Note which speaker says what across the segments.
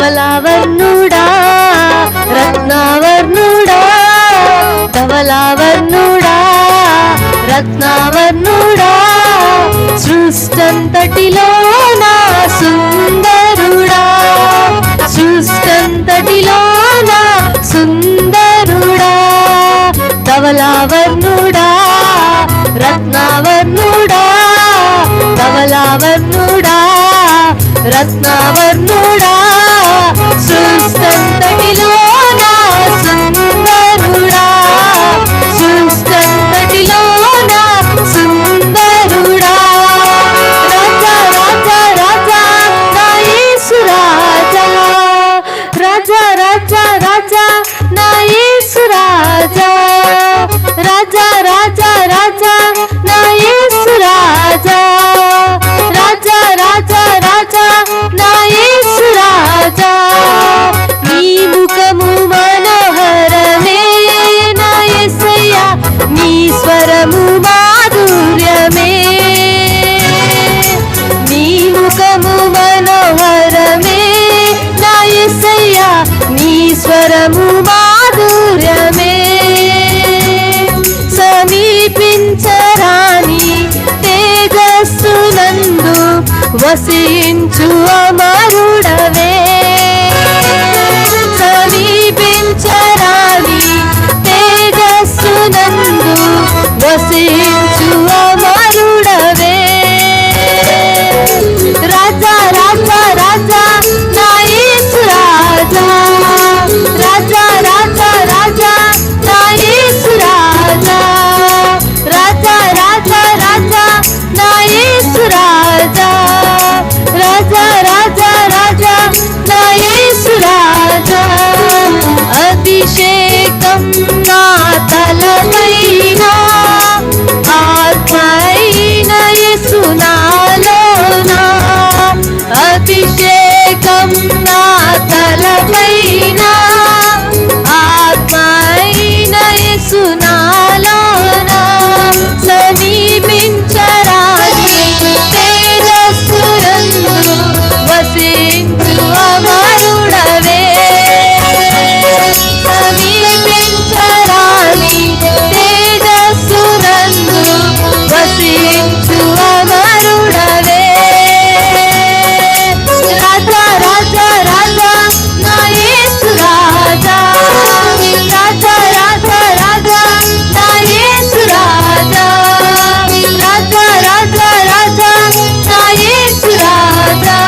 Speaker 1: ధవలావర్ణుడా రత్నావర్ణుడా ధవలావర్ణుడా రత్నావర్ణుడా సృష్టంతటిలో నా సుందరుడా సృష్టంతటిలో నా సుందరుడా ధవలావర్ణుడా రత్నావర్ణుడా ధవలావర్ణుడా రత్నావర్ణుడా సృష్టంతటిలో నా సుందరుడా సృష్టంతటిలో నా సుందరుడా రాజా రాజా రాజా నా యేసు రాజా రాజా రాజా రాజా నా యేసు రాజా రాజా రాజా రాజా నా యేసు రాజా రాజా రాజా రాజా నా యేసు రాజా నీ ముఖము మనోహరమే నా యేసయ్యా నీ స్వరము మాధుర్యమే నీ ముఖము మనోహరమే నా యేసయ్యా నీ స్వరము మాధుర్యమే సమీపించరాని తేజస్సునందు వసించు అమరుడవే సమీపించరాని తేజస్సునందు వసించు అమరుడవే రాజా రాజా రాజా నా యేసు రాజా రాజా రాజా రాజా నా యేసు రాజా రాజా రాజా రాజా నా యేసు రాజా రాజా రాజా రాజా నా యేసు రాజా అభిషేకం నా తలపైన ఆత్మైన యేసు నాలోన అభిషేకం నా తలపైన ఆత్మైన యేసు నాలోన సమీపించరాని తేజస్సునందు వసించు అమరుడవే సమీపించరాని తేజస్సునందు వసించు అమరుడవే రాజా రాజా రాజా నా యేసు రాజా రాజా రాజా రాజా నా యేసు రాజా రాజా రాజా రాజా నా యేసు రాజా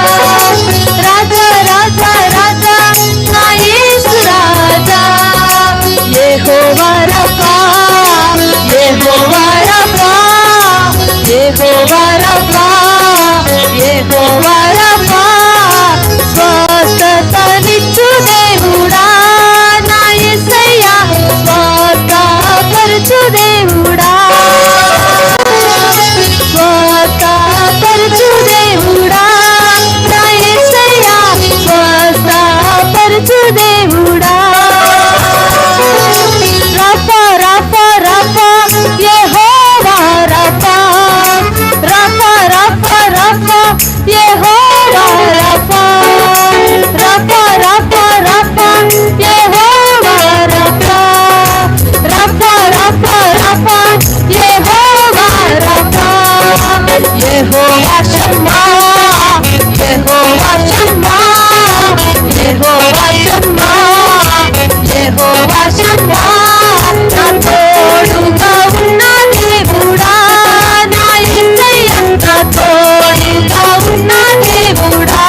Speaker 1: రాజా రాజా రాజా నా యేసు రాజా యెహోవా రఫా యెహోవా రఫా యెహోవా రఫా యెహోవా రఫా స్వస్థతనిచ్చు దేవుడా నా యేసయ్యా స్వస్థపరచు దేవుడా స్వస్థపరచు దేవుడా నా యేసయ్యా స్వస్థపరచు దేవుడా రఫా రఫా రఫా యెహోవా రఫా రఫా రఫా రఫా యెహోవా రఫా రఫా రఫా రఫా యెహోవా రఫా రఫా రఫా రఫా యెహోవా రఫా యెహోవా షమ్మా యెహోవా షమ్మా యెహోవా షమ్మా యెహోవా షమ్మా నా తోడుగా ఉన్న దేవుడా నా యేసయ్యా నా తోడుగా ఉన్న దేవుడా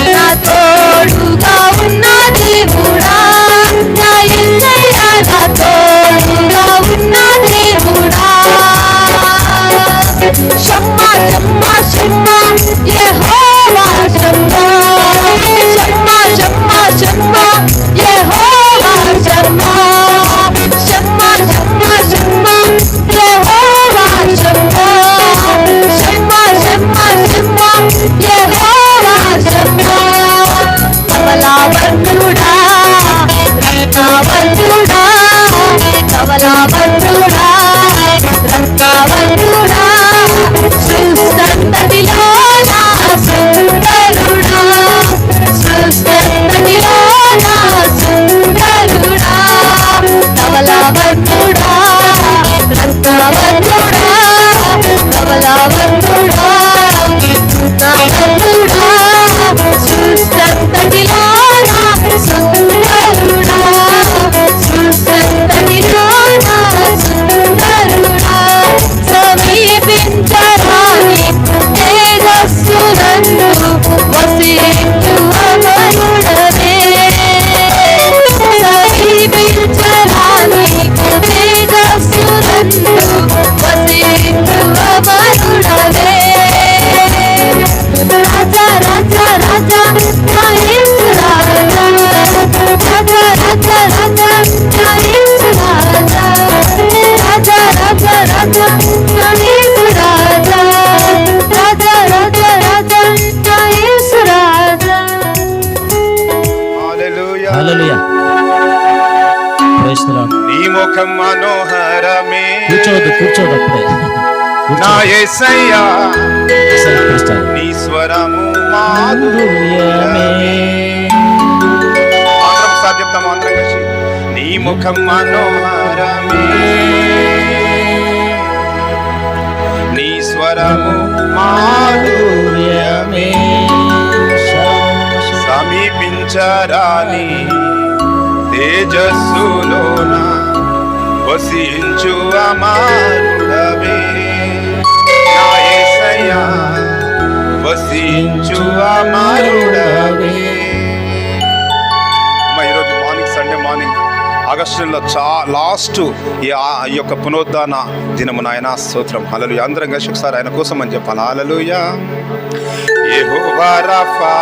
Speaker 1: నా తోడుగా ఉన్న దేవుడా నా యేసయ్యా నా తోడుగా ఉన్న దేవుడా షమ్మా షమ్మా షమ్మా యెహోవా షమ్మా షమ్మా షమ్మా షమ్మా యెహోవా షమ్మా షమ్మా షమ్మా షమ్మా యెహోవా షమ్మా షమ్మా షమ్మా షమ్మా యెహోవా షమ్మా ధవలావర్ణుడా రత్నావర్ణుడా ధవలావర్ణుడా రత్నావర్ణుడా సృష్టంతటిలో నా సుందరుడా రాజా రాజా నా యేసు రాజా, రాజా రాజా రాజా నా యేసు రాజా, రాజా రాజా రాజా నా యేసు రాజా, రాజా రాజా రాజా నా యేసు రాజా.
Speaker 2: Hallelujah
Speaker 3: hallelujah. Praise the lord.
Speaker 2: నీ ముఖం మనోహరమే,
Speaker 3: కూర్చోదు అప్పుడే.
Speaker 2: నా యేసయ్యా
Speaker 3: కూర్చోండి.
Speaker 2: నీ స్వరము మాధుర్యమే. అందరం ఒకసారి చెప్తాము, అందరం కలిసి. నీ ముఖం మనోహరమే, నీ స్వరము మాధుర్యమే, సమీపించరాని తేజస్సులోన వసించు అమరుడవే, నా యేసయ్యా వసించు అమరుడవే. ఈరోజు మార్నింగ్, సండే మార్నింగ్, ఆగస్టులో లాస్ట్ ఈ యొక్క పునరుద్ధాన దినము నాయన స్తోత్రం. హల్లెలూయా. అందరం కలిసి ఒకసారి ఆయన కోసం అని చెప్పాలి. హల్లెలూయా. యెహోవా రఫా,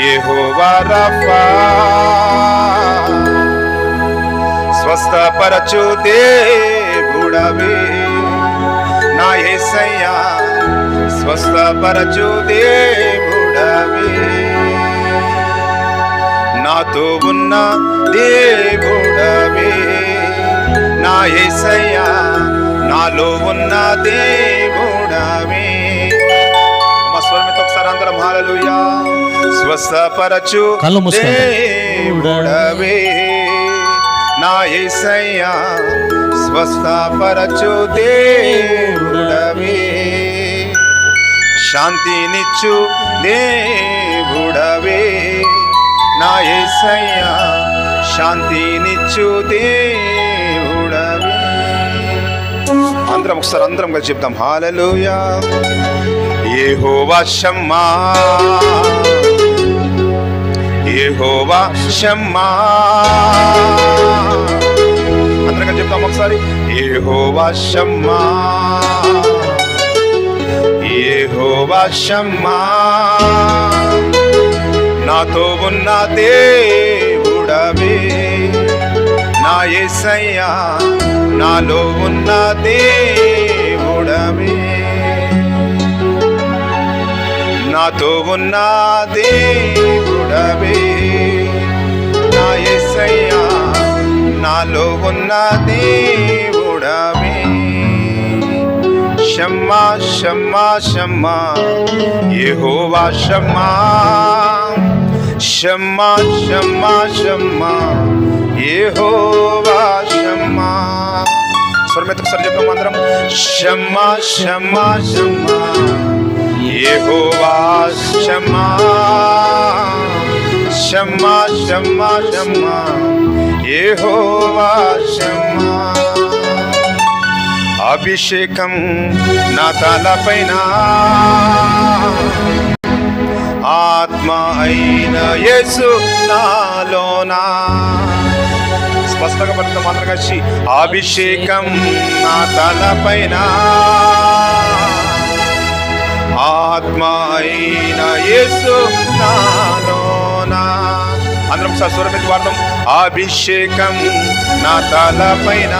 Speaker 2: యెహోవా రఫా, స్వస్థపరచు దేవుడవే, నా యేసయ్యా స్వస్థపరచు దేవుడవే, నాతో ఉన్న దేవుడవే, నా యేసయ్యా నాలో ఉన్న దేవుడవే. మా స్వరమితో ఒకసారి అందరం హల్లెలూయా. స్వస్థపరచు దేవుడవే, నా యేసయ్యా స్వస్థపరచు దేవుడవే, శాంతినిచ్చు దేవుడవే, నా యేసయ్యా శాంతినిచ్చు దేవుడవే. అందరం ఒకసారి అందరం కలిసి చెప్తాం. హల్లెలూయా. యెహోవా షమ్మా, యెహోవా షమ్మా, అందరం కలిసి చెప్తాం ఒకసారి. యెహోవా షమ్మా, యెహోవా షమ్మా, నాతో ఉన్న దేవుడవే, నా యేసయ్యా నాలో ఉన్న దేవుడవే, నాతో ఉన్న దేవుడవే, నా యేసయ్యా నాలో ఉన్న దేవుడవే. షమ్మా షమ్మా షమ్మా, యెహోవా షమ్మా, షమ్మా షమ్మా షమ్మా, యెహోవా షమ్మా. స్వరమెత్తుకు సరి చెప్తాం అందరం. షమ్మా షమ్మా షమ్మా, యెహోవా షమ్మా, షమ్మా షమ్మా షమ్మా, యెహోవా షమ్మా. అభిషేకం నా తలపైన, ఆత్మ అయిన యేసు నాలోనా. స్పష్టంగా పడుతుంది అందరం కలిసి. అభిషేకం నా తలపైన, ఆత్మ అయిన యేసు నాలోనా. అందరం స్వరం మీద వాడదాం. అభిషేకం నా తలపైన,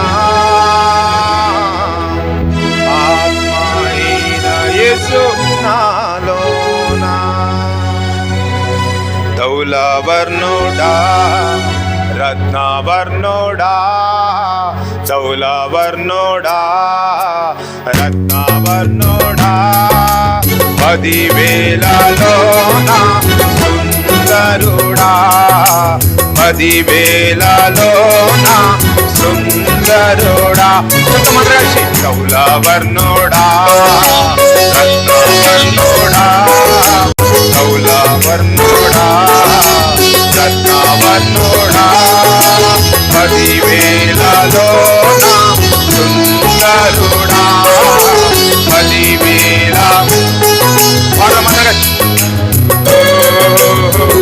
Speaker 2: ఆత్మ అయిన యేసు నాలోనా. ధౌలవర్ణుడా, రత్నవర్ణుడా, ధౌలవర్ణుడా, రత్నవర్ణుడా, 10,000లోన సుందరుడా, 10,000లోన సుందరుడా. ధౌలవర్ణుడా, రత్నవర్ణుడా, ధౌలవర్ణుడా, రత్నవర్ణుడా, 10,000లోన సుందరుడా, 10,000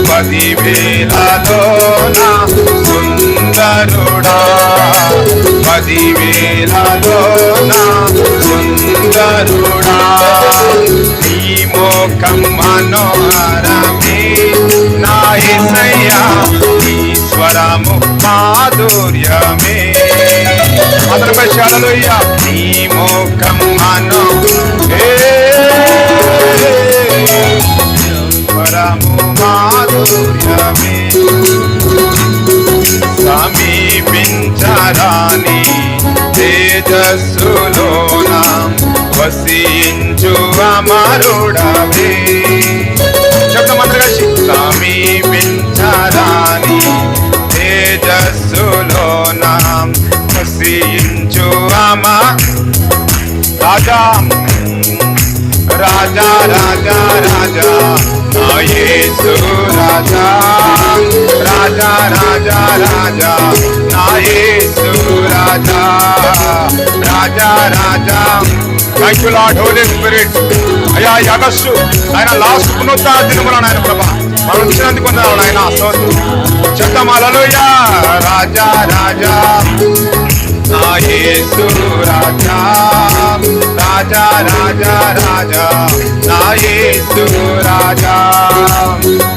Speaker 2: 10,000లోన సుందరుడా, 10,000లోన సుందరుడా. నీ మోకం మనోహరమే నా యేసయ్యా నీ స్వరము మాధుర్యమే అందరిపై హల్లెలూయా నీ మోకం స్వరము మాధుర్యమే సమీపించరాని తేజస్సులోన వసించు అమరుడవే శబ్దమంతగా సమీపించరాని తేజస్సులోన వసించు రాజా రాజా రాజా రాజా నా యేసు రాజా రాజా రాజా రాజా నా యేసు రాజా రాజా రాజా thank you lord holy spirit అయ్యా ఈ ఆగస్టు ఆయన లాస్ట్ పునరుద్ధరణ దినములను ఆయన ప్రభా మనం ఇచ్చినందుకు వందనాలు ఆయన చెప్తాం హల్లెలూయా రాజా రాజా నా యేసు రాజా రాజా రాజా రాజా నా యేసు రాజా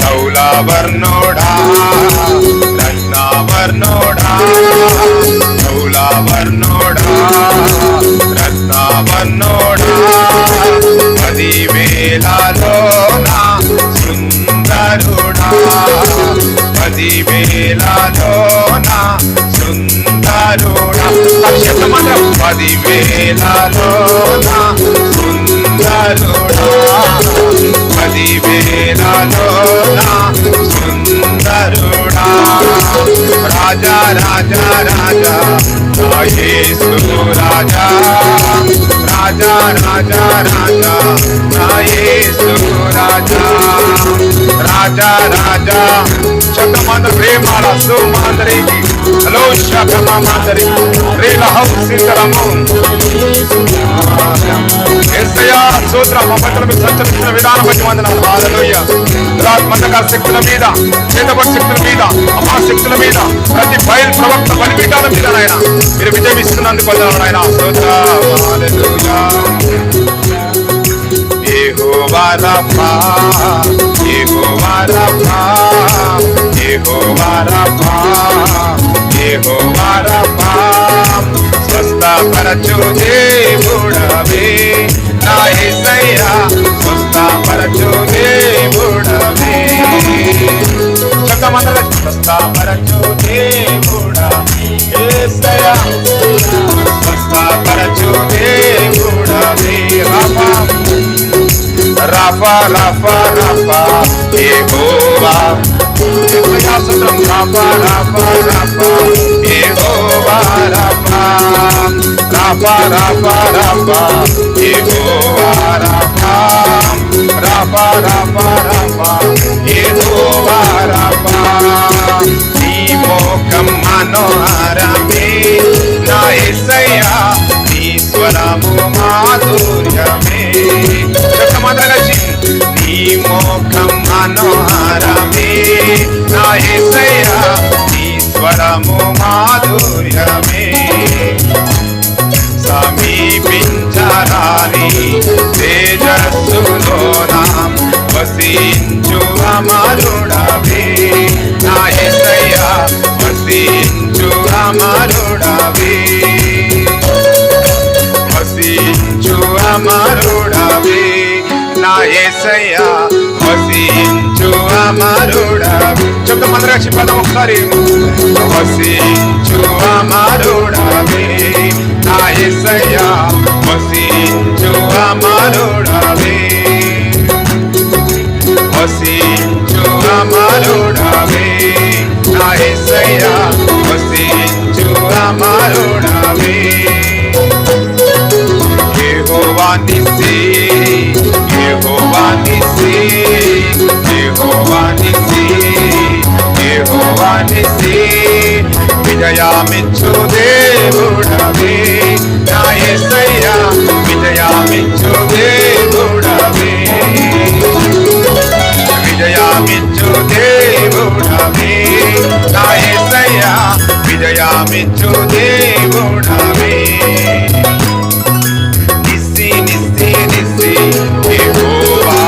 Speaker 2: కౌలావర్ణోడా రత్నావర్ణోడా కౌలావర్ణోడా రత్నావర్ణోడా 10,000లోన సుందరుడా 10,000లోన సుందరుడా మాత్రం 10,000లోన సుందరుడా 10,000లోన సుందరుడా రాజా రాజా రాజా నా యేసు రాజా రాజా రాజా రాజా నా యేసు రాజా రాజా రాజా శబ్దమంత ప్రేమాల సుమాందరికి హలో శబ్దమాందరి రేల హౌసిందరము యేసయ్యా స్తోత్రం మా పట్ల మీరు సంచరించిన విధానం బట్టి వందనాలు హల్లెలూయా దురాత్మక శక్తుల మీద చేతబడి శక్తుల మీద అమాశక్తుల మీద ప్రతి బయలు ప్రవక్త బలిపీఠాల మీద నాయన మీరు విజయం ఇస్తున్నందుకు వందనాలు నాయన స్తోత్రం హల్లెలూయా యెహోవా రఫా యెహోవా రఫా యెహోవా రఫా యెహోవా రఫా స్వస్థపరచు దేవుడవే నా యేసయ్యా స్వస్థపరచు దేవుడవే శబ్దమంతగా స్వస్థపరచు దేవుడా యేసయ్యా స్వస్థపరచు దేవుడవే రఫా రఫా రఫా యెహోవా యేసయ్యా స్తోత్రం రఫా రఫా రఫా యెహోవా రఫా రఫా రఫా రఫా యెహోవా రఫా రఫా రఫా రఫా యెహోవా రఫా నీ మోకం మనోహరమే నా యేసయ్యా నీ స్వరము మాధుర్యమే శబ్దమంతగా నీ మోకం మనోహరమే నా యేసయ్యా నీ స్వరము మాధుర్యమే సమీపించరాని తేజస్సులోన వసించు అమరుడవే నా యేసయ్యా వసించు అమరుడవే వసించు అమరుడవే నా యేసయ్యా వసించు అమరుడవే శబ్దమంతగా చెప్పాలి ఒకసారి వసించు అమరుడవే నా యేసయ్యా వసించు అమరుడవే వసించు అమరుడవే నా యేసయ్యా వసించు అమరుడవే యెహోవా నిస్సి యెహోవా నిస్సి యెహోవా నిస్సి యెహోవా నిస్సి విజయమిచ్చు దేవుడవే నా యేసయ్యా విజయమిచ్చు దేవుడవే విజయమిచ్చు దేవుడవే నా యేసయ్యా విజయమిచ్చు దేవుడవే నిస్సి నిస్సి నిస్సి యెహోవా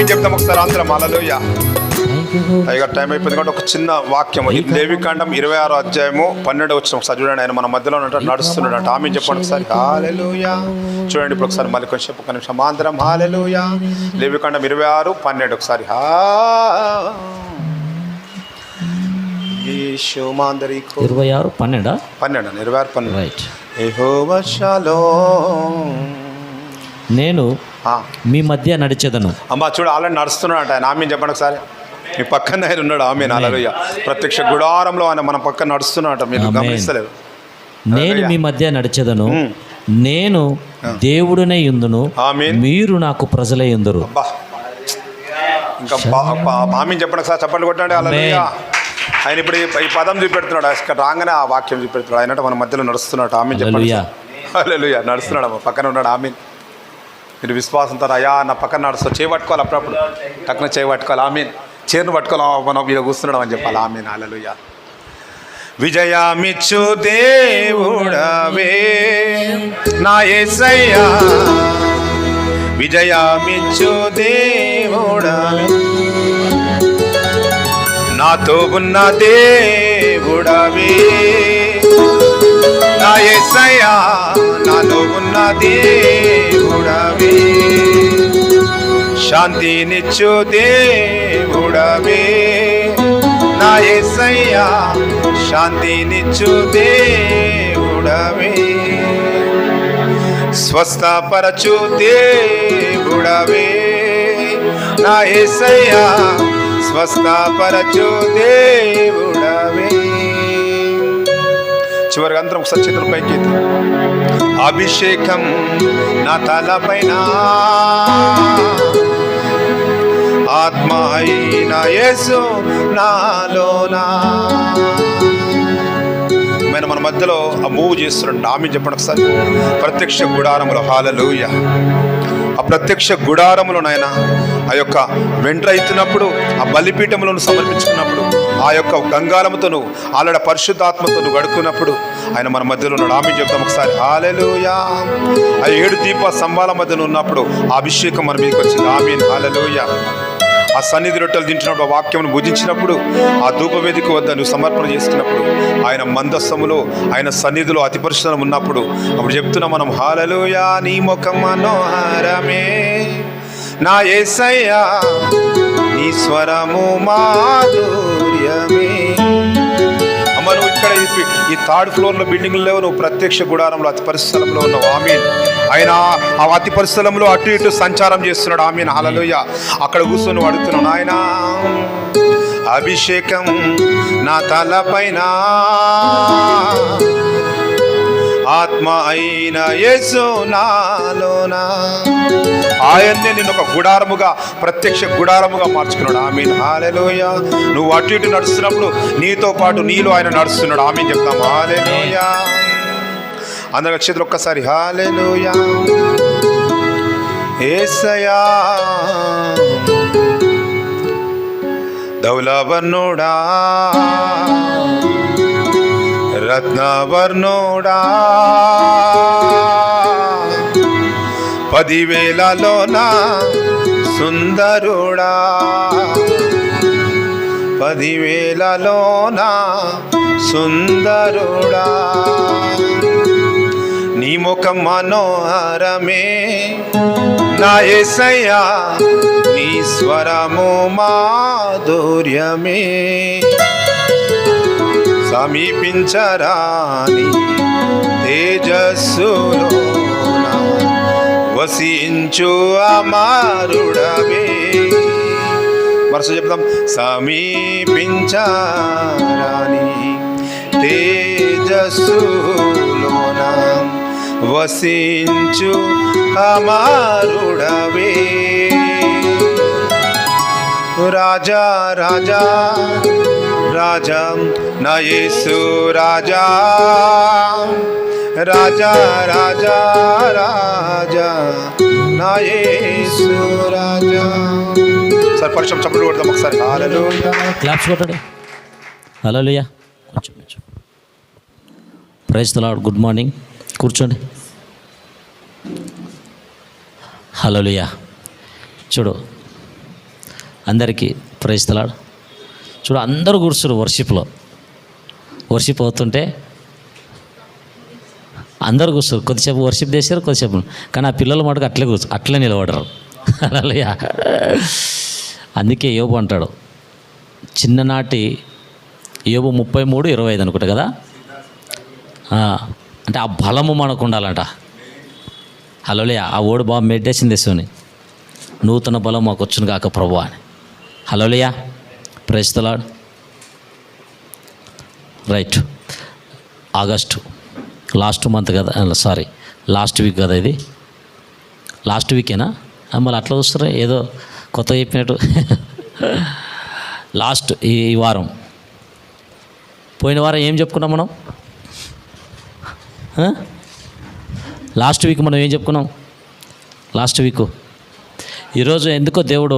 Speaker 2: చెప్తాం ఒకసారి అందరం హల్లెలూయా.
Speaker 3: Thank you.
Speaker 2: పైగా టైం అయిపోయింది కాబట్టి ఒక చిన్న వాక్యం, లేవికాండం 26వ అధ్యాయము 12వ వచనం ఒకసారి చూడండి. ఆయన మన మధ్యలో నడుస్తున్నాడంట. ఆమె చెప్పండి ఒకసారి హల్లెలూయా. చూడండి ఇప్పుడు ఒకసారి మళ్ళీ కొంచెం ఒక నిమిషం అందరం హల్లెలూయా. లేవికాండం 26:12 ఒకసారి యేషు మాందరికో
Speaker 3: 26:12
Speaker 2: 26:12
Speaker 3: రైట్.
Speaker 2: యెహోవా షాలోమ్.
Speaker 3: నేను మీ మధ్య నడిచెదను.
Speaker 2: అమ్మా చూడు ఆల్రెడీ నడుస్తున్నాడు ఆయన. ఆమె చెప్పండి ఒకసారి. మీ పక్కన ఆయన ఉన్నాడు. ఆమె హల్లెలూయా. ప్రత్యక్ష గుడారంలో ఆయన మన పక్కన నడుస్తున్నాడు. మీరు గమనిస్తలేదు.
Speaker 3: నేను మీ మధ్య నడిచెదను, నేను దేవుడినై యుందును, మీరు నాకు ప్రజలై యుందురు.
Speaker 2: ఇంకా ఆమె చెప్పండి ఒకసారి చప్పట్లు కొట్టండి హల్లెలూయా. ఆయన ఇప్పుడు ఈ పదం చూపెడుతున్నాడు. రాగానే ఆ వాక్యం చూపెడుతున్నాడు. ఆయన మన మధ్యలో నడుస్తున్నాడు. ఆమె చెప్పండి హల్లెలూయా. నడుస్తున్నాడు అమ్మ పక్కన ఉన్నాడు. ఆమె మీరు విశ్వాసంతో అయ్యా నా పక్కన నడుస్తూ చేయబట్టుకోవాలి. అప్పుడప్పుడు టక్కున చేయబట్టుకోవాలి. ఆమె చేరును పట్టుకోవాలి. మనం వీళ్ళు కూర్చున్నాడు అని చెప్పాలి. ఆమె హల్లెలూయా. విజయమిచ్చు దేవుడవే నా యేసయ్యా, విజయమిచ్చు దేవుడవే, నాతో ఉన్న దేవుడవే నా యేసయ్యా, నాలో ఉన్న దేవుడవే, శాంతినిచ్చు దేవుడవే నా యేసయ్యా, శాంతినిచ్చు దేవుడవే, స్వస్థపరచు దేవుడవే నా యేసయ్యా, స్వస్థపరచు దేవుడవే. చివరిగా అందరం ఒకసారి చేతుల పైకి ఎత్తి, అభిషేకం నా తలపైన, ఆత్మ అయిన యేసు నాలోనా. మన మధ్యలో ఆ మూవ్ చేస్తున్నాడు. ఆమె చెప్పండి ఒకసారి. ప్రత్యక్ష గుడారములో హల్లెలూయా. ఆ ప్రత్యక్ష గుడారములో నాయన ఆ యొక్క వెంట్ర ఎత్తినప్పుడు, ఆ బలిపీఠములను సమర్పించుకున్నప్పుడు, ఆ యొక్క గంగాలముతోను ఆలడ పరిశుద్ధాత్మతోను గడుకున్నప్పుడు ఆయన మన మధ్యలో ఉన్నాడు. ఆమె చెప్తాం ఒకసారి హల్లెలూయా. ఆ 7 దీప స్తంభాల మధ్యలో ఉన్నప్పుడు ఆ అభిషేకం మన మీదకి వచ్చింది. ఆమేన్ హల్లెలూయా. ఆ సన్నిధి రొట్టెలు తింటున్నప్పుడు, ఆ వాక్యమును భుజించినప్పుడు, ఆ ధూపవేదిక వద్ద నువ్వు సమర్పణ చేసుకున్నప్పుడు, ఆయన మందస్థములో ఆయన సన్నిధిలో అతి పరిశుద్ధం ఉన్నప్పుడు అప్పుడు చెప్తున్నాం మనం హల్లెలూయా. నీ ముఖం మనోహరమే నా యేసయ్యా, నీ స్వరము మాధుర్యమే. అమ్మ నువ్వు ఇక్కడ ఈ 3rd ఫ్లోర్లో బిల్డింగ్లో నువ్వు ప్రత్యక్ష గుడారంలో అతి పరిస్థలంలో ఉన్నావు. ఆమేన్. ఆయన ఆ అతి పరిస్థలంలో అటు ఇటు సంచారం చేస్తున్నాడు. ఆమేన్ హల్లెలూయా. అక్కడ కూర్చొని అడుగుతున్నావు నాయనా, అభిషేకం నా తలపైన, ఆత్మ అయిన యేసు నాలోనా. ఆయన్నే నిన్ను ఒక గుడారముగా, ప్రత్యక్ష గుడారముగా మార్చుకున్నాడు. ఆమేన్ హల్లెలూయా. నువ్వు అటు ఇటు నడుస్తున్నప్పుడు నీతో పాటు నీలో ఆయన నడుస్తున్నాడు. ఆమేన్ చెప్తాం హల్లెలూయా. అందరూ చేతులు ఒక్కసారి హల్లెలూయా. యేసయ్యా ధౌలవర్ణుడా, రత్నవర్ణుడా, 10,000లోన సుందరుడా, 10,000లోన సుందరుడా, నీ ముఖం మనోహరమే నా యేసయ్యా, నీ స్వరము మాధుర్యమే, సమీపించరాని తేజస్సులోన వసించు అమరుడవే. వరుస చెప్తాం. సమీపించరాని తేజస్సులోన వసించు అమరుడవే. రాజా రాజా రాజా నా యేసు రాజా, రాజా రాజా రాజా నా యేసు రాజా. సార్ పరిశ్రమ చప్పట్లు కొడతాం ఒకసారి. హల్లెలూయా.
Speaker 3: క్లాప్స్ కొట్టండి. హల్లెలూయా. కొంచెం praise the Lord. Good morning. కూర్చోండి. హల్లెలూయా. చూడు అందరికీ ప్రైస్తలాడు. చూడు అందరూ కూర్చున్నారు వర్షిప్ అవుతుంటే అందరూ కూర్చోరు. కొద్దిసేపు వర్షిప్ చేశారు, కొద్దిసేపు. కానీ ఆ పిల్లల మటుకు అట్లే నిలబడరు. అలా అందుకే యోబు అంటాడు, చిన్ననాటి యోబు 33:25 అనుకుంటా కదా. అంటే ఆ బలము మనకు ఉండాలంట. హలోలియా. ఆ ఓడు బాగా మెడిటేషన్ తెసుకొని నూతన బలం మాకు వచ్చును కాక ప్రభువా అని. Hallelujah. Praise the lord. Right. August last month కదా, లాస్ట్ వీక్ కదా ఇది. లాస్ట్ వీకేనా? మళ్ళీ అట్లా చూస్తారా ఏదో కొత్త చెప్పినట్టు. లాస్ట్ ఈ వారం, పోయిన వారం ఏం చెప్పుకున్నాం మనం? లాస్ట్ వీక్ మనం ఏం చెప్పుకున్నాం? Last week. ఈరోజు ఎందుకో దేవుడు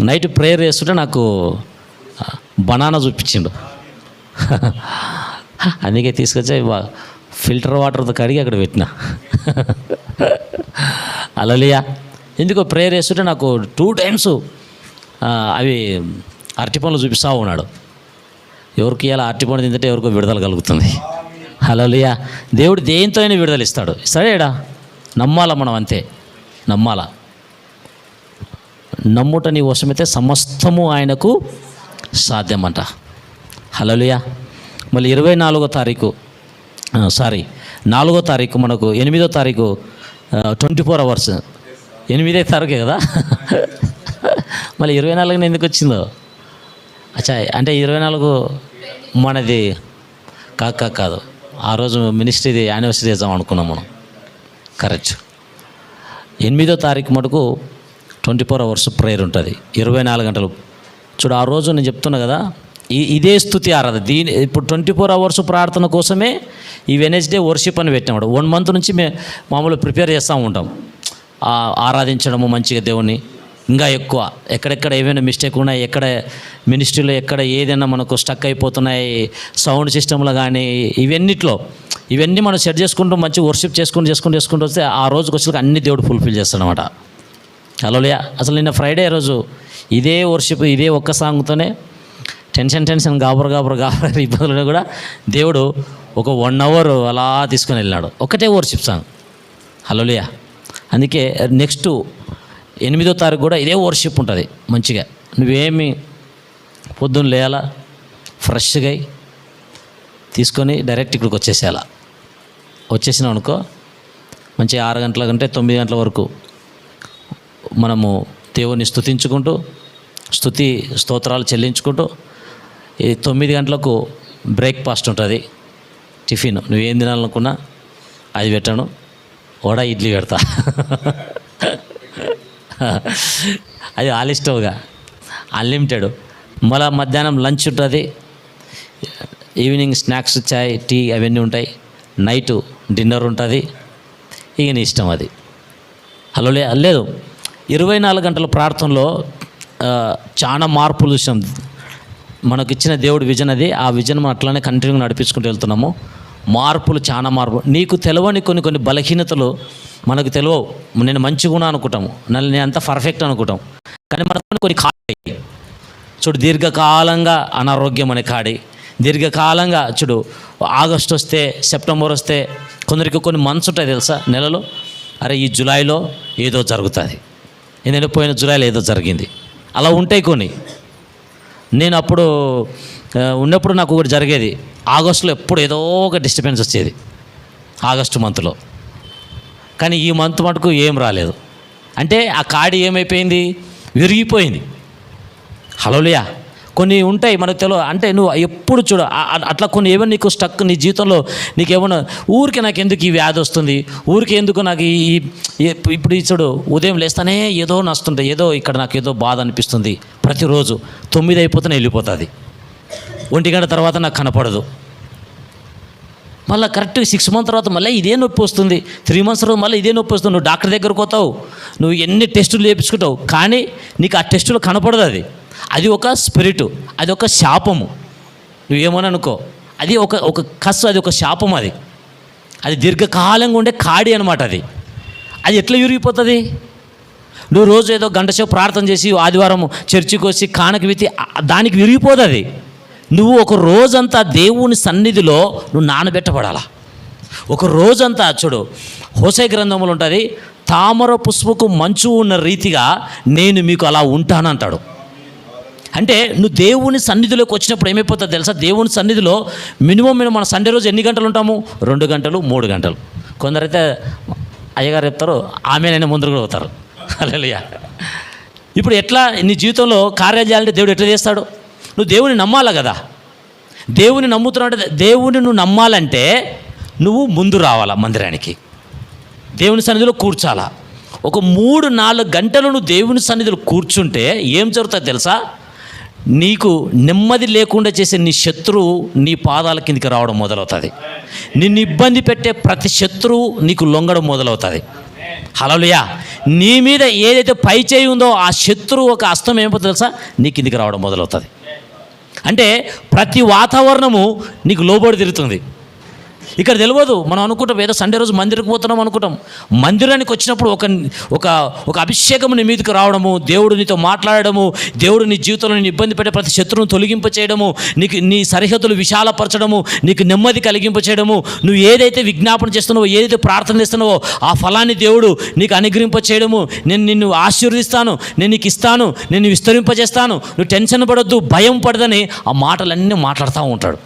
Speaker 3: నైట్ ప్రేయర్ చేస్తుంటే నాకు బనానా చూపించిండు. అందుకే తీసుకొచ్చి ఫిల్టర్ వాటర్తో కడిగి అక్కడ పెట్టిన. హల్లెలూయా. ఎందుకో ప్రేయర్ చేస్తుంటే నాకు 2 times అవి అరటిపండ్లు చూపిస్తూ ఉన్నాడు. ఎవరికి ఇలా అరటిపండు తింటే ఎవరికో విడుదల కలుగుతుంది. హల్లెలూయా. దేవుడు దేంతో అయినా విడుదల ఇస్తాడు. సరేడా, నమ్మాలా మనం, అంతే నమ్మాలా. నమ్ముట నీ వశమైతే సమస్తము ఆయనకు సాధ్యమంట. హల్లెలూయా. మళ్ళీ 24వ తారీఖు 4వ తారీఖు మనకు 8వ తారీఖు 24 hours 8వ తారీఖే కదా. మళ్ళీ 24న ఎందుకు వచ్చిందో? అచ్చా, అంటే 24 మనది కాదు. ఆ రోజు మినిస్ట్రీది యానివర్సరీ చేద్దాం అనుకున్నాం మనం. కరెక్ట్. 8వ తారీఖు మటుకు 24 hours ప్రేయర్ ఉంటుంది, 24 గంటలు. చూడు ఆ రోజు నేను చెప్తున్నా కదా, ఇదే స్తుతి ఆరాధన. ఇప్పుడు 24 hours ప్రార్థన కోసమే ఈ వెనస్డే వర్షిప్ అని పెట్టినాడు. 1 month నుంచి మామూలు ప్రిపేర్ చేస్తూ ఉంటాం, ఆరాధించడము మంచిగా దేవుణ్ణి. ఇంకా ఎక్కువ ఎక్కడెక్కడ ఏమైనా మిస్టేక్ ఉన్నాయి, ఎక్కడ మినిస్ట్రీలో ఎక్కడ ఏదైనా మనకు స్టక్ అయిపోతున్నాయి, సౌండ్ సిస్టంలో కానీ ఇవన్నీ మనం సెట్ చేసుకుంటూ మంచి వర్షిప్ చేసుకుంటూ వస్తే ఆ రోజుకి వచ్చి అన్ని దేవుడు ఫుల్ఫిల్ చేస్తాడనమాట. హల్లెలూయా. అసలు నిన్న ఫ్రైడే రోజు ఇదే వర్షిప్, ఇదే ఒక్క సాంగ్తోనే టెన్షన్ గాబర ఇబ్బందులు కూడా దేవుడు ఒక 1 hour అలా తీసుకొని వెళ్ళినాడు. ఒకటే వర్షిప్ సాంగ్. హల్లెలూయా. అందుకే నెక్స్ట్ 8వ తారీఖు కూడా ఇదే వర్షిప్ ఉంటుంది మంచిగా. నువ్వేమి పొద్దున్న లేయాలా, ఫ్రెష్గా తీసుకొని డైరెక్ట్ ఇక్కడికి వచ్చేసినావు అనుకో, మంచిగా 6 గంటల కంటే 9 గంటల వరకు మనము దేవుని స్తుతించుకుంటూ స్తుతి స్తోత్రాలు చెల్లించుకుంటూ, ఈ 9 గంటలకు బ్రేక్ఫాస్ట్ ఉంటుంది, టిఫిన్. నువ్వేం తినాలనుకున్నా అది పెట్టాను, వడ ఇడ్లీ పెడతా. అది ఆల్ ఇష్టంగా అన్లిమిటెడ్. మళ్ళీ మధ్యాహ్నం లంచ్ ఉంటుంది, ఈవినింగ్ స్నాక్స్, చాయ్, టీ అవన్నీ ఉంటాయి, నైటు డిన్నర్ ఉంటుంది. ఇక నీ ఇష్టం అది. హలో లేదు, 24 గంటల ప్రార్థనలో చాలా మార్పులు చూసాం. మనకు ఇచ్చిన దేవుడి విజన్ అది. ఆ విజన్ మనం అట్లానే కంటిన్యూ నడిపించుకుంటూ వెళ్తున్నాము. మార్పు. నీకు తెలియని కొన్ని బలహీనతలు మనకు తెలియవు. నేను మంచిగా ఉన్నా అనుకుంటాము, నేను అంతా పర్ఫెక్ట్ అనుకుంటాం. కానీ మనకు కొన్ని కాడి, చూడు దీర్ఘకాలంగా అనారోగ్యం అనే కాడి, దీర్ఘకాలంగా చూడు ఆగస్టు వస్తే, సెప్టెంబర్ వస్తే, కొందరికి కొన్ని మంత్స్ ఉంటాయి తెలుసా నెలలో. అరే ఈ జూలైలో ఏదో జరుగుతుంది, నేను పోయిన జూలైలో ఏదో జరిగింది, అలా ఉంటాయి కొన్ని. నేను అప్పుడు ఉన్నప్పుడు నాకు ఒకటి జరిగేది, ఆగస్టులో ఎప్పుడు ఏదో ఒక డిస్టర్బెన్స్ వచ్చేది ఆగస్టు మంత్లో. కానీ ఈ మంత్ మటుకు ఏం రాలేదు. అంటే ఆ కాడి ఏమైపోయింది, విరిగిపోయింది. హల్లెలూయా. కొన్ని ఉంటాయి మనకు తెలియదు. అంటే నువ్వు ఎప్పుడు చూడ అట్లా కొన్ని ఏమైనా నీకు స్టక్ నీ జీవితంలో, నీకేమన్నా ఊరికి నాకు ఎందుకు ఈ వ్యాధి వస్తుంది, ఊరికి ఎందుకు నాకు ఇప్పుడు చూడు ఉదయం లేస్తానే ఏదో నస్తుంటే, ఏదో ఇక్కడ నాకు ఏదో బాధ అనిపిస్తుంది. ప్రతిరోజు 9 అయిపోతేనే వెళ్ళిపోతుంది, 1 గంట తర్వాత నాకు కనపడదు. మళ్ళీ కరెక్ట్గా 6 months తర్వాత మళ్ళీ ఇదే నొప్పి వస్తుంది, 3 months తర్వాత మళ్ళీ ఇదే నొప్పి వస్తుంది. నువ్వు డాక్టర్ దగ్గరకు పోతావు, నువ్వు ఎన్ని టెస్టులు చేయించుకుంటావు, కానీ నీకు ఆ టెస్టులు కనపడదు. అది ఒక స్పిరిటు, అది ఒక శాపము. నువ్వేమని అనుకో, అది ఒక కస్సు, అది ఒక శాపం. అది దీర్ఘకాలంగా ఉండే కాడి అనమాట. అది ఎట్లా విరిగిపోతుంది? నువ్వు రోజు ఏదో గంట సేపు ప్రార్థన చేసి ఆదివారం చర్చికి వచ్చి కానకి విత్తి దానికి విరిగిపోదు అది. నువ్వు ఒక రోజంతా దేవుని సన్నిధిలో నువ్వు నానబెట్టబడాలా. ఒక రోజంతా చూడు, హోసే గ్రంథంలో ఉంటుంది, తామర పుష్పకు మంచు ఉన్న రీతిగా నేను మీకు అలా ఉంటానంటాడు. అంటే నువ్వు దేవుని సన్నిధిలోకి వచ్చినప్పుడు ఏమైపోతుందో తెలుసా? దేవుని సన్నిధిలో మినిమం మన సండే రోజు ఎన్ని గంటలు ఉంటాము? 2 గంటలు 3 గంటలు. కొందరైతే అయ్యగారు చెప్తారు, ఆమెనైనా ముందుకు కూడా అవుతారు. హల్లెలూయా. ఇప్పుడు ఎట్లా నీ జీవితంలో కార్యాలు చేయాలంటే దేవుడు ఎట్లా చేస్తాడు? నువ్వు దేవుని నమ్మాలా కదా. దేవుని నమ్ముతున్నావు అంటే దేవుని నువ్వు నమ్మాలంటే నువ్వు ముందు రావాలా మందిరానికి, దేవుని సన్నిధిలో కూర్చోాలా. ఒక 3-4 గంటలు నువ్వు దేవుని సన్నిధిలో కూర్చుంటే ఏం జరుగుతుందో తెలుసా? నీకు నెమ్మది లేకుండా చేసే నీ శత్రువు నీ పాదాల కిందికి రావడం మొదలవుతుంది. నిన్ను ఇబ్బంది పెట్టే ప్రతి శత్రువు నీకు లొంగడం మొదలవుతుంది. హల్లెలూయా. నీ మీద ఏదైతే పై చేయి ఉందో ఆ శత్రువు ఒక హస్తం ఏమైపోతుందో తెలుసా? నీ కిందికి రావడం మొదలవుతుంది. అంటే ప్రతి వాతావరణము నీకు లోబడి తిరుగుతుంది. ఇక్కడ తెలియదు, మనం అనుకుంటాం ఏదో సండే రోజు మందిరికి పోతున్నాం అనుకుంటాం. మందిరానికి వచ్చినప్పుడు ఒక అభిషేకం నీ మీదకి రావడము, దేవుడు నీతో మాట్లాడడము, దేవుడు నీ జీవితంలో నేను ఇబ్బంది పెట్టే ప్రతి శత్రువును తొలగింప చేయడము, నీకు నీ సరిహద్దులు విశాలపరచడము, నీకు నెమ్మది కలిగింప చేయడము, నువ్వు ఏదైతే విజ్ఞాపన చేస్తున్నావో, ఏదైతే ప్రార్థన చేస్తున్నావో ఆ ఫలాన్ని దేవుడు నీకు అనుగ్రహింప చేయడము. నేను నిన్ను ఆశీర్వదిస్తాను, నేను నీకు ఇస్తాను, నేను విస్తరింపజేస్తాను, నువ్వు టెన్షన్ పడొద్దు, భయం పడదని ఆ మాటలన్నీ మాట్లాడుతూ ఉంటాడు.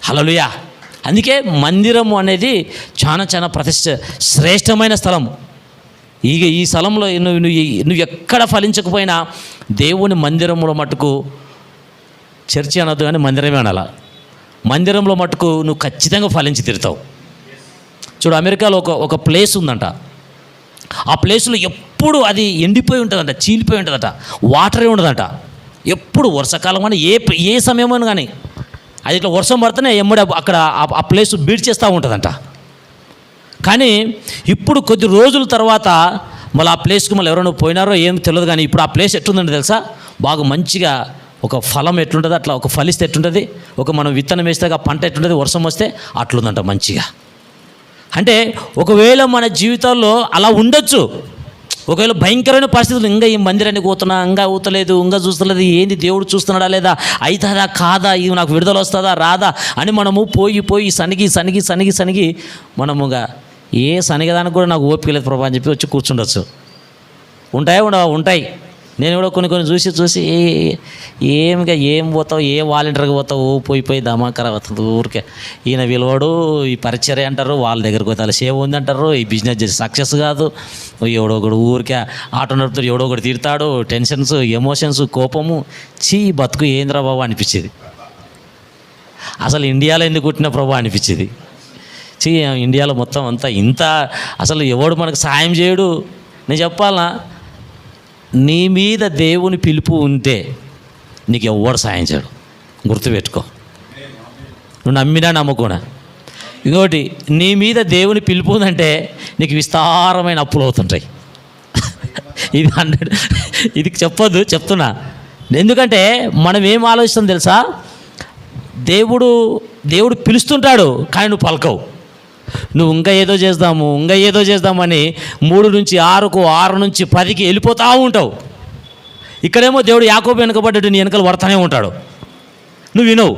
Speaker 3: హల్లెలూయా. అందుకే మందిరము అనేది చాలా శ్రేష్టమైన స్థలం. ఈ స్థలంలో నువ్వు ఎక్కడ ఫలించకపోయినా దేవుని మందిరంలో మట్టుకు, చర్చి అనొద్దు కానీ మందిరమే అనాల, మందిరంలో మట్టుకు నువ్వు ఖచ్చితంగా ఫలించి తిరుగుతావు. చూడు, అమెరికాలో ఒక ప్లేస్ ఉందంట. ఆ ప్లేస్లో ఎప్పుడు అది ఎండిపోయి ఉంటుందంట, చీలిపోయి ఉంటుందట, వాటరే ఉండదంట. ఎప్పుడు వర్షాకాలం కానీ ఏ సమయమైనా కానీ అది ఇట్లా వర్షం పడితేనే ఎమ్మడి అక్కడ ఆ ప్లేస్ బీడ్ చేస్తూ ఉంటుందంట. కానీ ఇప్పుడు కొద్ది రోజుల తర్వాత మళ్ళీ ఆ ప్లేస్కి మళ్ళీ ఎవరైనా పోయినారో ఏం తెలియదు, కానీ ఇప్పుడు ఆ ప్లేస్ ఎట్లుందంటే తెలుసా? బాగా మంచిగా ఒక ఫలం ఎట్లుంటుంది, అట్లా ఒక ఫలిస్తే ఎట్లుంటుంది, ఒక మనం విత్తనం వేస్తే ఆ పంట ఎట్లుంటుంది, వర్షం వస్తే అట్లుందంట మంచిగా. అంటే ఒకవేళ మన జీవితాల్లో అలా ఉండొచ్చు. ఒకవేళ భయంకరమైన పరిస్థితులు, ఇంకా ఈ మందిరానికి పోతున్నా, ఇంకా అవుతలేదు, ఇంకా చూస్తలేదు, ఏంది దేవుడు చూస్తున్నాడా లేదా, అవుతుందా కాదా, ఇది నాకు విడుదల వస్తుందా రాదా అని మనము పోయి సనిగి మనముగా ఏ సనిగదానికి కూడా నాకు ఓపిక లేదు ప్రభా అని చెప్పి వచ్చి కూర్చుండొచ్చు. ఉంటాయి. నేను కూడా కొన్ని చూసి ఏం పోతావు, ఏ వాలంటీర్కి పోతావు, పోయి దమాకర అవుతుంది ఊరికే. ఈయన విలువడు, ఈ పరిచర్య అంటారు, వాళ్ళ దగ్గరికి పోతే సేవ ఉంది అంటారు, ఈ బిజినెస్ చేసి సక్సెస్ కాదు, ఎవడో ఒకడు ఊరికే ఆటో నడుపుతాడు, ఎవడో ఒకటి తిడతాడు, టెన్షన్స్, ఎమోషన్స్, కోపము, బతుకు ఏంద్రా బాబు అనిపించేది. అసలు ఇండియాలో ఎందుకు పుట్టిన ప్రభా అనిపించేది. ఇండియాలో మొత్తం అంతా ఇంత అసలు ఎవడు మనకు సాయం చేయడు. నేను చెప్పాలనా, నీ మీద దేవుని పిలుపు ఉంటే నీకు ఎవ్వడు సాయం చేయడు, గుర్తుపెట్టుకో. నువ్వు నమ్మినా నమ్మకున్నా. ఇంకోటి, నీ మీద దేవుని పిలుపు ఉందంటే నీకు విస్తారమైన అప్పులు అవుతుంటాయి. ఇది చెప్పొద్దు, చెప్తున్నా. ఎందుకంటే మనం ఏం ఆలోచిస్తాం తెలుసా? దేవుడు పిలుస్తుంటాడు, కానీ నువ్వు పలకవు. నువ్వు ఇంకా ఏదో చేద్దామని 3 నుంచి 6కు, 6 నుంచి 10కి వెళ్ళిపోతూ ఉంటావు. ఇక్కడేమో దేవుడు యాకోబు వెనకబడ్డాడు, నీ వెనకలు పడతానే ఉంటాడు, నువ్వు వినవు.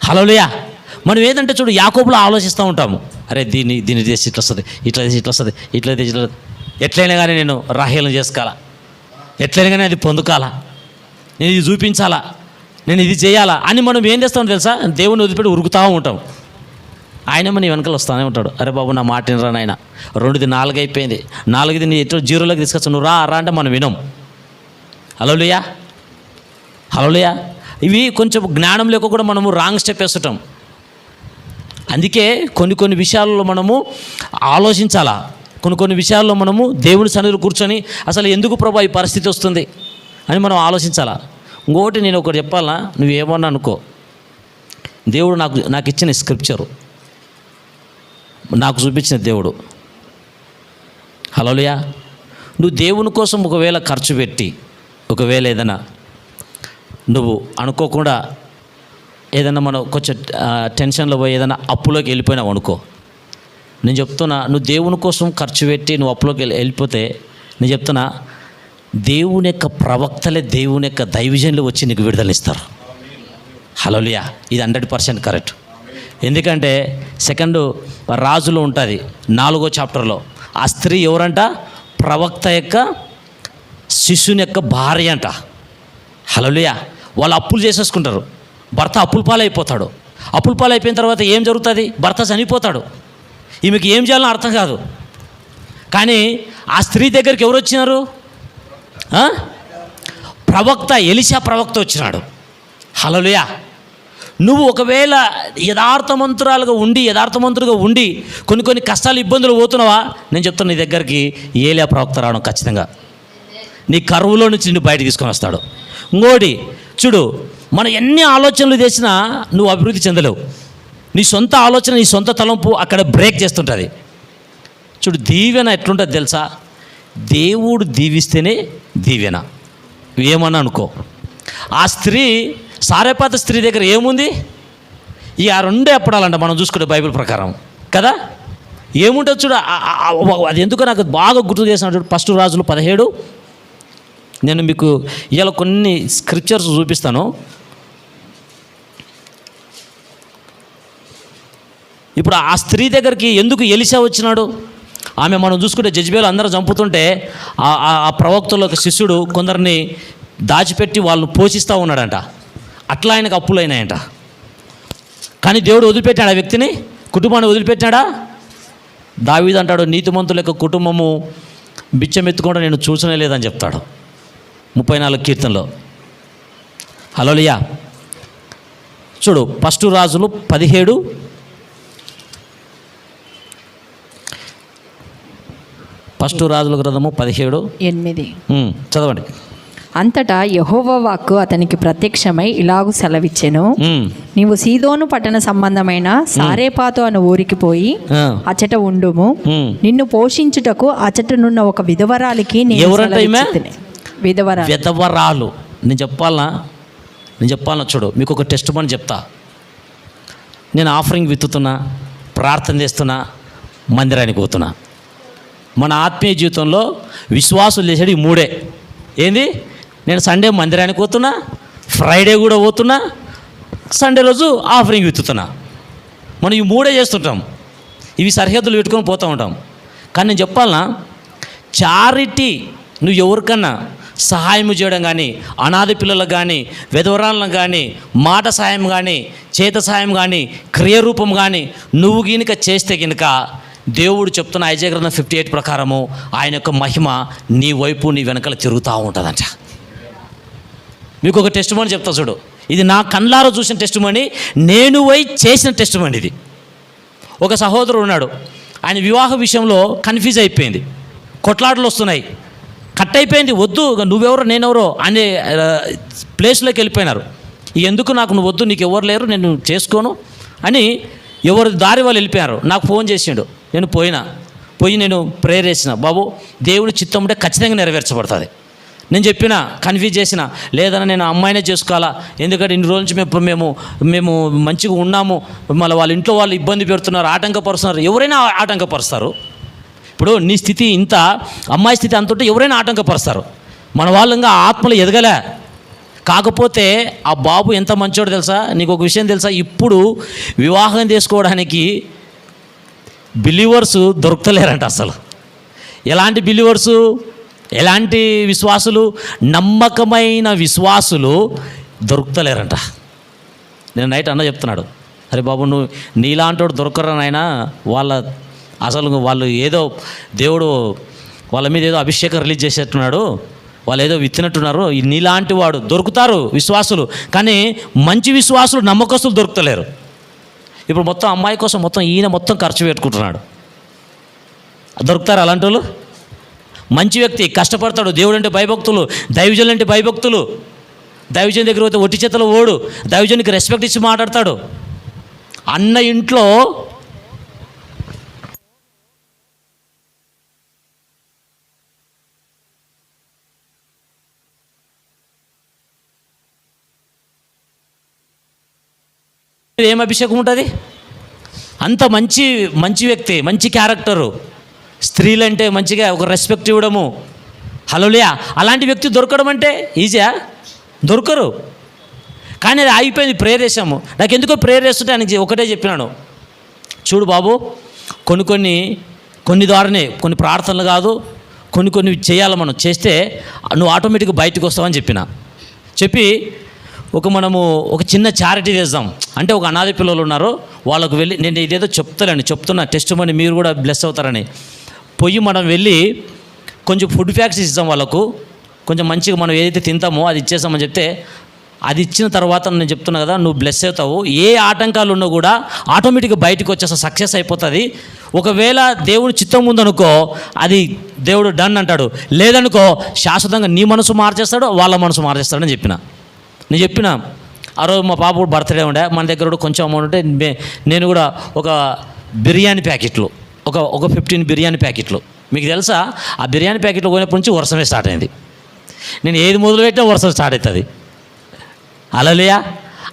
Speaker 3: హల్లెలూయా. మనం ఏదంటే చూడు, యాకోబులో ఆలోచిస్తూ ఉంటాము, అరే దీన్ని చేసి ఇట్లా వస్తుంది, ఇట్లా ఎట్లయినా కానీ నేను రాహేలను చేసుకోవాలా, ఎట్లయినా కానీ అది పొందుకోవాలా, నేను ఇది చూపించాలా, నేను ఇది చేయాలా అని మనం ఏం చేస్తామో తెలుసా? దేవుని వదిలిపెట్టి ఉరుకుతూ ఉంటాం. ఆయనేమో నీ వెనకలు వస్తూనే ఉంటాడు, అరే బాబు నా మాట వినరా నాయన, 2ది 4 అయిపోయింది, 4ది నీ ఎటు 0లోకి తీసుకొచ్చు, నువ్వు రా అంటే మనం వినం. హల్లెలూయా. ఇవి కొంచెం జ్ఞానం లేక కూడా మనము రాంగ్ స్టెప్ వేస్తుంటాం. అందుకే కొన్ని విషయాల్లో మనము ఆలోచించాలా. కొన్ని విషయాల్లో మనము దేవుని సన్నిధిలో కూర్చొని అసలు ఎందుకు ప్రభా ఈ పరిస్థితి వస్తుంది అని మనం ఆలోచించాలా. ఇంకోటి నేను ఒకటి చెప్పాలా, నువ్వేమన్నా అనుకో, దేవుడు నాకు ఇచ్చిన స్క్రిప్చరు, నాకు చూపించిన దేవుడు. హల్లెలూయా. నువ్వు దేవుని కోసం ఒకవేళ ఖర్చు పెట్టి, ఒకవేళ ఏదైనా నువ్వు అనుకోకుండా ఏదైనా మనం కొంచెం టెన్షన్లో పోయి ఏదైనా అప్పులోకి వెళ్ళిపోయినావు అనుకో, నేను చెప్తున్నా, నువ్వు దేవుని కోసం ఖర్చు పెట్టి నువ్వు అప్పులోకి వెళ్ళిపోతే నేను చెప్తున్నా, దేవుని యొక్క ప్రవక్తలే, దేవుని యొక్క దైవజనులు వచ్చి నీకు విడుదలనిస్తారు. హల్లెలూయా. ఇది 100% కరెక్ట్. ఎందుకంటే సెకండ్ రాజులో ఉంటుంది 4వ చాప్టర్లో. ఆ స్త్రీ ఎవరంట? ప్రవక్త యొక్క శిష్యుని యొక్క భార్య అంట. హల్లెలూయా. వాళ్ళు అప్పులు చేసేసుకుంటారు. భర్త అప్పుల పాలైపోతాడు. అప్పుల పాలైపోయిన తర్వాత ఏం జరుగుతుంది? భర్త చనిపోతాడు. ఈమెకి ఏం చేయాలో అర్థం కాదు. కానీ ఆ స్త్రీ దగ్గరికి ఎవరు వచ్చినారు? ప్రవక్త, ఎలీషా ప్రవక్త వచ్చినాడు. హల్లెలూయా. నువ్వు ఒకవేళ యథార్థమంతుడుగా ఉండి కొన్ని కష్టాలు, ఇబ్బందులు పోతున్నావా? నేను చెప్తాను, నీ దగ్గరికి ఏలియా ప్రవక్త రావడం ఖచ్చితంగా. నీ కరువులో నుంచి నిన్ను బయట తీసుకొని వస్తాడు. ఇంకోటి చూడు, మనం ఎన్ని ఆలోచనలు చేసినా నువ్వు అభివృద్ధి చెందలేవు. నీ సొంత ఆలోచన, నీ సొంత తలంపు అక్కడ బ్రేక్ చేస్తుంటుంది. చూడు, దీవెన ఎట్లుంటుంది తెలుసా? దేవుడు దీవిస్తేనే దీవెన. ఏమన్నా అనుకో. ఆ స్త్రీ, సారెపాత స్త్రీ దగ్గర ఏముంది? ఈ ఆ రెండే అప్పడాలంట మనం చూసుకుంటే బైబిల్ ప్రకారం కదా. ఏముంటుంది చూడు. అది ఎందుకో నాకు బాగా గుర్తు చేసిన చూడు. 1 రాజులు 17. నేను మీకు ఇవాళ కొన్ని స్క్రిప్చర్స్ చూపిస్తాను. ఇప్పుడు ఆ స్త్రీ దగ్గరికి ఎందుకు ఎలీషా వచ్చినాడు? ఆమె మనం చూసుకుంటే జెజబేలు అందరూ చంపుతుంటే ఆ ప్రవక్తలో ఒక శిష్యుడు కొందరిని దాచిపెట్టి వాళ్ళని పోషిస్తూ ఉన్నాడంట. అట్లా ఆయనకు అప్పులైనాయంట. కానీ దేవుడు వదిలిపెట్టాడు ఆ వ్యక్తిని, కుటుంబాన్ని వదిలిపెట్టాడా? దావీదు అంటాడు, నీతిమంతుల యొక్క కుటుంబము బిచ్చమెత్తుకుండా నేను చూసనే లేదని చెప్తాడు 34 కీర్తనలో. హల్లెలూయా. చూడు 1 రాజులు 17. 1 రాజుల గ్రంథము 17:8. చదవండి.
Speaker 4: అంతటా యెహోవా వాక్కు అతనికి ప్రత్యక్షమై ఇలాగు సెలవిచ్చెను, నీవు సీదోను పట్టణ సంబంధమైన సారేపాతు అను ఊరికి పోయి అచట ఉండుము. నిన్ను పోషించుటకు అచటనున్న ఒక విధవరాలికి
Speaker 3: విధవరాలు. నేను చెప్పాలనా చూడు, మీకు ఒక టెస్ట్ మని చెప్తా. నేను ఆఫరింగ్ విత్తుతున్నా, ప్రార్థన చేస్తున్నా, మందిరానికి పోతున్నా. మన ఆత్మీయ జీవితంలో విశ్వాసులు చేసేది ఈ 3. ఏంది? నేను సండే మందిరానికి పోతున్నా, ఫ్రైడే కూడా పోతున్నా, సండే రోజు ఆఫరింగ్ విత్తుతున్నా. మనం ఈ 3 చేస్తుంటాం. ఇవి సరిహద్దులు పెట్టుకొని పోతూ ఉంటాం. కానీ నేను చెప్పాలనా, చారిటీ, నువ్వు ఎవరికన్నా సహాయం చేయడం కానీ, అనాథ పిల్లలకు కానీ, విధవరాలను కానీ, మాట సహాయం కానీ, చేత సహాయం కానీ, క్రియరూపం కానీ నువ్వు గినుక చేస్తే గినుక దేవుడు చెప్తున్న ఐజాయా గ్రంథం 58 ప్రకారము ఆయన యొక్క మహిమ నీ వైపు, నీ వెనకాల తిరుగుతూ ఉంటుందంట. మీకు ఒక టెస్ట్ మనీ చెప్తా చూడు. ఇది నా కళ్ళారా చూసిన టెస్ట్ మనీ, నేను చేసిన టెస్ట్ మనీ ఇది. ఒక సహోదరుడు ఉన్నాడు. ఆయన వివాహ విషయంలో కన్ఫ్యూజ్ అయిపోయింది. కొట్లాటలు వస్తున్నాయి. కట్ అయిపోయింది. వద్దు, నువ్వెవరో నేనెవరో అనే ప్లేస్లోకి వెళ్ళిపోయినారు. ఎందుకు నాకు నువ్వు వద్దు, నీకు ఎవరు లేరు, నేను చేసుకోను అని ఎవరి దారి వాళ్ళు వెళ్ళిపోయారు. నాకు ఫోన్ చేసిండు. నేను పోయి నేను ప్రేయర్ చేసిన, బాబు దేవుడి చిత్తం ఉంటే ఖచ్చితంగా నెరవేర్చబడుతుంది. నేను చెప్పిన, కన్ఫ్యూజ్ చేసిన, లేదన్నా నేను అమ్మాయినే చేసుకోవాలా, ఎందుకంటే ఇన్ని రోజు నుంచి మేము మంచిగా ఉన్నాము, మళ్ళీ వాళ్ళ ఇంట్లో వాళ్ళు ఇబ్బంది పెడుతున్నారు, ఆటంకపరుస్తున్నారు. ఎవరైనా ఆటంకపరుస్తారు. ఇప్పుడు నీ స్థితి ఇంత, అమ్మాయి స్థితి అంత ఉంటే ఎవరైనా ఆటంకపరుస్తారు. మన వాళ్ళు ఇంకా ఆత్మలు ఎదగలే. కాకపోతే ఆ బాబు ఎంత మంచోడు తెలుసా? నీకు ఒక విషయం తెలుసా? ఇప్పుడు వివాహం చేసుకోవడానికి బిలీవర్స్ దొరుకుతలేరంట అసలు. ఎలాంటి బిలీవర్సు? ఎలాంటి విశ్వాసులు? నమ్మకమైన విశ్వాసులు దొరుకుతలేరంట. నేను నైట్ అన్న చెప్తున్నాడు, అరే బాబు నువ్వు నీలాంటోడు దొరకరా నాయనా, వాళ్ళు ఏదో దేవుడు వాళ్ళ మీద ఏదో అభిషేకం రిలీజ్ చేసేట్టున్నాడు, వాళ్ళు ఏదో విత్తినట్టున్నారు. నీలాంటి వాడు దొరుకుతారు విశ్వాసులు, కానీ మంచి విశ్వాసులు, నమ్మకస్తులు దొరుకుతలేరు. ఇప్పుడు మొత్తం అమ్మాయి కోసం ఈయన మొత్తం ఖర్చు పెట్టుకుంటున్నాడు. దొరుకుతారు అలాంటి వాళ్ళు? మంచి వ్యక్తి కష్టపడతాడు, దేవుడు అంటే భయభక్తులు, దైవజనులు అంటే భయభక్తులు. దైవజన్ దగ్గర పోతే ఒట్టి చేతలో ఓడు, దైవజనికి రెస్పెక్ట్ ఇచ్చి మాట్లాడతాడు. అన్న ఇంట్లో ఏం అభిషేకం ఉంటుంది? అంత మంచి మంచి వ్యక్తి, మంచి క్యారెక్టరు, స్త్రీలంటే మంచిగా ఒక రెస్పెక్ట్ ఇవ్వడము. హల్లెలూయా. అలాంటి వ్యక్తి దొరకడం అంటే ఈజీయా? దొరకరు. కానీ అది ఆగిపోయింది. ప్రేయర్ చేసాము. నాకు ఎందుకో ప్రేయర్ చేస్తుంటే ఆయనకి ఒకటే చెప్పినాను, చూడు బాబు, కొన్ని ద్వారానే, కొన్ని ప్రార్థనలు కాదు, కొన్ని చేయాలి. మనం చేస్తే నువ్వు ఆటోమేటిక్గా బయటకు వస్తావని చెప్పి మనము ఒక చిన్న చారిటీ చేద్దాం. అంటే ఒక అనాథ పిల్లలు ఉన్నారు, వాళ్ళకు వెళ్ళి, నేను ఇదేదో చెప్తున్నా టెస్ట్ మనీ మీరు కూడా బ్లెస్ అవుతారని, మనం వెళ్ళి కొంచెం ఫుడ్ ప్యాక్స్ ఇస్తాం వాళ్ళకు. కొంచెం మంచిగా మనం ఏదైతే తింటామో అది ఇచ్చేస్తామని చెప్తే, అది ఇచ్చిన తర్వాత నేను చెప్తున్నా కదా, నువ్వు బ్లెస్ అవుతావు. ఏ ఆటంకాలు ఉన్నా కూడా ఆటోమేటిక్గా బయటకు వచ్చేస్తా, సక్సెస్ అయిపోతుంది. ఒకవేళ దేవుడు చిత్తం ఉందనుకో, అది దేవుడు డన్ అంటాడు. లేదనుకో శాశ్వతంగా నీ మనసు మార్చేస్తాడు, వాళ్ళ మనసు మార్చేస్తాడని నేను చెప్పిన ఆ రోజు మా పాప బర్త్డే ఉండే, మన దగ్గర కూడా కొంచెం అమౌంట్ ఉంటే నేను కూడా ఒక బిర్యానీ ప్యాకెట్లు, ఒక 15 బిర్యానీ ప్యాకెట్లు. మీకు తెలుసా, ఆ బిర్యానీ ప్యాకెట్లు పోయినప్పటి నుంచి వర్షమే స్టార్ట్ అయింది. నేను ఏది మొదలుపెట్టినా వర్షం స్టార్ట్ అవుతుంది. హల్లెలూయా.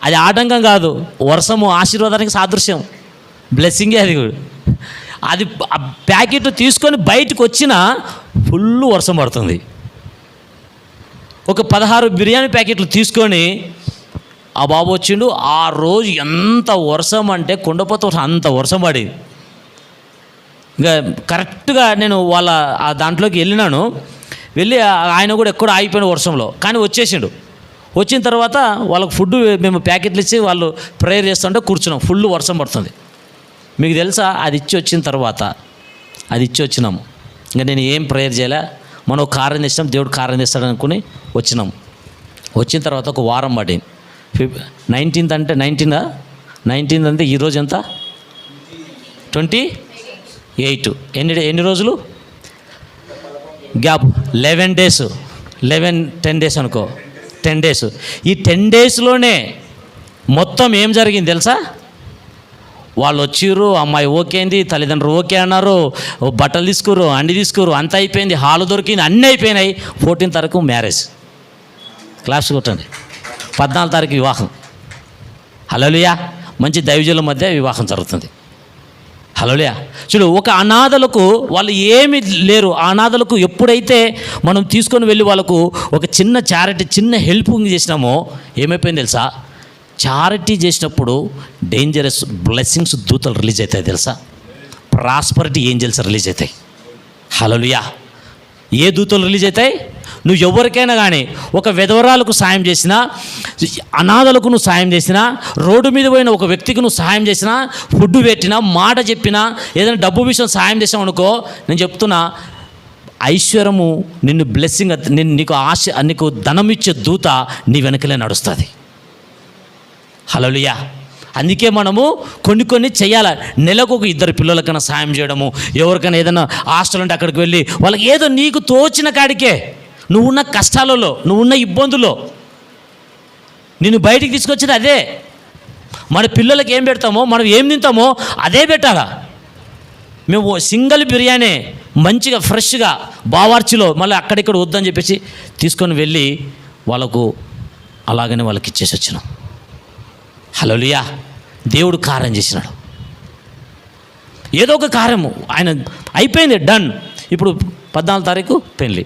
Speaker 3: అది ఆటంకం కాదు, వర్షము ఆశీర్వాదానికి సాదృశ్యం, బ్లెస్సింగే అది. అది ఆ ప్యాకెట్ తీసుకొని బయటకు వచ్చినా ఫుల్ వర్షం పడుతుంది. ఒక 16 బిర్యానీ ప్యాకెట్లు తీసుకొని ఆ బాబు వచ్చిండు. ఆ రోజు ఎంత వర్షం అంటే కొండపోత అంత వర్షం పడింది. ఇంకా కరెక్ట్గా నేను వాళ్ళ ఆ దాంట్లోకి వెళ్ళి ఆయన కూడా ఎక్కడో ఆగిపోయిన వర్షంలో, కానీ వచ్చేసిండు. వచ్చిన తర్వాత వాళ్ళకి ఫుడ్ మేము ప్యాకెట్లు ఇచ్చి వాళ్ళు ప్రేయర్ చేస్తుంటే కూర్చున్నాం. ఫుల్ వర్షం పడుతుంది. మీకు తెలుసా, అది ఇచ్చి వచ్చినాము. ఇంకా నేను ఏం ప్రేయర్ చేయలే, మనం కార్యం చేసినాం, దేవుడు కార్యం చేస్తాడు అనుకుని వచ్చినాం. వచ్చిన తర్వాత ఒక వారం పడింది. 19th అంటే 19th అంటే ఈరోజు ఎంత, 28. ఎన్ని రోజులు గ్యాప్? 11 days, 10 days అనుకో, 10 days. ఈ 10 daysలోనే మొత్తం ఏం జరిగింది తెలుసా? వాళ్ళు వచ్చిర్రు, అమ్మాయి ఓకే అయింది, తల్లిదండ్రులు ఓకే అన్నారు, బట్టలు తీసుకురు, అండి తీసుకురు, అంత అయిపోయింది, హాలు దొరికింది, అన్నీ అయిపోయినాయి. 14th తారీఖు మ్యారేజ్. క్లాస్ కొట్టండి. 14వ తారీఖు వివాహం. హల్లెలూయా. మంచి దైవజనుల మధ్య వివాహం జరుగుతుంది. హల్లెలూయా. చూడు, ఒక అనాథలకు వాళ్ళు ఏమి లేరు, ఆ అనాథలకు ఎప్పుడైతే మనం తీసుకొని వెళ్ళి వాళ్ళకు ఒక చిన్న చారిటీ, చిన్న హెల్పింగ్ చేసినామో ఏమైపోయింది తెలుసా? చారిటీ చేసినప్పుడు డేంజరస్ బ్లెస్సింగ్స్ దూతలు రిలీజ్ అవుతాయి తెలుసా? ప్రాస్పరిటీ ఏంజల్స్ రిలీజ్ అవుతాయి. హల్లెలూయా. ఏ దూతలు రిలీజ్ అవుతాయి? నువ్వు ఎవరికైనా కానీ, ఒక విధవరాలకు సాయం చేసినా, అనాథలకు నువ్వు సాయం చేసినా, రోడ్డు మీద పోయిన ఒక వ్యక్తికి నువ్వు సాయం చేసినా, ఫుడ్ పెట్టినా, మాట చెప్పినా, ఏదైనా డబ్బు విషయం సాయం చేసావు అనుకో, నేను చెప్తున్నా, ఐశ్వర్యము నిన్ను బ్లెస్సింగ్, నీకు ధనం ఇచ్చే దూత నీ వెనకలే నడుస్తుంది. హల్లెలూయా. అందుకే మనము కొన్ని చేయాలి. నెలకు ఒక 2 పిల్లలకైనా సాయం చేయడము, ఎవరికైనా ఏదైనా హాస్టల్ ఉంటే అక్కడికి వెళ్ళి వాళ్ళకి ఏదో నీకు తోచిన కాడికే, నువ్వున్న కష్టాలలో, నువ్వున్న ఇబ్బందుల్లో నిన్ను బయటికి తీసుకొచ్చేది అదే. మన పిల్లలకి ఏం పెడతామో, మనం ఏం తింటామో అదే పెట్టాలా. మేము సింగిల్ బిర్యానీ మంచిగా ఫ్రెష్గా బావార్చిలో మళ్ళీ అక్కడిక్కడ వద్దని చెప్పేసి తీసుకొని వెళ్ళి వాళ్ళకు అలాగనే వాళ్ళకి ఇచ్చేసి వచ్చినాం. హల్లెలూయా. దేవుడు కార్యం చేసినాడు. ఏదో ఒక కార్యము ఆయన అయిపోయింది, డన్. ఇప్పుడు 14వ తారీఖు పెళ్ళి,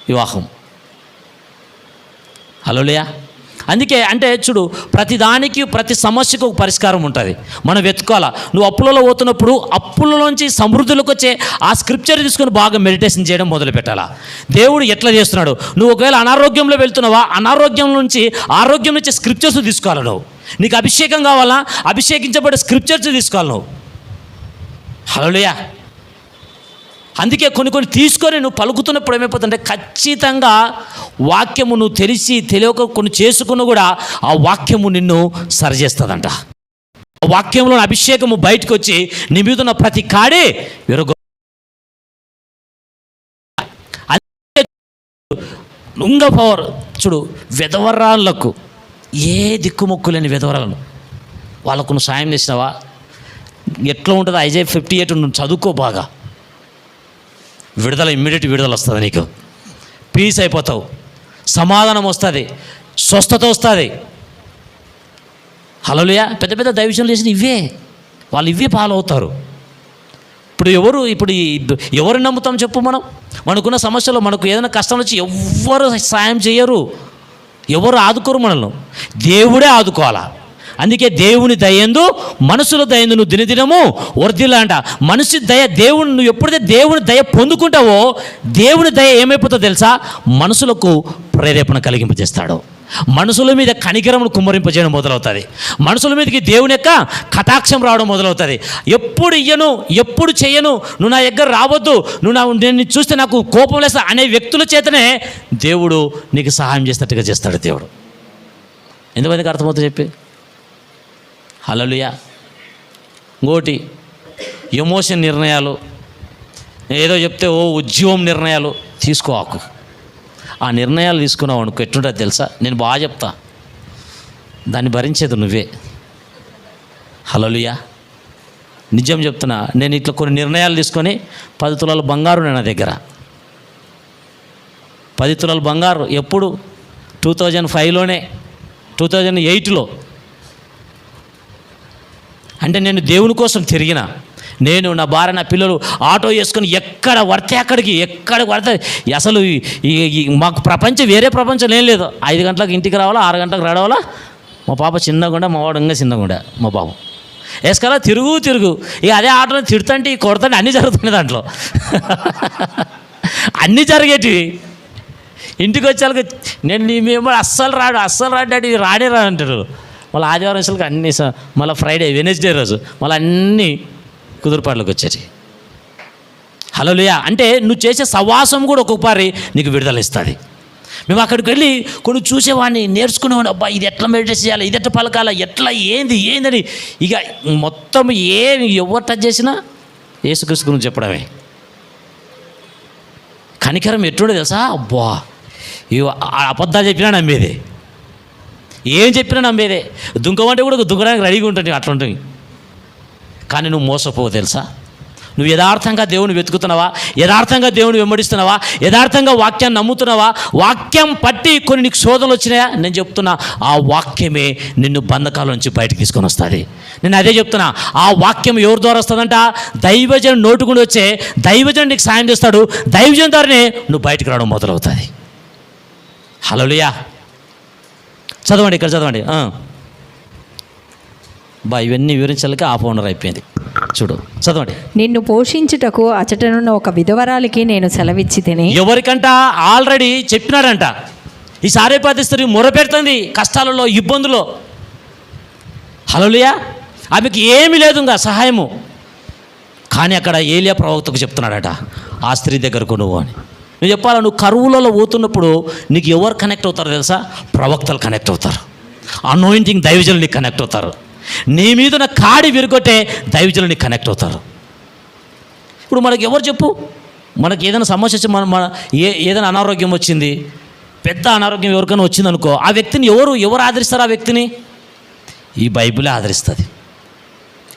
Speaker 3: వివాహం. హల్లెలూయా. అందుకే అంటే చూడు, ప్రతిదానికి, ప్రతి సమస్యకు ఒక పరిష్కారం ఉంటుంది. మనం వెతుకోవాలా. నువ్వు అప్పులలో పోతున్నప్పుడు అప్పులలోంచి సమృద్ధిలోకి వచ్చే ఆ స్క్రిప్చర్ తీసుకొని బాగా మెడిటేషన్ చేయడం మొదలు పెట్టాలా. దేవుడు ఎట్లా చేస్తున్నాడు? నువ్వు ఒకవేళ అనారోగ్యంలో వెళ్తున్నావా, అనారోగ్యం నుంచి ఆరోగ్యం నుంచి స్క్రిప్చర్స్ తీసుకోవాలి. నువ్వు, నీకు అభిషేకం కావాలా, అభిషేకించబడే స్క్రిప్చర్స్ తీసుకోవాలి నువ్వు. హల్లెలూయా. అందుకే కొన్ని తీసుకొని నువ్వు పలుకుతున్నప్పుడు ఏమైపోతుందంటే, ఖచ్చితంగా వాక్యము నువ్వు తెలియక కొన్ని చేసుకున్న కూడా ఆ వాక్యము నిన్ను సరిచేస్తుందంట. ఆ వాక్యంలో అభిషేకము బయటకు వచ్చి నీ మీద ఉన్న ప్రతి కాడే విరగొ. ఉంగ పవర్ చూడు, విధవరాళ్ళకు, ఏ దిక్కుమొక్కు లేని విధవరాలను వాళ్ళకు నువ్వు సాయం చేసినావా? ఎట్లా ఉంటుందో Isaiah 58 నువ్వు చదువుకో బాగా. ఇమ్మీడియట్ విడుదల వస్తుంది, నీకు పీస్ అయిపోతావు, సమాధానం వస్తుంది, స్వస్థత వస్తుంది. హల్లెలూయా. పెద్ద దైవజనులు చేసిన వాళ్ళు ఇవే ఫాలో అవుతారు. ఇప్పుడు ఎవరు నమ్ముతాం చెప్పు? మనకున్న సమస్యలో మనకు ఏదైనా కష్టం వచ్చి ఎవ్వరు సాయం చేయరు, ఎవరు ఆదుకోరు మనల్ని. దేవుడే ఆదుకోవాలా. అందుకే దేవుని దయందు మనుషుల దయందు నువ్వు దినదినము వర్ధిల్లా అంట. మనిషి దయ దేవుని, నువ్వు ఎప్పుడైతే దేవుని దయ పొందుకుంటావో దేవుని దయ ఏమైపోతుందో తెలుసా? మనుషులకు ప్రేరేపణ కలిగింపజేస్తాడు. మనుషుల మీద కనికరమును కుమ్మరింపజేయడం మొదలవుతుంది. మనుషుల మీదకి దేవుని యొక్క కటాక్షం రావడం మొదలవుతుంది. ఎప్పుడు ఇయ్యను, ఎప్పుడు చెయ్యను, నువ్వు నా దగ్గర రావద్దు, నేను చూస్తే నాకు కోపం లేస్తా అనే వ్యక్తుల చేతనే దేవుడు నీకు సహాయం చేసినట్టుగా చేస్తాడు దేవుడు. ఎంతమందికి అర్థమవుతుంది చెప్పి? హల్లెలూయా. ఇంకోటి ఎమోషన్ నిర్ణయాలు, ఏదో చెప్తే ఉద్యమం నిర్ణయాలు తీసుకోకు. ఆ నిర్ణయాలు తీసుకున్నావు అనుకో ఎట్లుంటుంది తెలుసా? నేను బాగా చెప్తా, దాన్ని భరించేది నువ్వే. హల్లెలూయా. నిజం చెప్తున్నా. నేను ఇట్లా కొన్ని నిర్ణయాలు తీసుకొని 10 తులాల బంగారు నా దగ్గర 10 తులాల బంగారు ఎప్పుడు 2005లోనే 2008లో. అంటే నేను దేవుని కోసం తిరిగిన, నేను నా భార్య నా పిల్లలు ఆటో వేసుకొని ఎక్కడ పడితే అక్కడికి, ఎక్కడ పడితే అసలు మాకు ప్రపంచం, వేరే ప్రపంచం ఏం లేదు. 5 గంటలకు ఇంటికి రావాలా, 6 గంటలకు రావాలా. మా పాప చిన్నగుండా, మా వాడు ఇంకా చిన్నగుండా. మా బాబు వేసుకలా తిరుగు ఇక అదే ఆటోని తిడుతుంటే కొడుతుంటే అన్నీ జరుగుతున్నాయి దాంట్లో. అన్నీ జరిగేటివి. ఇంటికి వచ్చేళ్ళకి మేము అస్సలు రాడు డాడీ, రాడే అంటారు. మళ్ళీ ఆదివారం అసలు అన్నీ, మళ్ళీ ఫ్రైడే వెనస్డే రోజు మళ్ళీ అన్నీ కుదురుపాట్లోకి వచ్చేది. హల్లెలూయా. అంటే నువ్వు చేసే సవాసం కూడా ఒక్కొక్కసారి నీకు విడుదల ఇస్తుంది. మేము అక్కడికి వెళ్ళి కొన్ని చూసేవాడిని, నేర్చుకునేవాడిని. అబ్బా ఇది ఎట్లా మెడిటేట్ చేయాలి, ఇది ఎట్లా పలకాల, ఎట్లా ఏందని ఇక మొత్తం ఎవరు టచ్ చేసినా యేసుక్రీస్తు గురించి చెప్పడమే. కనికరం ఎట్లుండే తెలుసా? అబ్బా అబద్ధాలు చెప్పినా నమ్మేదే, ఏం చెప్పినా నమ్మేదే. దుంకమంటే కూడా దుంకడానికి రెడీగా ఉంటుంది, అట్లా ఉంటుంది. కానీ నువ్వు మోసపోవు తెలుసా? నువ్వు యథార్థంగా దేవుని వెతుకుతున్నావా, యథార్థంగా దేవుని వెంబడిస్తున్నావా, యథార్థంగా వాక్యాన్ని నమ్ముతున్నావా, వాక్యం పట్టి కొన్ని నీకు శోధనలు వచ్చినాయా? నేను చెప్తున్నా, ఆ వాక్యమే నిన్ను బంధకాల నుంచి బయటకు తీసుకొని వస్తుంది. నేను అదే చెప్తున్నా. ఆ వాక్యం ఎవరి ద్వారా వస్తుందంట? దైవజనం నోటుకుని వచ్చే దైవజనం నీకు సాయం చేస్తాడు. దైవజనం ద్వారానే నువ్వు బయటకు రావడం మొదలవుతుంది. హల్లెలూయా. చదవండి, ఇక్కడ చదవండి. ఇవన్నీ వివరించాలకి ఆ ఓనర్ అయిపోయింది. చూడు, చదవండి.
Speaker 4: నిన్ను పోషించుటకు అచటనున్న ఒక విధవరాలికి నేను సెలవిచ్చి తిని.
Speaker 3: ఎవరికంట? ఆల్రెడీ చెప్పినారంట. ఈ సారేపాతి స్త్రీ మొరపెడుతుంది కష్టాలలో, ఇబ్బందులో. హల్లెలూయా. ఆమెకి ఏమీ లేదు ఇంకా సహాయము. కానీ అక్కడ ఏలియా ప్రవక్తకు చెప్తున్నాడట, ఆ స్త్రీ దగ్గరకు నువ్వు అని. నువ్వు చెప్పాలా? నువ్వు కరువులలో పోతున్నప్పుడు నీకు ఎవరు కనెక్ట్ అవుతారో తెలుసా? ప్రవక్తలు కనెక్ట్ అవుతారు. అనాయింటింగ్ దైవజనులు నీకు కనెక్ట్ అవుతారు. నీ మీద ఉన్న కాడి విరుగొట్టే దైవజనులు నీకు కనెక్ట్ అవుతారు. ఇప్పుడు మనకి ఎవరు చెప్పు? మనకి ఏదైనా సమస్య వచ్చి ఏదైనా అనారోగ్యం వచ్చింది, పెద్ద అనారోగ్యం ఎవరికైనా వచ్చిందనుకో, ఆ వ్యక్తిని ఎవరు ఆదరిస్తారు? ఆ వ్యక్తిని ఈ బైబిలే ఆదరిస్తుంది.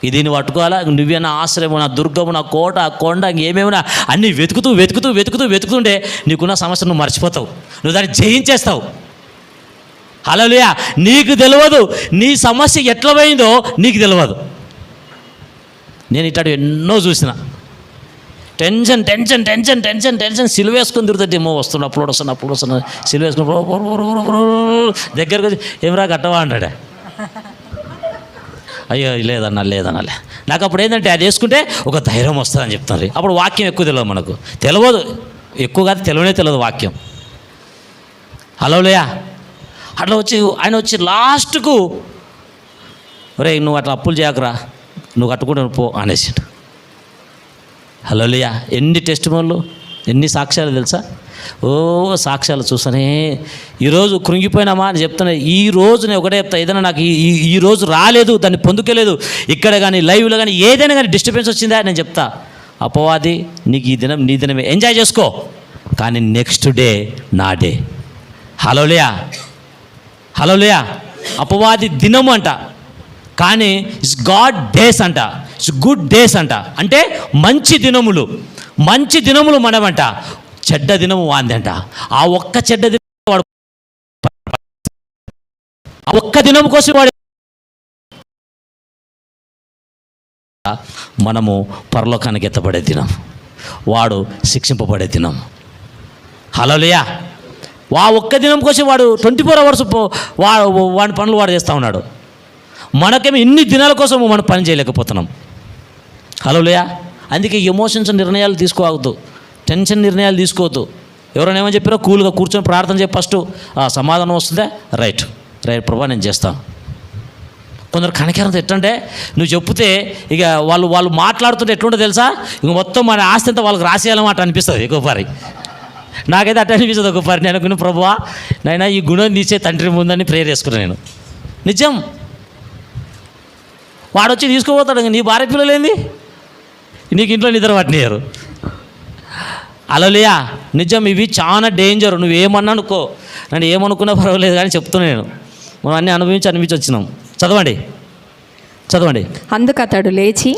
Speaker 3: ఇది నువ్వు పట్టుకోవాలా? నువ్వే నా ఆశ్రయం, నా దుర్గము, నా కోట, కొండ, ఏమేమైనా అన్నీ వెతుకుతుంటే నీకున్న సమస్య నువ్వు మర్చిపోతావు, నువ్వు దాన్ని జయించేస్తావు. హల్లెలూయా. నీకు తెలియదు నీ సమస్య ఎట్లా పోయిందో, నీకు తెలియదు. నేను ఇట్లాంటి ఎన్నో చూసిన. టెన్షన్ సిలువేసుకొని తిరుగుతుంది. ఏమో అప్పుడు వస్తున్నా సిలువేసుకుని దగ్గరకు వచ్చి ఏమరా కట్టవా అంటాడే. అయ్యో లేదన్నాలే. నాకు అప్పుడు ఏంటంటే అది వేసుకుంటే ఒక ధైర్యం వస్తుందని చెప్తున్నారు. అప్పుడు వాక్యం ఎక్కువ తెలియదు, మనకు తెలియదు ఎక్కువ కాదు, తెలియదు వాక్యం. హల్లెలూయా. అట్లా ఆయన వచ్చి లాస్ట్కు, ఒరే నువ్వు అట్లా అప్పులు చేయకురా, నువ్వు కట్టుకుంటూ పో అనేసాడు. హల్లెలూయా. ఎన్ని టెస్టిమోన్లు, ఎన్ని సాక్ష్యాలు తెలుసా? సాక్ష్యాలు చూస్తానే ఈరోజు కృంగిపోయినామా అని చెప్తున్నా. ఈరోజు నేను ఒకటే చెప్తా, ఏదైనా నాకు ఈరోజు రాలేదు, దాన్ని పొందుకోలేదు, ఇక్కడ కానీ లైవ్లో కానీ ఏదైనా కానీ డిస్టర్బెన్స్ వచ్చిందా నేను చెప్తా, అపవాది నీకు ఈ దినం నీ దినమే, ఎంజాయ్ చేసుకో, కానీ నెక్స్ట్ డే నా డే. హల్లెలూయా. అపవాది దినము అంట, కానీ ఇట్స్ గాడ్ డేస్ అంట, ఇట్స్ గుడ్ డేస్ అంట. అంటే మంచి దినములు మనమంట, చెడ్డ దినము వాందంట. ఆ ఒక్క చెడ్డ దినం వాడు, ఆ ఒక్క దినం కోసం వాడు మనము పరలోకానికి ఎత్తబడే దినం, వాడు శిక్షింపబడే దినం. హల్లెలూయా. ఒక్క దినం కోసం వాడు 24 hours వాడి పనులు వాడు చేస్తూ ఉన్నాడు. మనకేమో ఇన్ని దినాల కోసం మనం పని చేయలేకపోతున్నాం. హల్లెలూయా. అందుకే ఎమోషన్స్ నిర్ణయాలు తీసుకోవద్దు, టెన్షన్ నిర్ణయాలు తీసుకోవద్దు. ఎవరైనా ఏమని చెప్పారో కూల్గా కూర్చొని ప్రార్థన చెప్పి ఫస్ట్ సమాధానం వస్తుందా, రైట్ ప్రభా నేను చేస్తాను. కొందరు కనకేరంతో ఎట్లంటే నువ్వు చెప్తే ఇక వాళ్ళు మాట్లాడుతుంటే ఎట్లుంటో తెలుసా, ఇంక మొత్తం మన ఆస్తి అంతా వాళ్ళకి రాసేయాలన్నమాట అనిపిస్తుంది ఒక్కొక్కసారి. నాకైతే అట్లా అనిపిస్తుంది ఒక్కొక్కసారి. నేను అనుకున్న ప్రభువా నైనా ఈ గుణం తీసే తండ్రి ముందని ప్రేయర్ చేసుకున్నాను నేను. నిజం. వాడు వచ్చి తీసుకోపోతాడు, నీ భార్య పిల్లలేంది, నీకు ఇంట్లో నిద్ర పట్టినారు. హల్లెలూయా. నిజం, ఇవి చాలా డేంజర్. నువ్వేమన్నా అనుకో, నన్ను ఏమనుకున్నా పర్వాలేదు కానీ చెప్తున్నా నేను, మనం అన్నీ అనిపించి వచ్చినాం. చదవండి.
Speaker 4: అందుకతడు లేచి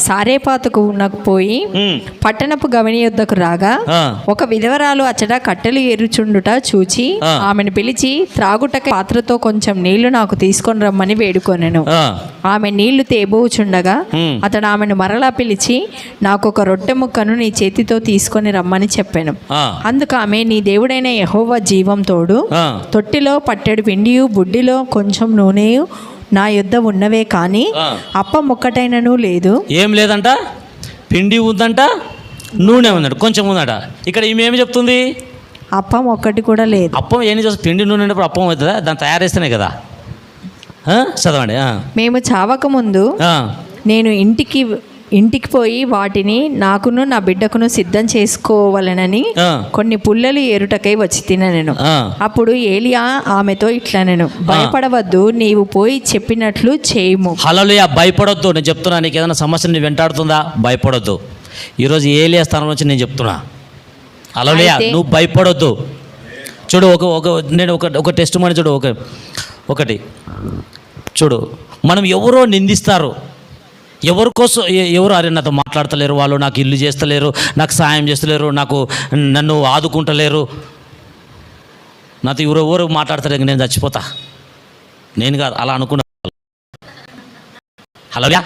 Speaker 4: సారేపాతుకు పోయి పట్టణపు గవిని యొద్దకు రాగా ఒక విధవరాలు అచ్చట కట్టెలు ఎరుచుండుట చూచి ఆమెను పిలిచి త్రాగుటక పాత్రతో కొంచెం నీళ్లు నాకు తీసుకొని రమ్మని వేడుకొనెను. ఆమె నీళ్లు తేబోచుండగా అతడు ఆమెను మరలా పిలిచి నాకు ఒక రొట్టె ముక్కను నీ చేతితో తీసుకొని రమ్మని చెప్పాను. అందుకు ఆమె, నీ దేవుడైన యెహోవా జీవం తోడు, తొట్టిలో పట్టెడు పిండియు బుడ్డిలో కొంచెం నూనెయు నా యుద్ధ ఉన్నవే కానీ అప్పం ఒక్కటైనను లేదు.
Speaker 3: ఏం లేదంట, పిండి ఉందంట, నూనె ఉందంట, కొంచెం ఉందట. ఇక్కడ ఈమె ఏమి చెప్తుంది,
Speaker 4: అప్పం ఒక్కటి కూడా లేదు.
Speaker 3: అప్పం ఏం చేస్తుంది, పిండి నూనె ఉన్నప్పుడు అప్పం అవుతుందా, దాన్ని తయారు చేస్తేనే కదా. చదవండి.
Speaker 4: మేము చావక ముందు నేను ఇంటికి పోయి వాటిని నాకును నా బిడ్డకును సిద్ధం చేసుకోవాలనని కొన్ని పుల్లలు ఏరుటకై వచ్చి తినను. అప్పుడు ఏలియా ఆమెతో ఇట్లనెను, భయపడవద్దు, నీవు పోయి చెప్పినట్లు చేయుము.
Speaker 3: హల్లెలూయా. భయపడొద్దు. నేను చెప్తున్నా, నీకు ఏదైనా సమస్య నీ వెంటాడుతుందా, భయపడొద్దు. ఈరోజు ఏలియా స్థానం నుంచి నేను చెప్తున్నా, హల్లెలూయా, నువ్వు భయపడొద్దు. చూడు, నేను ఒక టెస్ట్ మని చూడు, ఒకటి చూడు, మనం ఎవరో నిందిస్తారు, ఎవరి కోసం, ఎవరు అరే నాతో మాట్లాడతలేరు, వాళ్ళు నాకు ఇల్లు చేస్తలేరు, నాకు సాయం చేస్తలేరు, నన్ను ఆదుకుంటలేరు, నాతో ఎవరు మాట్లాడతలేరు, నేను చచ్చిపోతా, నేను కాదు అలా అనుకున్నా. హల్లెలూయా.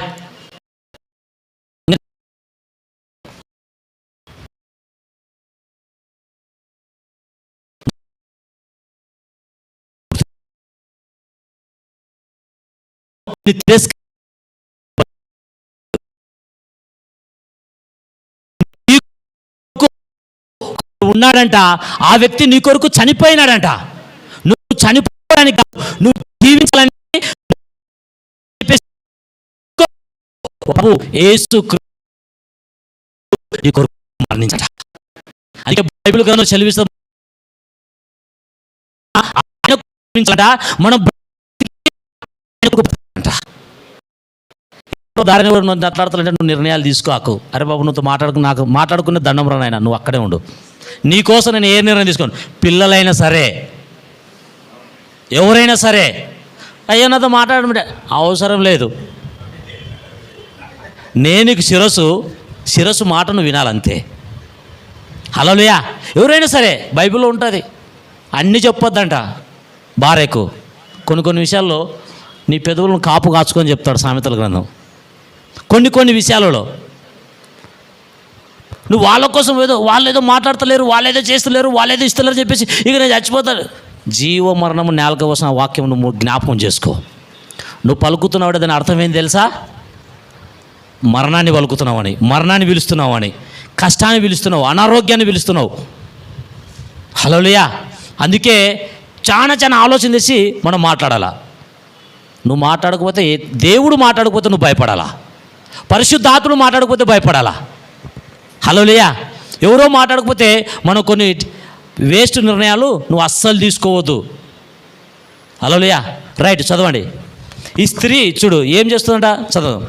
Speaker 3: ఉన్నాడంట, ఆ వ్యక్తి నీ కొరకు చనిపోయినాడంట. నువ్వు చనిపోవడానికి, నువ్వు జీవించాలని యేసు నీ కొరకు మరణించట. అందుకే బైబిల్ గ్రంథం చదివిస్తాం, మనం దారిని మాట్లాడతానంటే నువ్వు నిర్ణయాలు తీసుకోకు. అరే బాబు, నువ్వు మాట్లాడుకునే దండం రానైనా, నువ్వు అక్కడే ఉండు. నీకోసం నేను ఏ నిర్ణయం తీసుకోను. పిల్లలైనా సరే, ఎవరైనా సరే, అయ్యో నాతో మాట్లాడమంటే అవసరం లేదు. నేను శిరస్సు మాటను వినాలంతే. హల్లెలూయా. ఎవరైనా సరే, బైబిల్లో ఉంటుంది, అన్నీ చెప్పొద్దంట భార్యకు. కొన్ని విషయాల్లో నీ పెదవులను కాపు కాచుకొని చెప్తాడు సామెతల గ్రంథం. కొన్ని విషయాలలో నువ్వు వాళ్ళ కోసం వాళ్ళు ఏదో మాట్లాడతలేరు, వాళ్ళు ఏదో చేస్తలేరు, వాళ్ళు ఏదో ఇస్తలేరు చెప్పేసి ఇక నేను చచ్చిపోతాను. జీవ మరణము నేలక వసిన వాక్యం నువ్వు జ్ఞాపకం చేసుకో. నువ్వు పలుకుతున్నావు, దాని అర్థం ఏంది తెలుసా? మరణాన్ని పలుకుతున్నావని, మరణాన్ని పిలుస్తున్నావని, కష్టాన్ని పిలుస్తున్నావు, అనారోగ్యాన్ని పిలుస్తున్నావు. హల్లెలూయా. అందుకే చాలా ఆలోచన చేసి మనం మాట్లాడాలా. నువ్వు మాట్లాడకపోతే, దేవుడు మాట్లాడకపోతే నువ్వు భయపడాలా, పరిశుద్ధాత్ముడు మాట్లాడకపోతే భయపడాలా. హల్లెలూయా. ఎవరో మాట్లాడకపోతే మనం కొన్ని వేస్ట్ నిర్ణయాలు నువ్వు అస్సలు తీసుకోవద్దు. హల్లెలూయా. రైట్, చదవండి. ఈ స్త్రీ చూడు ఏం చేస్తుందంట, చదవం.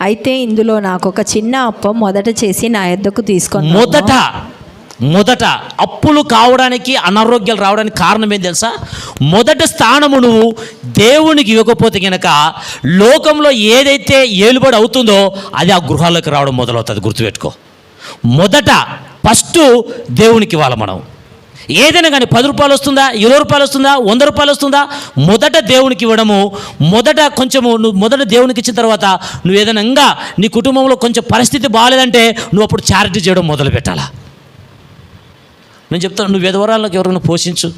Speaker 4: అయితే ఇందులో నాకు ఒక చిన్న అప్పం మొదట చేసి నా యొద్దకు తీసుకొని.
Speaker 3: మొదట అప్పులు కావడానికి, అనారోగ్యాలు రావడానికి కారణం ఏం తెలుసా? మొదటి స్థానము నువ్వు దేవునికి ఇవ్వకపోతే కనుక లోకంలో ఏదైతే ఏలుబడి అవుతుందో అది ఆ గృహాల్లోకి రావడం మొదలవుతుంది. గుర్తుపెట్టుకో. ఫస్ట్ దేవునికి ఇవ్వాలి మనం. ఏదైనా కానీ 10 రూపాయలు వస్తుందా, 20 రూపాయలు వస్తుందా, 100 రూపాయలు వస్తుందా, మొదట దేవునికి ఇవ్వడము. నువ్వు మొదట దేవునికి ఇచ్చిన తర్వాత నువ్వు ఏదైనా ఇంకా నీ కుటుంబంలో కొంచెం పరిస్థితి బాగాలేదంటే నువ్వు అప్పుడు చారిటీ చేయడం మొదలు పెట్టాలా. నేను చెప్తాను, నువ్వు విధవరాళ్ళకి ఎవరైనా పోషించు,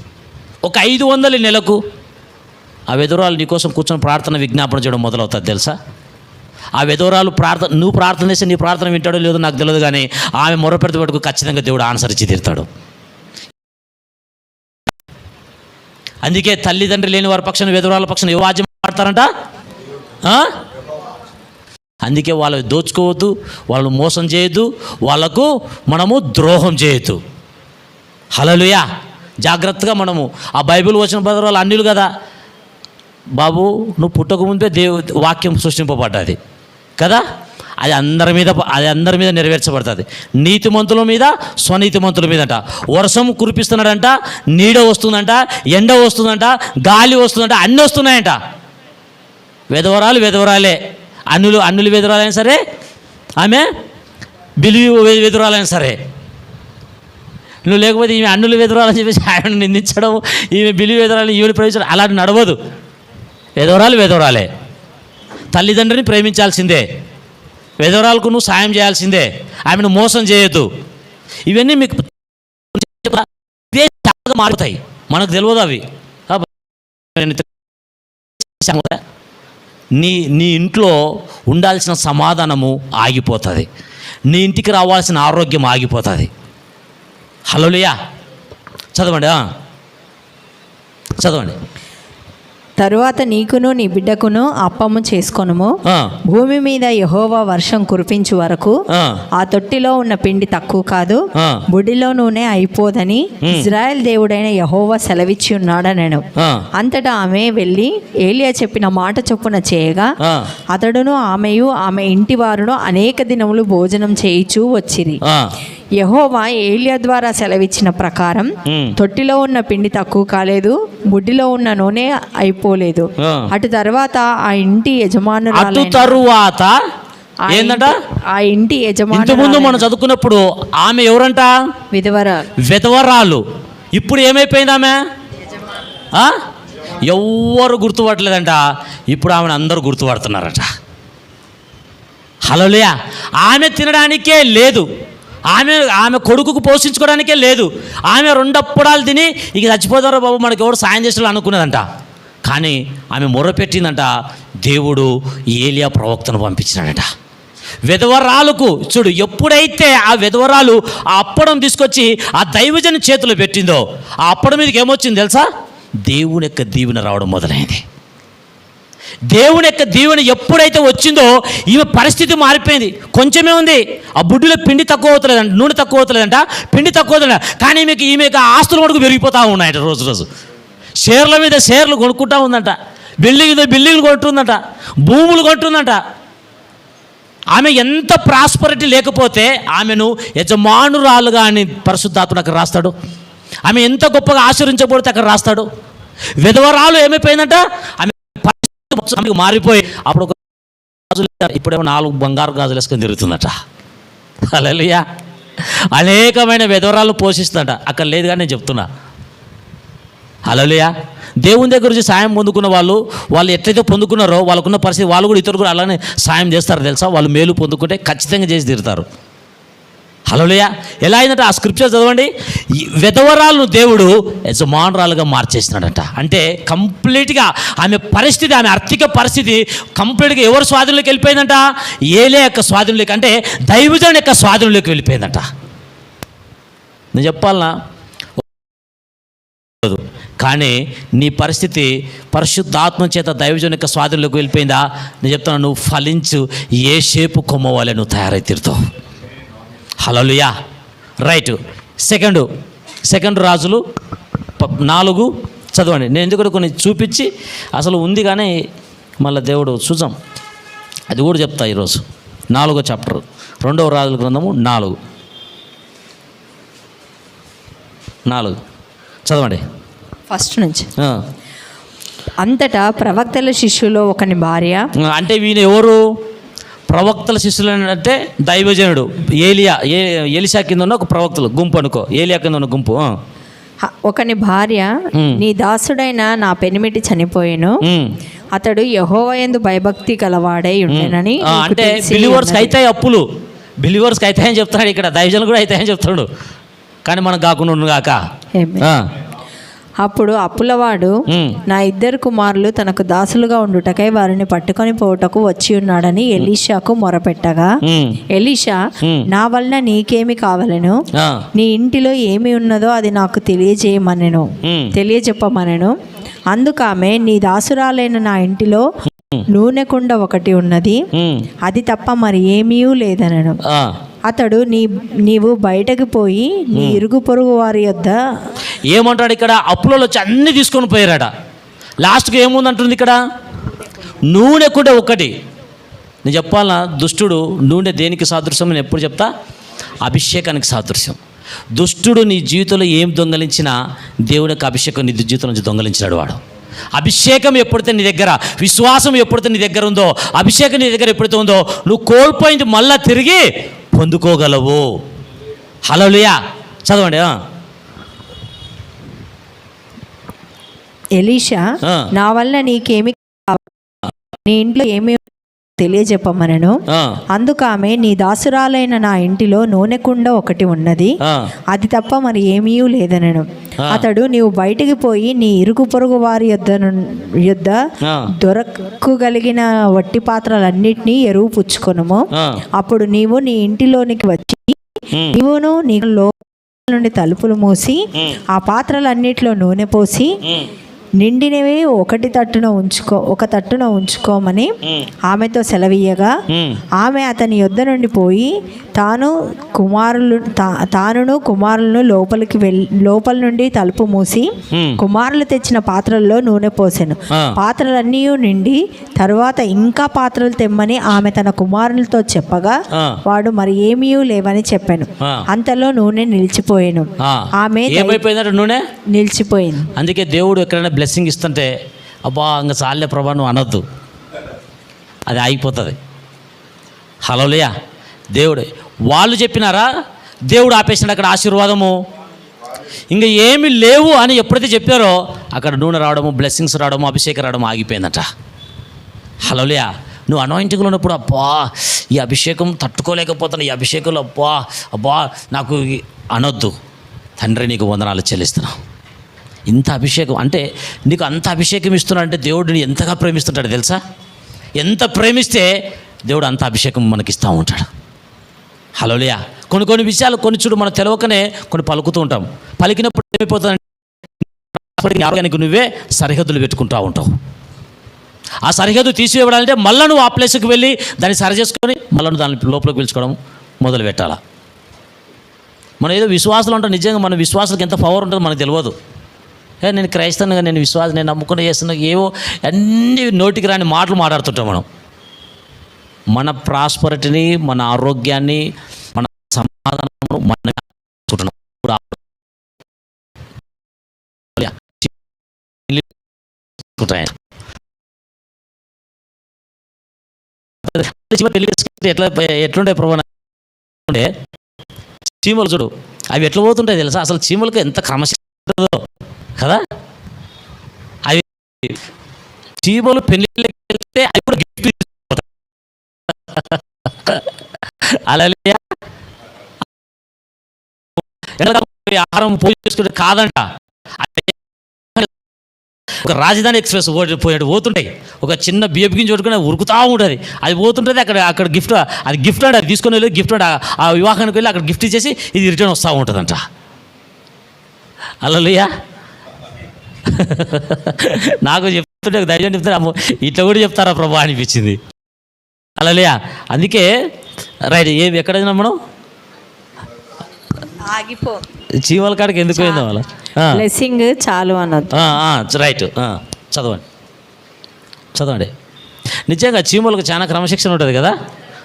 Speaker 3: ఒక 500 నెలకు. ఆ విధవరాలు నీకోసం కూర్చొని ప్రార్థన విజ్ఞాపన చేయడం మొదలవుతుంది తెలుసా. ఆ విధవరాలు నువ్వు ప్రార్థన చేస్తే నీ ప్రార్థన వింటాడో లేదో నాకు తెలియదు, కానీ ఆమె మొరపెడితే పట్టుకు ఖచ్చితంగా దేవుడు ఆన్సర్ ఇచ్చి తీరుతాడు. అందుకే తల్లిదండ్రి లేని వారి పక్షాన విధవరాల పక్షాన ఏ వాద్యం ఆడతారంట. అందుకే వాళ్ళని దోచుకోవద్దు, వాళ్ళను మోసం చేయొద్దు, వాళ్ళకు మనము ద్రోహం చేయొద్దు. హల్లెలూయా. జాగ్రత్తగా మనము ఆ బైబిల్ వచ్చిన విధవరాలు అన్యులు కదా బాబు. నువ్వు పుట్టకముందే వాక్యం సృష్టింపబడ్డది కదా. అది అందరి మీద నెరవేర్చబడుతుంది. నీతిమంతుల మీద, స్వనీతిమంతుల మీదంట. వర్షం కురిపిస్తున్నాడంట, నీడ వస్తుందంట, ఎండ వస్తుందంట, గాలి వస్తుందంట, అన్నీ వస్తున్నాయంట. విధవరాలే, అన్నులు విధవరాలైనా సరే, ఆమె బిలివి విధవరాలైనా సరే. నువ్వు లేకపోతే ఈమె అన్నులు విధవరాలని చెప్పేసి ఆయన నిందించడం, ఈమె బిలివి విధవరాలని ఈమెను ప్రేమించడం అలాంటి నడవదు. విధవరాలే. తల్లిదండ్రిని ప్రేమించాల్సిందే, విధవరాలకు నువ్వు సాయం చేయాల్సిందే, ఆమెను మోసం చేయొద్దు. ఇవన్నీ మీకు మారుతాయి, మనకు తెలియదు అవి. నీ ఇంట్లో ఉండాల్సిన సమాధానము ఆగిపోతుంది, నీ ఇంటికి రావాల్సిన ఆరోగ్యం ఆగిపోతుంది. హల్లెలూయా. చదవండి.
Speaker 4: తరువాత నీకును నీ బిడ్డకును అప్పము చేసుకొనుము. భూమి మీద యెహోవా వర్షం కురిపించు వరకు ఆ తొట్టిలో ఉన్న పిండి తక్కువ కాదు, బుడిలో నూనె అయిపోదని ఇజ్రాయెల్ దేవుడైన యెహోవా సెలవిచ్చి ఉన్నాడనెను. అంతటా ఆమె వెళ్ళి ఏలియా చెప్పిన మాట చొప్పున చేయగా అతడును ఆమెయు ఆమె ఇంటి వారును అనేక దినములు భోజనం చేయిచూ వచ్చిరి. యెహోవా ఏలియా ద్వారా సెలవిచ్చిన ప్రకారం తొట్టిలో ఉన్న పిండి తక్కువ కాలేదు, బుడ్డిలో ఉన్న నూనె అయిపోలేదు. అటు తర్వాత ఆ ఇంటి యజమానురాలు
Speaker 3: ఏంటంట,
Speaker 4: ఆ ఇంటి యజమాని
Speaker 3: ముందు మనం చదువుకున్నప్పుడు ఆమె ఎవరంట, విధవరాలు. ఇప్పుడు ఏమైపోయింది ఆమె, ఎవ్వరు గుర్తుపట్టలేదంట. ఇప్పుడు ఆమెను అందరూ గుర్తుపడుతున్నారట. హల్లెలూయా. ఆమె తినడానికే లేదు, ఆమె కొడుకుకు పోషించుకోవడానికే లేదు. ఆమె 2 అప్పడాలు తిని ఇక చచ్చిపోతారో బాబు మనకి ఎవరు సాయం చేసేలా అనుకున్నదంట. కానీ ఆమె మొరపెట్టిందంట, దేవుడు ఏలియా ప్రవక్తను పంపించినాడట. విధవరాలకు చూడు, ఎప్పుడైతే ఆ విధవరాలు ఆ అప్పడం తీసుకొచ్చి ఆ దైవజన చేతిలో పెట్టిందో ఆ అప్పడం మీదకి ఏమొచ్చింది తెలుసా, దేవుని యొక్క దీవెన రావడం మొదలైంది. దేవుని యొక్క దీవెన ఎప్పుడైతే వచ్చిందో ఈమె పరిస్థితి మారిపోయింది. కొంచెమే ఉంది, ఆ బుడ్డిలో పిండి తక్కువ అవుతలేదంట, నూనె తక్కువ అవుతలేదంట, పిండి తక్కువ అవుతుందంట. కానీ ఈమె ఆస్తులు మటుకు పెరిగిపోతూ ఉన్నాయట. రోజు షేర్ల మీద షేర్లు కొనుక్కుంటా ఉందంట, బిల్డింగ్లు కొంటుందంట, భూములు కొంటుందంట. ఆమె ఎంత ప్రాస్పరిటీ లేకపోతే ఆమెను యజమానురాలుగా అని పరిశుద్ధాత్ముడు అక్కడ రాస్తాడు. ఆమె ఎంత గొప్పగా ఆశీర్వించబడితే అక్కడ రాస్తాడు. విధవరాలు ఏమైపోయిందంట, ఆమె మారిపోయి అప్పుడు ఇప్పుడేమో 4 బంగారు గాజులు వేసుకొని తిరుగుతుందట. హల్లెలూయా. అనేకమైన విధవరాలు పోషిస్తుందట. అక్కడ లేదు కానీ నేను చెప్తున్నా. హల్లెలూయా. దేవుని దగ్గర నుంచి సాయం పొందుకున్న వాళ్ళు ఎట్లయితే పొందుకున్నారో వాళ్ళకున్న పరిస్థితి వాళ్ళు కూడా ఇతరులు కూడా అలానే సాయం చేస్తారు తెలుసా. వాళ్ళు మేలు పొందుకుంటే ఖచ్చితంగా చేసి తీరుతారు. హల్లెలూయా. ఎలా అయిందంటే ఆ స్క్రిప్చర్ చదవండి, విధవరాలను దేవుడు యజమానురాలుగా మార్చేసినాడట. అంటే కంప్లీట్గా ఆమె పరిస్థితి, ఆమె ఆర్థిక పరిస్థితి కంప్లీట్గా ఎవరు స్వాధీనంలోకి వెళ్ళిపోయిందంట, ఏలియా యొక్క స్వాధీనంలోకి, అంటే దైవజనుడి యొక్క స్వాధీనంలోకి వెళ్ళిపోయిందంట. నేను చెప్పాలనా, కానీ నీ పరిస్థితి పరిశుద్ధాత్మ చేత దైవజనుడి యొక్క స్వాధీనంలోకి వెళ్ళిపోయిందా, నేను చెప్తాను, నువ్వు ఫలించు ఏ షేపు కొమ్మవాలే నువ్వు తయారై తీరుతావు. హల్లెలూయా. రైట్. సెకండ్ రాజులు 4 చదవండి. నేను ఎందుకంటే కొన్ని చూపించి అసలు ఉంది కానీ మళ్ళీ దేవుడు చూద్దాం, అది కూడా చెప్తా ఈరోజు. 4వ చాప్టర్ 2వ రాజుల గ్రంథము 4 చదవండి
Speaker 4: ఫస్ట్ నుంచి. అంతటా ప్రవక్తల శిష్యులో ఒకని భార్య,
Speaker 3: అంటే వీణ ఎవరు, ప్రవక్తల శిష్యులు అంటే దైవజనుడు ఎలీషా కింద ఉన్న ఒక ప్రవక్తలు గుంపు అనుకో, ఏలియా కింద ఉన్న గుంపు.
Speaker 4: ఒకని భార్య నీ దాసుడైన నా పెనిమిటి చనిపోయెను, అతడు యెహోవా యందు భయభక్తి గలవాడై ఉండెనని నీకు
Speaker 3: అంటే
Speaker 4: తెలిసి
Speaker 3: బిలీవర్స్కి
Speaker 4: ఉన్నది.
Speaker 3: అయితే అప్పులు, బిలీవర్స్కి అవుతాయని చెప్తాడు ఇక్కడ, దైవజనులు కూడా అవుతాయని చెప్తాడు, కానీ మనకు కాకుండా ఉండు కాక.
Speaker 4: ఆమేన్. అప్పుడు అప్పులవాడు నా 2 కుమారులు తనకు దాసులుగా ఉండుటకై వారిని పట్టుకొని పోవుటకు వచ్చి ఉన్నాడని ఎలీషాకు మొరపెట్టగా, ఎలీషా నా వలన నీకేమి కావలెను, నీ ఇంటిలో ఏమి ఉన్నదో అది నాకు తెలియజెప్పమనెను. అందుకామె నీ దాసురాలైన నా ఇంటిలో నూనె కుండ ఒకటి ఉన్నది, అది తప్ప మరి ఏమీ లేదనను. అతడు నీవు బయటకు పోయి నీ ఇరుగు పొరుగు వారి యొద్ద
Speaker 3: ఏమంటాడు ఇక్కడ, అప్పులలో వచ్చి అన్నీ తీసుకొని పోయారట. లాస్ట్కి ఏముందంటుంది ఇక్కడ, నూనె కూడా ఒకటి. నేను చెప్పాలన్నా, దుష్టుడు నూనె దేనికి సాదృశ్యం నేను ఎప్పుడు చెప్తా, అభిషేకానికి సాదృశ్యం. దుష్టుడు నీ జీవితంలో ఏం దొంగలించినా దేవుని యొక్క అభిషేకం నీ జీవితం నుంచి దొంగలించినాడు వాడు. అభిషేకం ఎప్పుడైతే నీ దగ్గర, విశ్వాసం ఎప్పుడైతే నీ దగ్గర ఉందో, అభిషేకం నీ దగ్గర ఎప్పుడైతే ఉందో, నువ్వు కోల్పోయింది మళ్ళా తిరిగి పొందుకోగలవు. హల్లెలూయా. చదవండి.
Speaker 4: ఎలీషా నా వల్ల నీకేమి కావాలి, నీ ఇంట్లో ఏమి తెలియజెప్పమనను. అందుకామె నీ దాసురాలైన నా ఇంటిలో నూనె కుండ ఒకటి ఉన్నది, అది తప్ప మరి ఏమీ లేదనను. అతడు నీవు బయటికి పోయి నీ ఇరుగు పొరుగు వారి యొద్ద దొరకగలిగిన వట్టి పాత్రలన్నిటినీ ఎరువు పుచ్చుకొనుము. అప్పుడు నీవు నీ ఇంటిలోనికి వచ్చి నీవును నీ లోపల నుండి తలుపులు మూసి ఆ పాత్రలన్నిటిలో నూనె పోసి నిండినవి ఒక తట్టున ఉంచుకోమని ఆమెతో సెలవీయగా, ఆమె అతని యొద్ద నుండి పోయి తానును కుమారులను లోపల నుండి తలుపు మూసి కుమారులు తెచ్చిన పాత్రల్లో నూనె పోసెను. పాత్రలన్నీ నిండి తరువాత ఇంకా పాత్రలు తెమ్మని ఆమె తన కుమారులతో చెప్పగా వాడు మరి ఏమీ లేవని చెప్పాను. అంతలో నూనె నిలిచిపోయాను. ఆమె
Speaker 3: నూనె
Speaker 4: నిలిచిపోయింది.
Speaker 3: అందుకే దేవుడు ఎక్కడైనా బ్లెస్సింగ్ ఇస్తుంటే, అబ్బా ఇంకా చాలే ప్రభా నువ్వు అనొద్దు, అది ఆగిపోతుంది. హల్లెలూయా. దేవుడు వాళ్ళు చెప్పినారా, దేవుడు ఆపేసినాడు అక్కడ ఆశీర్వాదము. ఇంకా ఏమి లేవు అని ఎప్పుడైతే చెప్పారో అక్కడ నూనె రావడము, బ్లెస్సింగ్స్ రావడము, అభిషేకం రావడము ఆగిపోయిందట. హల్లెలూయా. నువ్వు అనాయింటింగ్లో ఉన్నప్పుడు అబ్బా ఈ అభిషేకం తట్టుకోలేకపోతున్నా, ఈ అభిషేకంలో అబ్బా నాకు అనొద్దు. తండ్రి నీకు వందనాలు చెల్లిస్తున్నావు. ఇంత అభిషేకం అంటే నీకు అంత అభిషేకం ఇస్తున్నాడు అంటే దేవుడిని ఎంతగా ప్రేమిస్తుంటాడు తెలుసా. ఎంత ప్రేమిస్తే దేవుడు అంత అభిషేకం మనకిస్తూ ఉంటాడు. హల్లెలూయా. కొన్ని విషయాలు చూడు మనం తెలవకనే కొన్ని పలుకుతూ ఉంటాం. పలికినప్పుడు ఏమైపోతుందంటే నువ్వే సరిహద్దులు పెట్టుకుంటూ ఉంటావు. ఆ సరిహద్దు తీసివేయడాలంటే మళ్ళీ నువ్వు ఆ ప్లేస్కి వెళ్ళి దాన్ని సరి చేసుకొని మళ్ళీ దాని లోపలికి పిలుచుకోవడం మొదలు పెట్టాలా. మనం ఏదో విశ్వాసాలు ఉంటాం, నిజంగా మన విశ్వాసాలకు ఎంత పవర్ ఉంటుందో మనకు తెలియదు. నేను క్రైస్తవునిగా, నేను విశ్వాసం, నేను నమ్ముకుని చేస్తున్నా, ఏవో అన్ని నోటికి రాని మాటలు మాట్లాడుతుంటాం మనం. మన ప్రాస్పరిటీని, మన ఆరోగ్యాన్ని, మన సమాధానం మన ఎట్లుంటాయి ప్రభు అంటే చీమలు చూడు, అవి ఎట్లా పోతుంటాయి తెలుసా. అసలు చీమలకు ఎంత క్రమశిక్షణ ఉంటుందో కదా. అవి చీమలు పెళ్ళిళ్ళకి వెళ్తే అవి కూడా గిఫ్ట్ అలా ఆహారం పోయి చేసుకుంటే కాదంట. ఒక రాజధాని ఎక్స్ప్రెస్ పోతుంటాయి, ఒక చిన్న బియ్యపు గింజ కొట్టుకుని ఉరుకుతూ ఉంటుంది, అది పోతుంటుంది. అక్కడ గిఫ్ట్, అది గిఫ్ట్ అది తీసుకొని వెళ్ళి గిఫ్ట్ ఆ వివాహానికి వెళ్ళి అక్కడ గిఫ్ట్ ఇచ్చేసి ఇది రిటర్న్ వస్తూ ఉంటుందంట. హల్లెలూయా. నాకు చెప్తుంటే ధైర్యం చెప్తాను, ఇట్లా కూడా చెప్తారా ప్రభు అనిపించింది. హల్లెలూయా. అందుకే రైట్ ఎక్కడైనా మనం
Speaker 4: ఆగిపో,
Speaker 3: చీమల కాడికి ఎందుకు పోయిందా వాళ్ళ
Speaker 4: బ్లెస్సింగ్ చాలు అన్నది.
Speaker 3: రైట్. చదవండి. నిజంగా చీమలకు చాలా క్రమశిక్షణ ఉంటుంది కదా.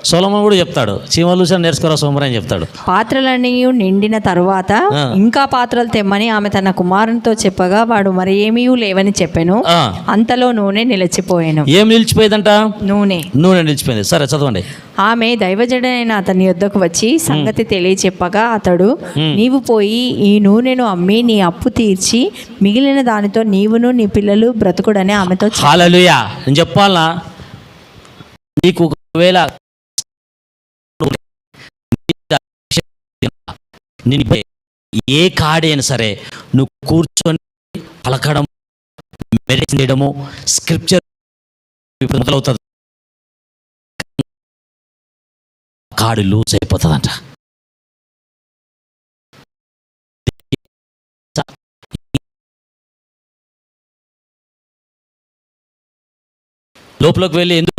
Speaker 3: సొలొమోను కూడా చెప్తాడు, చీమలు చూసి నేర్చుకోరా సోమరి అని చెప్తాడు.
Speaker 4: పాత్రలన్నీ నిండిన తరువాత
Speaker 3: ఆ.
Speaker 4: ఇంకా పాత్రలు తెమ్మని ఆమె తన కుమారునితో చెప్పగా వాడు మరి ఏమీ లేవని చెప్పాను.
Speaker 3: ఆ.
Speaker 4: అంతలో నూనె నిలిచిపోయాను.
Speaker 3: ఏం నిలిచిపోయిందంట?
Speaker 4: నూనె
Speaker 3: నిలిచిపోయింది. సరే చదవండి.
Speaker 4: ఆమె దైవజడైన అతని యొద్దకు వచ్చి సంగతి తెలియచెప్పగా అతడు, నీవు పోయి ఈ నూనెను అమ్మి నీ అప్పు తీర్చి మిగిలిన దానితో నీవును నీ పిల్లలు బ్రతుకుడని ఆమెతో చెప్పాడు.
Speaker 3: హల్లెలూయా. నేను చెప్పాలనా, నీకు ఒకవేళ నేను ఏ కాడైనా సరే నువ్వు కూర్చొని పలకడం, మెడిటేషన్ చేయడము, స్క్రిప్చర్ ఇప్పుడు మొదలవుతుంది, కాడు లూజ్ అయిపోతుందంట. లోపలికి వెళ్ళి ఎందుకు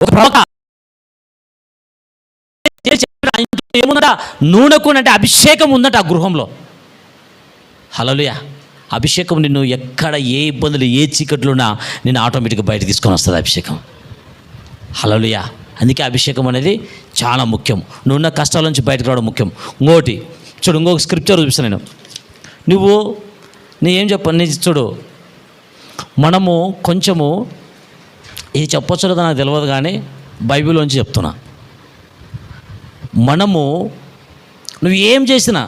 Speaker 3: ఒక ప్రవక్త ఏముందట? నూనెకు అంటే అభిషేకం ఉందట ఆ గృహంలో. హల్లెలూయా. అభిషేకం నిన్ను ఎక్కడ ఏ ఇబ్బందులు ఏ చీకట్లున్నా నేను ఆటోమేటిక్గా బయట తీసుకొని వస్తుంది అభిషేకం. హల్లెలూయా. అందుకే అభిషేకం అనేది చాలా ముఖ్యం. నువ్వున్న కష్టాల నుంచి బయటకు రావడం ముఖ్యం. ఇంకోటి చూడు, ఇంకొక స్క్రిప్చర్ చూపిస్తాను నేను ఏం చెప్పాను నీ చూడు. మనము కొంచెము ఇది చెప్పొచ్చు కదా నాకు తెలియదు, కానీ బైబిల్లోంచి చెప్తున్నా. మనము నువ్వు ఏం చేసినా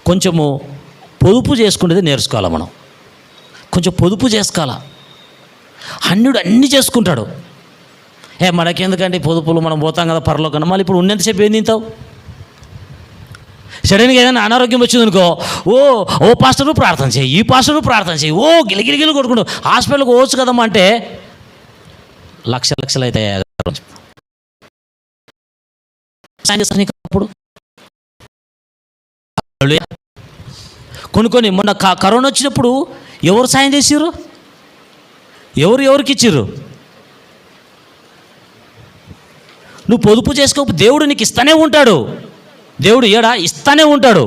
Speaker 3: కొంచెము పొదుపు చేసుకునేది నేర్చుకోవాలి. మనం కొంచెం పొదుపు చేసుకోవాలా. అన్యుడు అన్నీ చేసుకుంటాడు. మనకెందుకంటే పొదుపులు, మనం పోతాం కదా పరలోకన్నా. మళ్ళీ ఇప్పుడు ఉన్నంతసేపు ఏం తింటావు? సడన్గా ఏదైనా అనారోగ్యం వచ్చిందనుకో, ఓ పాస్టరు ప్రార్థన చేయి, ఈ పాస్టరు ప్రార్థన చేయి, గిలిగిలిగిలి కొట్టుకుంటూ హాస్పిటల్కి పోవచ్చు కదమ్మా అంటే లక్షలు అవుతాయి. అప్పుడు కొన్ని మొన్న కరోనా వచ్చినప్పుడు ఎవరు సాయం చేసిర్రు? ఎవరికి ఇచ్చిర్రు? నువ్వు పొదుపు చేసుకోకపోతే దేవుడు నీకు ఇస్తానే ఉంటాడు. దేవుడు ఇస్తానే ఉంటాడు.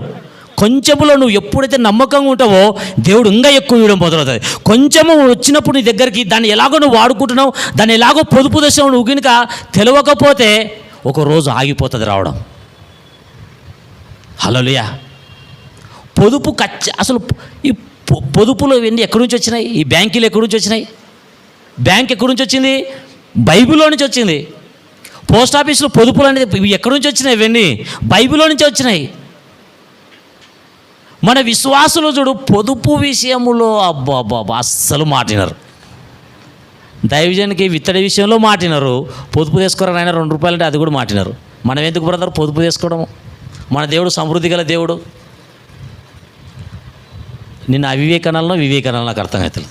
Speaker 3: కొంచెములో నువ్వు ఎప్పుడైతే నమ్మకంగా ఉంటావో దేవుడు ఇంకా ఎక్కువ ఇవ్వడం మొదలవుతుంది. కొంచెము వచ్చినప్పుడు నీ దగ్గరికి దాన్ని ఎలాగో నువ్వు వాడుకుంటున్నావు, దాన్ని ఎలాగో పొదుపు చేసావు, నువ్వు కనుక తెలియకపోతే ఒక రోజు ఆగిపోతుంది రావడం. హల్లెలూయా. పొదుపు అసలు ఈ పొదుపులు ఇవన్నీ ఎక్కడి నుంచి వచ్చినాయి? ఈ బ్యాంకులు ఎక్కడి నుంచి వచ్చినాయి? బ్యాంక్ ఎక్కడి నుంచి వచ్చింది? బైబిల్లో నుంచి వచ్చింది. పోస్ట్ ఆఫీసులో పొదుపులు అనేది ఇవి ఎక్కడి నుంచి వచ్చినాయి? ఇవన్నీ బైబిల్లో నుంచి వచ్చినాయి. మన విశ్వాసులు చూడు, పొదుపు విషయంలో అబ్బా అస్సలు మాటినారు. దైవజనికి విత్తడి విషయంలో మాటినారు. పొదుపు చేసుకోరని ఆయన 2 రూపాయలు అంటే అది కూడా మాటినారు. మనం ఎందుకు బ్రదర్ పొదుపు చేసుకోవడము? మన దేవుడు సమృద్ధి గల దేవుడు. నిన్న వివేకానంలో నాకు అర్థమవుతుంది.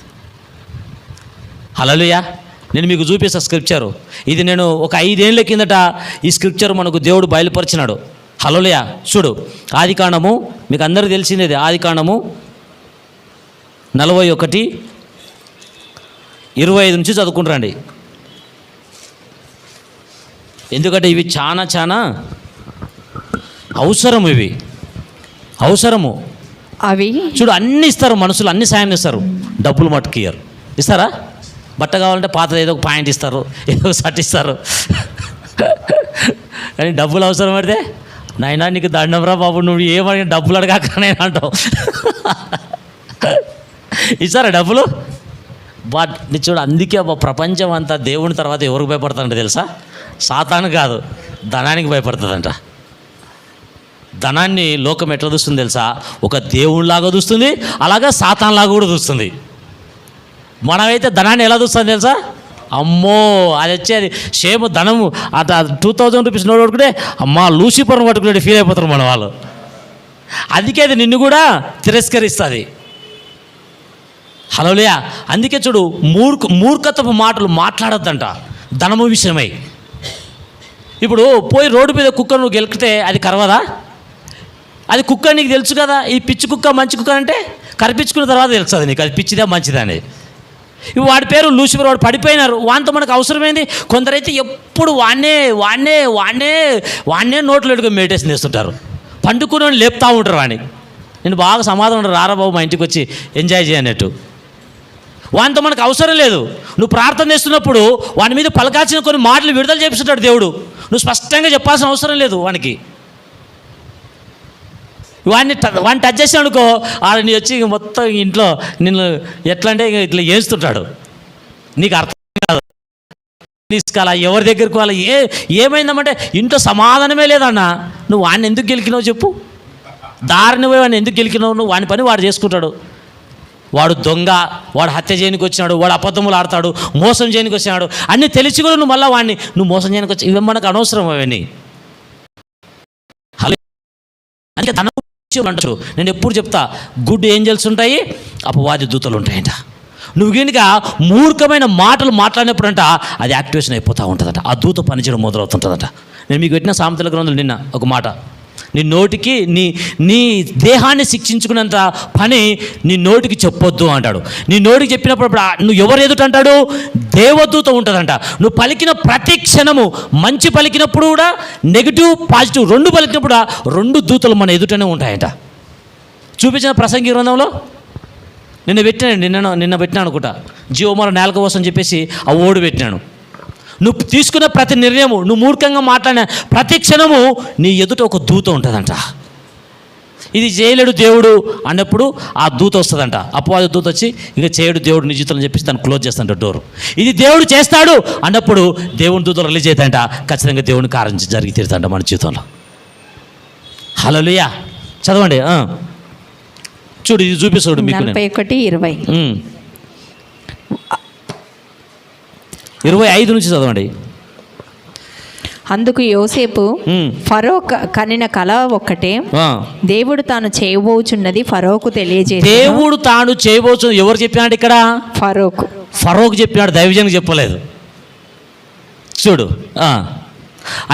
Speaker 3: హల్లెలూయా. నేను మీకు చూపిస్తా స్క్రిప్చరు. ఇది నేను ఒక 5 ఏళ్ళ కిందట ఈ స్క్రిప్చర్ మనకు దేవుడు బయలుపరిచినాడు. హల్లెలూయా. చూడు, ఆదికాండము మీకు అందరికీ తెలిసిందే. ఆదికాండము 41:25 నుంచి చదువుకుంటారండి. ఎందుకంటే ఇవి చాలా అవసరం. ఇవి అవసరము.
Speaker 4: అవి
Speaker 3: చూడు, అన్నీ ఇస్తారు, మనుషులు అన్ని సాయం చేస్తారు, డబ్బులు మట్టుకు ఇయ్యరు. ఇస్తారా? బట్ట కావాలంటే పాతది ఏదో ఒక పాయింట్ ఇస్తారు, ఏదో ఒక షర్ట్ ఇస్తారు. కానీ డబ్బులు అవసరం పడితే నాయనా నీకు దండంరా బాబు, నువ్వు ఏమడిగిన డబ్బులు అడగాక నేను అంటావు. ఇస్తారా డబ్బులు? బట్ నీ చూడు, అందుకే ప్రపంచం అంతా దేవుని తర్వాత ఎవరికి భయపడతారంటే తెలుసా? సాతాను కాదు, ధనానికి భయపడుతుందంట. ధనాన్ని లోకం ఎట్లా చూస్తుంది తెలుసా? ఒక దేవునిలాగా చూస్తుంది, అలాగే సాతాన్లాగా కూడా చూస్తుంది. మనమైతే ధనాన్ని ఎలా చూస్తుంది తెలుసా? అమ్మో అది వచ్చేది సేమ్ ధనము అట 2000 రూపీస్ నోట్ పట్టుకుంటే అమ్మా లూసిఫర్ని పట్టుకునే ఫీల్ అయిపోతారు మన వాళ్ళు. అందుకే అది నిన్ను కూడా తిరస్కరిస్తుంది. హల్లెలూయా. అందుకే చూడు, మూర్ఖతపు మాటలు మాట్లాడొద్దంట ధనము విషయమై. ఇప్పుడు పోయి రోడ్డు మీద కుక్క నువ్వు గెలికితే అది కరవదా? అది కుక్క నీకు తెలుసు కదా. ఈ పిచ్చి కుక్క మంచి కుక్క అంటే కరిపించుకున్న తర్వాత తెలుస్తుంది నీకు అది పిచ్చిదా మంచిదా అనేది. ఇప్పుడు వాడి పేరు లూసిఫర్, వాడు పడిపోయినారు. వానితో మనకు అవసరమైంది. కొందరైతే ఎప్పుడు వాడినే నోట్లో ఎడుకొని మెడిటేషన్ చేస్తుంటారు, పండుకుని లేపుతూ ఉంటారు వాడిని. నేను బాగా సమాధానం రారా బాబు మా ఇంటికి వచ్చి ఎంజాయ్ చేయనట్టు. వానితో మనకు అవసరం లేదు. నువ్వు ప్రార్థన చేస్తున్నప్పుడు వాని మీద పలకాల్సిన కొన్ని మాటలు విడుదల చేపిస్తుంటాడు దేవుడు. నువ్వు స్పష్టంగా చెప్పాల్సిన అవసరం లేదు వానికి. వాడిని టచ్ చేసావు అనుకో, నీ వచ్చి మొత్తం ఇంట్లో నిన్ను ఎట్లా అంటే ఇట్లా చేస్తుంటాడు. నీకు అర్థం కాదు, తీసుకోవాలా, ఎవరి దగ్గరికి వాళ్ళ ఏమైందమంటే ఇంట్లో సమాధానమే లేదన్నా. నువ్వు వాడిని ఎందుకు గెలికినావు చెప్పు? దారిని పోయి వాడిని ఎందుకు గెలికినావు? నువ్వు వాని పని వాడు చేసుకుంటాడు. వాడు దొంగ, వాడు హత్య చేయడానికి వచ్చినాడు, వాడు అబద్ధములు ఆడతాడు, మోసం చేయడానికి వచ్చినాడు అన్నీ తెలిసి కూడా నువ్వు మళ్ళీ వాడిని నువ్వు మోసం చేయడానికి వచ్చి ఇవి మనకు అనవసరం అవన్నీ. అందుకే తన అంటూ నేను ఎప్పుడు చెప్తా, గుడ్ ఏంజల్స్ ఉంటాయి, అపవాది దూతలు ఉంటాయంట. నువ్వు కనుక మూర్ఖమైన మాటలు మాట్లాడినప్పుడంట అది యాక్టివేషన్ అయిపోతూ ఉంటుందట, ఆ దూత పనిచేయడం మొదలవుతుంటుందట. నేను మీకు పెట్టిన సామెతల గ్రంథంలో నిన్న ఒక మాట, నీ నోటికి నీ దేహాన్ని శిక్షించుకునేంత పని నీ నోటికి చెప్పొద్దు అంటాడు. నీ నోటికి చెప్పినప్పుడు నువ్వు ఎవరు ఎదుట అంటాడు? దేవదూత ఉంటుందంట. నువ్వు పలికిన ప్రతి క్షణము, మంచి పలికినప్పుడు కూడా, నెగిటివ్ పాజిటివ్ రెండు పలికినప్పుడు రెండు దూతలు మన ఎదుటనే ఉంటాయంట. చూపించిన ప్రసంగి గ్రంథంలో నిన్న పెట్టినాను అనుకుంటా, జీవమాల నేలక కోసం చెప్పేసి ఆ ఓడి పెట్టినాను. నువ్వు తీసుకున్న ప్రతి నిర్ణయము, నువ్వు మూర్ఖంగా మాట్లాడిన ప్రతి క్షణము నీ ఎదుట ఒక దూత ఉంటుందంట. ఇది చేయలేడు దేవుడు అన్నప్పుడు ఆ దూత వస్తుందంట. అపవాది దూత వచ్చి ఇక చేయడు దేవుడు నీ జీవితంలో చెప్పేసి తను క్లోజ్ చేస్తాంట డోరు. ఇది దేవుడు చేస్తాడు అన్నప్పుడు దేవుని దూతలు రిలీజ్ అవుతాయంట. ఖచ్చితంగా దేవుని కార్యం జరిగి తీరుతాంట మన జీవితంలో. హల్లెలూయా. చదవండి, చూడు ఇది చూపిస్తాడు మీకు. 41:20 నుంచి చదవండి.
Speaker 4: అందుకు యోసేపు, ఫరో కనిన కల ఒక్కటే, దేవుడు తాను చేయబోచున్నది ఫరోకు తెలియజేసి.
Speaker 3: దేవుడు తాను చేయబోచు ఎవరు చెప్పినాడు ఇక్కడ? ఫరోకు చెప్పినాడు, దైవజనునికి చెప్పలేదు. చూడు,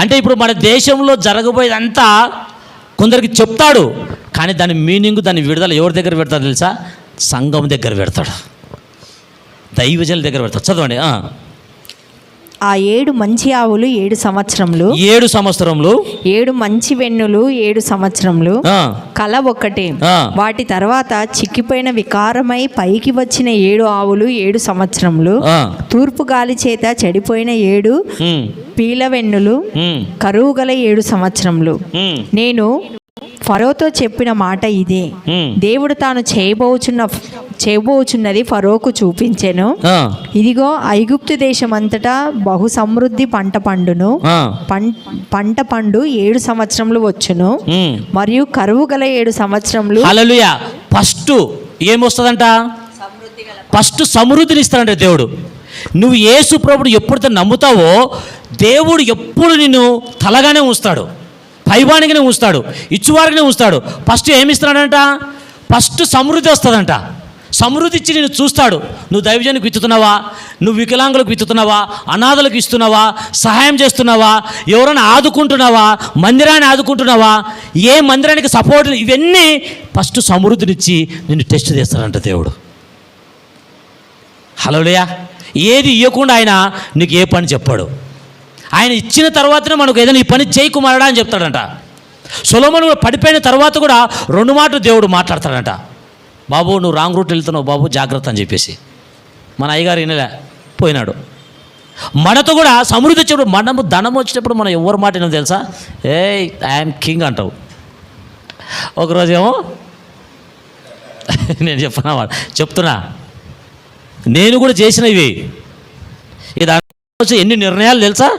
Speaker 3: అంటే ఇప్పుడు మన దేశంలో జరగబోయేదంతా కొందరికి చెప్తాడు, కానీ దాని మీనింగ్, దాని విడుదల ఎవరి దగ్గర పెడతాడు తెలుసా? సంఘం దగ్గర పెడతాడు, దైవజనుల దగ్గర పెడతాడు. చదవండి.
Speaker 4: ఆ 7 మంచి ఆవులు 7 సంవత్సరములు,
Speaker 3: 7 సంవత్సరములు,
Speaker 4: 7 మంచి వెన్నులు 7 సంవత్సరములు, కల ఒక్కటే. వాటి తర్వాత చిక్కిపోయిన వికారమై పైకి వచ్చిన 7 ఆవులు 7 సంవత్సరములు, తూర్పు గాలి చేత చెడిపోయిన 7 పీల వెన్నులు, కరువు గల 7 సంవత్సరములు. నేను ఫరోతో చెప్పిన మాట ఇదే, దేవుడు తాను చేయబోచున్నది ఫరోకు చూపించెను. ఇదిగో ఐగుప్తు దేశమంతటా బహు సమృద్ధి పంట పండును, పంట పండు 7 సంవత్సరములు వచ్చును, మరియు కరువు గల 7 సంవత్సరములు.
Speaker 3: హల్లెలూయా. ఫస్ట్ ఏమొస్తుందంట? ఫస్ట్ సమృద్ధిని ఇస్తాడంట దేవుడు. నువ్వు యేసు ప్రభువుని ఎప్పుడైతే నమ్ముతావో దేవుడు ఎప్పుడు నిన్ను తలగానే ఉంచుతాడు, పైవానిగానే ఉంచుతాడు, ఇచ్చువారిగానే ఉంచుతాడు. ఫస్ట్ ఏమిస్తున్నాడంట? ఫస్ట్ సమృద్ధి వస్తుందంట. సమృద్ధి ఇచ్చి నేను చూస్తాడు. నువ్వు దైవజనునికి విత్తుతున్నావా, నువ్వు వికలాంగులకు విత్తుతున్నావా, అనాథలకు ఇస్తున్నావా, సహాయం చేస్తున్నావా, ఎవరైనా ఆదుకుంటున్నావా, మందిరాన్ని ఆదుకుంటున్నావా, ఏ మందిరానికి సపోర్ట్, ఇవన్నీ ఫస్ట్ సమృద్ధినిచ్చి నిన్ను టెస్ట్ చేస్తాడంట దేవుడు. హల్లెలూయా. ఏది ఇవ్వకుండా ఆయన నీకు ఏ పని చెప్పాడు. ఆయన ఇచ్చిన తర్వాతనే మనకు ఏదైనా ఈ పని చేయి కుమారుడా అని చెప్తాడంట. సొలొమోను పడిపోయిన తర్వాత కూడా 2 మాటలు దేవుడు మాట్లాడతాడంట. బాబు నువ్వు రాంగ్ రూట్ వెళ్తున్నావు బాబు, జాగ్రత్త అని చెప్పేసి. మన అయ్యగారు వినలే, పోయినాడు. మనతో కూడా సమృద్ధి వచ్చేప్పుడు, మనము ధనం వచ్చేటప్పుడు మనం ఎవరి మాట వినో తెలుసా? ఐఎమ్ కింగ్ అంటావు. ఒకరోజేమో నేను చెప్తున్నా, నేను కూడా చేసినవి. ఇది ఎన్ని నిర్ణయాలు తెలుసా?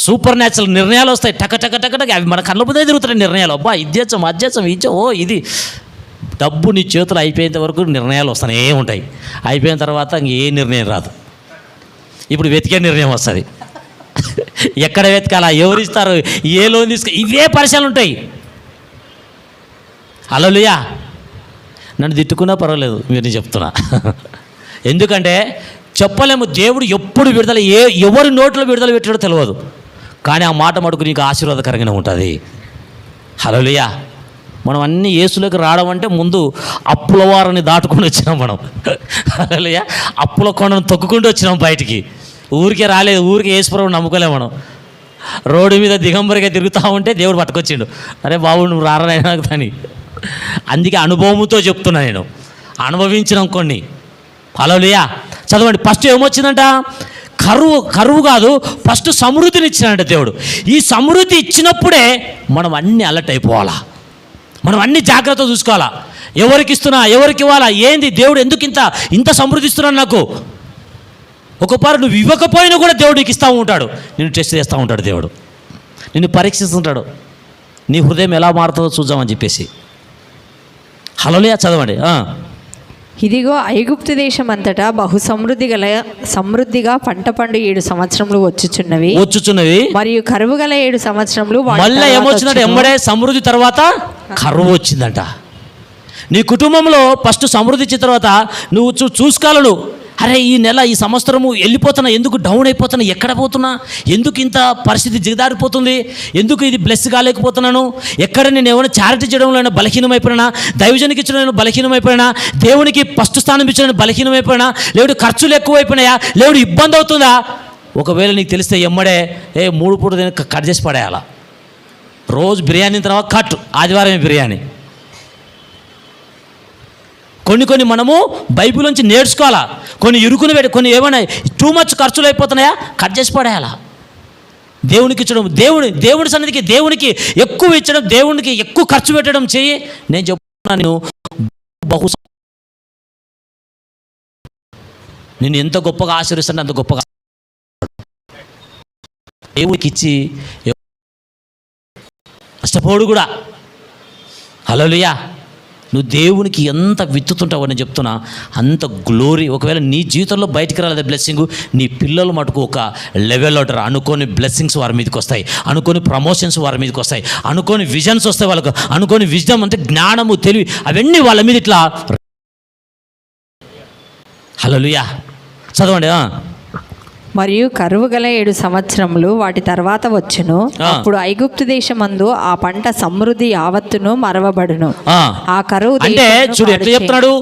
Speaker 3: సూపర్ న్యాచురల్ నిర్ణయాలు వస్తాయి, టక టక టక టక. అవి మన కళ్ళ ముందే తిరుగుతాయి నిర్ణయాలు. అబ్బా ఇద్యచ్చం అద్యచ్చం ఇచ్చం, ఇది డబ్బు నీ చేతులు అయిపోయేంత వరకు నిర్ణయాలు వస్తానే ఉంటాయి. అయిపోయిన తర్వాత ఏ నిర్ణయం రాదు. ఇప్పుడు వెతికే నిర్ణయం వస్తుంది. ఎక్కడ వెతకాలా, ఎవరు ఇస్తారు, ఏ లోన్ ఇవే పరిచయాలు ఉంటాయి. హల్లెలూయా. నన్ను తిట్టుకున్నా పర్వాలేదు, మీరు చెప్తున్నా. ఎందుకంటే చెప్పలేము దేవుడు ఎప్పుడు విడుదల, ఎవరి నోట్లో విడుదల పెట్టాడో తెలియదు, కానీ ఆ మాట మటుకు నీకు ఆశీర్వాదకరంగానే ఉంటుంది. హల్లెలూయా. మనం అన్ని యేసులోకి రావడం అంటే ముందు అప్పుల వారిని దాటుకొని వచ్చినాం మనం. హల్లెలూయా. అప్పుల కొండను తొక్కుకుంటూ వచ్చినాం బయటికి. ఊరికే రాలేదు, ఊరికే యేసుప్రభువుని నమ్ముకోలేము మనం. రోడ్డు మీద దిగంబరిగా తిరుగుతూ ఉంటే దేవుడు పట్టుకొచ్చిండు, అరే బాబు నువ్వు రారనైనా కానీ. అందుకే అనుభవంతో చెప్తున్నా, నేను అనుభవించినాం కొన్ని. హల్లెలూయా. చదవండి. ఫస్ట్ ఏమొచ్చిందంట? కరువు కాదు, ఫస్ట్ సమృద్ధిని ఇచ్చినాడంట దేవుడు. ఈ సమృద్ధి ఇచ్చినప్పుడే మనం అన్నీ అలర్ట్ అయిపోవాలా, మనం అన్ని జాగ్రత్తగా చూసుకోవాలా. ఎవరికి ఇస్తున్నా, ఎవరికి ఇవ్వాలా, ఏంది దేవుడు ఎందుకు ఇంత సమృద్ధి ఇస్తున్నాడు నాకు. ఒకపారు నువ్వు ఇవ్వకపోయినా కూడా దేవుడు నీకు ఇస్తూ ఉంటాడు, నిన్ను టెస్ట్ చేస్తూ ఉంటాడు దేవుడు, నిన్ను పరీక్షిస్తుంటాడు. నీ హృదయం ఎలా మారుతుందో చూద్దామని చెప్పేసి. హల్లెలూయా. చదవండి.
Speaker 4: ఇదిగో ఐగుప్తు దేశం అంతటా సమృద్ధిగా పంట పండు 7 సంవత్సరములు వచ్చుచున్నవి మరియు కరువు గల 7 సంవత్సరములు.
Speaker 3: మళ్ళీ ఏమొచ్చిందంటే ఎంబడే సమృద్ధి తర్వాత కరువు వచ్చిందంట. నీ కుటుంబంలో ఫస్ట్ సమృద్ధి ఇచ్చిన తర్వాత నువ్వు చూసుకోవాలను. అరే ఈ నెల ఈ సంవత్సరము వెళ్ళిపోతున్నా, ఎందుకు డౌన్ అయిపోతున్నా, ఎక్కడ పోతున్నా, ఎందుకు ఇంత పరిస్థితి దిగదారిపోతుంది, ఎందుకు ఇది బ్లెస్ కాలేకపోతున్నాను, ఎక్కడ నేను ఏమైనా చారిటీ చేయడంలో బలహీనమైపోయినా, దైవజనికి ఇచ్చడం బలహీనమైపోయినా, దేవునికి ఫస్ట్ స్థానం ఇచ్చడం బలహీనమైపోయినా, లేడు ఖర్చులు ఎక్కువైపోయినాయా, లేడు ఇబ్బంది అవుతుందా. ఒకవేళ నీకు తెలిస్తే ఎమ్మడే 3 పూట కట్ చేసి పడేయాల. రోజు బిర్యానీ తర్వాత కట్, ఆదివారమే బిర్యానీ. కొన్ని మనము బైబిల్ నుంచి నేర్చుకోవాలా. కొన్ని ఇరుకుని పెట్టి, కొన్ని ఏమైనా టూ మచ్ ఖర్చులు అయిపోతున్నాయా, కట్ చేసి పడేయాలా. దేవునికి ఇచ్చడం, దేవుడి సన్నిధికి దేవునికి ఎక్కువ ఇచ్చడం, దేవునికి ఎక్కువ ఖర్చు పెట్టడం చెయ్యి. నేను చెప్తున్నాను, నేను ఎంత గొప్పగా ఆశీర్వదిస్తాను అంత గొప్పగా దేవునికి ఇచ్చి కష్టపోడు కూడా. హల్లెలూయా. నువ్వు దేవునికి ఎంత విత్తుతుంటావో నేను చెప్తున్నా, అంత గ్లోరీ. ఒకవేళ నీ జీవితంలో బయటికి రాలేదే బ్లెస్సింగ్, నీ పిల్లలు మటుకు ఒక లెవెల్లో ఉంటారు. అనుకోని బ్లెస్సింగ్స్ వారి మీదకి వస్తాయి, అనుకోని ప్రమోషన్స్ వారి మీదకి వస్తాయి, అనుకోని విజన్స్ వస్తాయి వాళ్ళకు, అనుకోని విజ్డమ్ అంటే జ్ఞానము, తెలివి, అవన్నీ వాళ్ళ మీద ఇట్లా. హల్లెలూయా. చదవండి.
Speaker 4: మరియు కరువు గల 7 సంవత్సరములు వాటి తర్వాత వచ్చును. అప్పుడు ఐగుప్తు దేశమందు ఆ పంట సమృద్ధి యావత్తును మరవబడును. ఆ కరువు
Speaker 3: అంటే చూడు ఎట్లా చెప్తున్నాడు,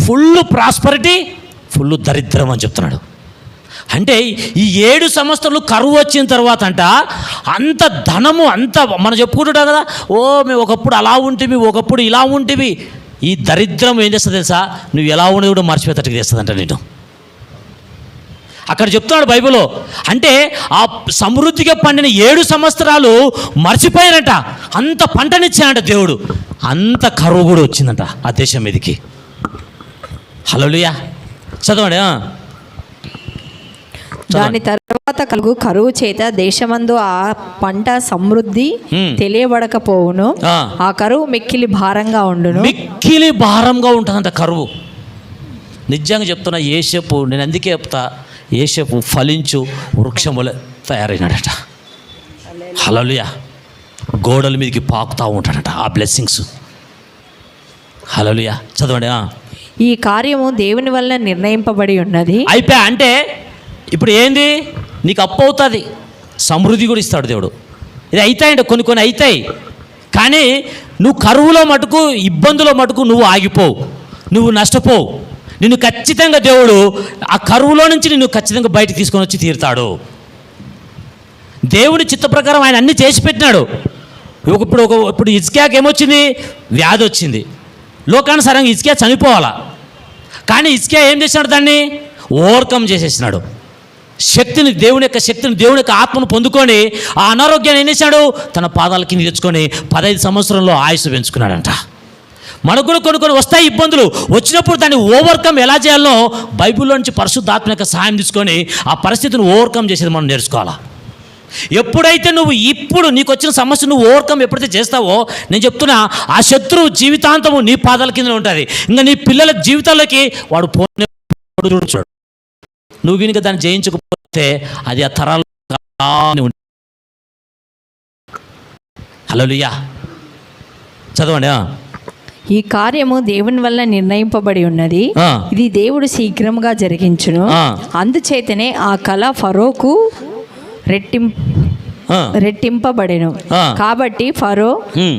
Speaker 3: ఫుల్ ప్రాస్పరిటీ, ఫుల్ దరిద్రం అని చెప్తున్నాడు. అంటే ఈ 7 సంవత్సరాలు కరువు వచ్చిన తర్వాత అంట అంత ధనము అంత మనం చెప్పుకుంటుంటాం కదా, మేము ఒకప్పుడు అలా ఉంటివి, ఒకప్పుడు ఇలా ఉంటివి. ఈ దరిద్రం ఏం చేస్తుంది తెలుసా, నువ్వు ఎలా ఉండేది కూడా మర్చిపోయేటట్టుగా చేస్తుందంట నేను. అక్కడ చెప్తున్నాడు బైబిల్లో. అంటే ఆ సమృద్ధిగా పండిన 7 సంవత్సరాలు మర్చిపోయారంట, అంత పంటనిచ్చాడంట దేవుడు, అంత కరువు కూడా వచ్చిందంట ఆ దేశం మీదకి. హల్లెలూయా. చదవండి.
Speaker 4: దాని తర్వాత కరువు చేత దేశమందు ఆ పంట సమృద్ధి తెలియబడకపోవును. ఆ కరువు మిక్కిలి భారంగా ఉండును.
Speaker 3: మిక్కిలి భారంగా ఉంటుందంట కరువు. నిజంగా చెప్తున్నా, యేసేపు, నేను అందుకే చెప్తా, యేసేపు ఫలించు వృక్షముల తయారైనాడట. హల్లెలూయా. గోడల మీదకి పాకుతూ ఉంటాడట ఆ బ్లెస్సింగ్స్. హల్లెలూయా. చదవండి.
Speaker 4: ఈ కార్యము దేవుని వల్ల నిర్ణయింపబడి ఉన్నది.
Speaker 3: అయిపోయా. అంటే ఇప్పుడు ఏంది, నీకు అప్పు అవుతుంది, సమృద్ధి కూడా ఇస్తాడు దేవుడు. ఇది అవుతాయండి, కొన్ని అవుతాయి. కానీ నువ్వు కరువులో మటుకు, ఇబ్బందులో మటుకు నువ్వు ఆగిపోవు, నువ్వు నష్టపోవు. నిన్ను ఖచ్చితంగా దేవుడు ఆ కరువులో నుంచి నిన్ను ఖచ్చితంగా బయటకు తీసుకొని వచ్చి తీరుతాడు. దేవుడి చిత్త ప్రకారం ఆయన అన్నీ చేసి పెట్టినాడు. ఇప్పుడు హిజ్కియాకి ఏమొచ్చింది, వ్యాధి వచ్చింది. లోకానుసారంగా హిజ్కియా చనిపోవాలా, కానీ హిజ్కియా ఏం చేసినాడు, దాన్ని ఓవర్కమ్ చేసేసినాడు. శక్తిని, దేవుని యొక్క శక్తిని, దేవుని యొక్క ఆత్మను పొందుకొని ఆ అనారోగ్యాన్ని ఏం చేశాడు, తన పాదాల కింద తెచ్చుకొని 15 సంవత్సరంలో ఆయుస్సు పెంచుకున్నాడంట. మనకు కూడా కొన్ని వస్తాయి ఇబ్బందులు. వచ్చినప్పుడు దాన్ని ఓవర్కమ్ ఎలా చేయాలో బైబిల్లో నుంచి పరిశుద్ధాత్మ యొక్క సహాయం తీసుకొని ఆ పరిస్థితిని ఓవర్కమ్ చేసేది మనం నేర్చుకోవాలా. ఎప్పుడైతే నువ్వు ఇప్పుడు నీకు వచ్చిన సమస్య నువ్వు ఓవర్కమ్ ఎప్పుడైతే చేస్తావో, నేను చెప్తున్నా, ఆ శత్రువు జీవితాంతము నీ పాదాల కింద ఉంటుంది. ఇంకా నీ పిల్లల జీవితాల్లోకి వాడు చూడు. నువ్వు కనుక దాన్ని జయించకపోతే అది ఆ తరాలు. హల్లెలూయా. చదవండి.
Speaker 4: ఈ కార్యము దేవుని వల్ల నిర్ణయింపబడి ఉన్నది, ఇది దేవుడు శీఘ్రముగా జరిగించును. అందుచేతనే ఆ కళ ఫరోకు రెట్టింపబడెను. కాబట్టి ఫరో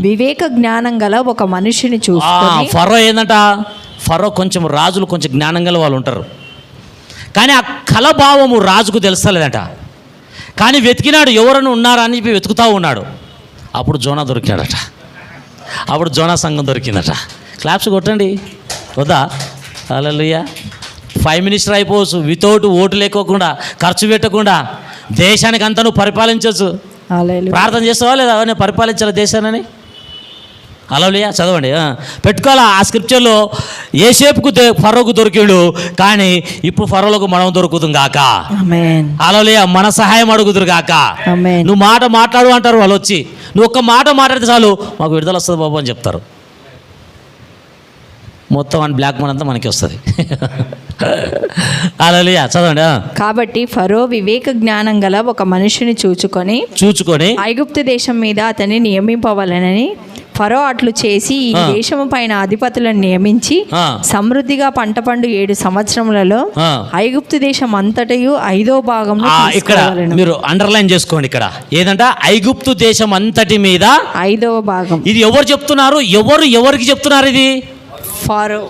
Speaker 4: వివేక జ్ఞానం గల ఒక మనిషిని చూసుకొని.
Speaker 3: ఫరో ఏందంట, ఫరో కొంచెం రాజులు కొంచెం జ్ఞానం గల వాళ్ళు ఉంటారు, కానీ ఆ కలభావము రాజుకు తెలుస్తలేదట. కానీ వెతికినాడు, ఎవరైనా ఉన్నారా అని చెప్పి వెతుకుతూ ఉన్నాడు. అప్పుడు జోనా దొరికినాడట. అప్పుడు జోనా సంఘం దొరికిందట. క్లాప్స్ కొట్టండి వద్దా. హల్లెలూయా. ప్రైమ్ మినిస్టర్ అయిపోవచ్చు, వితౌట్ ఓటు లేకోకుండా, ఖర్చు పెట్టకుండా దేశానికి అంతా నువ్వు పరిపాలించవచ్చు.
Speaker 4: హల్లెలూయా.
Speaker 3: ప్రార్థన చేస్తావా లేదా నేను పరిపాలించాలి దేశాన్ని? హల్లెలూయా. చదవండి. పెట్టుకోవాలా ఆ స్క్రిప్చర్లో. యోసేపుకు ఫరోకు దొరికాడు, కానీ ఇప్పుడు ఫరోలకు మనం దొరుకుతుంది గాక.
Speaker 4: ఆమేన్.
Speaker 3: హల్లెలూయా. మన సహాయం అడుగుదురు గాక.
Speaker 4: ఆమేన్.
Speaker 3: నువ్వు మాట మాట్లాడు అంటారు వాళ్ళు వచ్చి, నువ్వు ఒక్క మాట మాట్లాడితే చాలు మాకు విడుదల వస్తుంది బాబు అని చెప్తారు. మొత్తం అని బ్లాక్ మనీ అంతా మనకి వస్తుంది. హల్లెలూయా. చదవండి.
Speaker 4: కాబట్టి ఫరో వివేక జ్ఞానం గల ఒక మనుషుని చూచుకొని ఐగుప్తు దేశం మీద అతన్ని నియమింపవలనని ఫరో అట్లు చేసి ఈ దేశము పైన అధిపతులను నియమించి సమృద్ధిగా పంట పండు 7 సంవత్సరములలో ఐగుప్తు దేశం అంతటయు 5వ భాగం.
Speaker 3: ఇక్కడ మీరు అండర్లైన్ చేసుకోండి. ఇక్కడ ఏదంట ఐగుప్తు దేశం అంతటి మీద
Speaker 4: 5వ భాగం.
Speaker 3: ఇది ఎవరు చెప్తున్నారు? ఎవరికి చెప్తున్నారు ఇది?
Speaker 4: ఫరో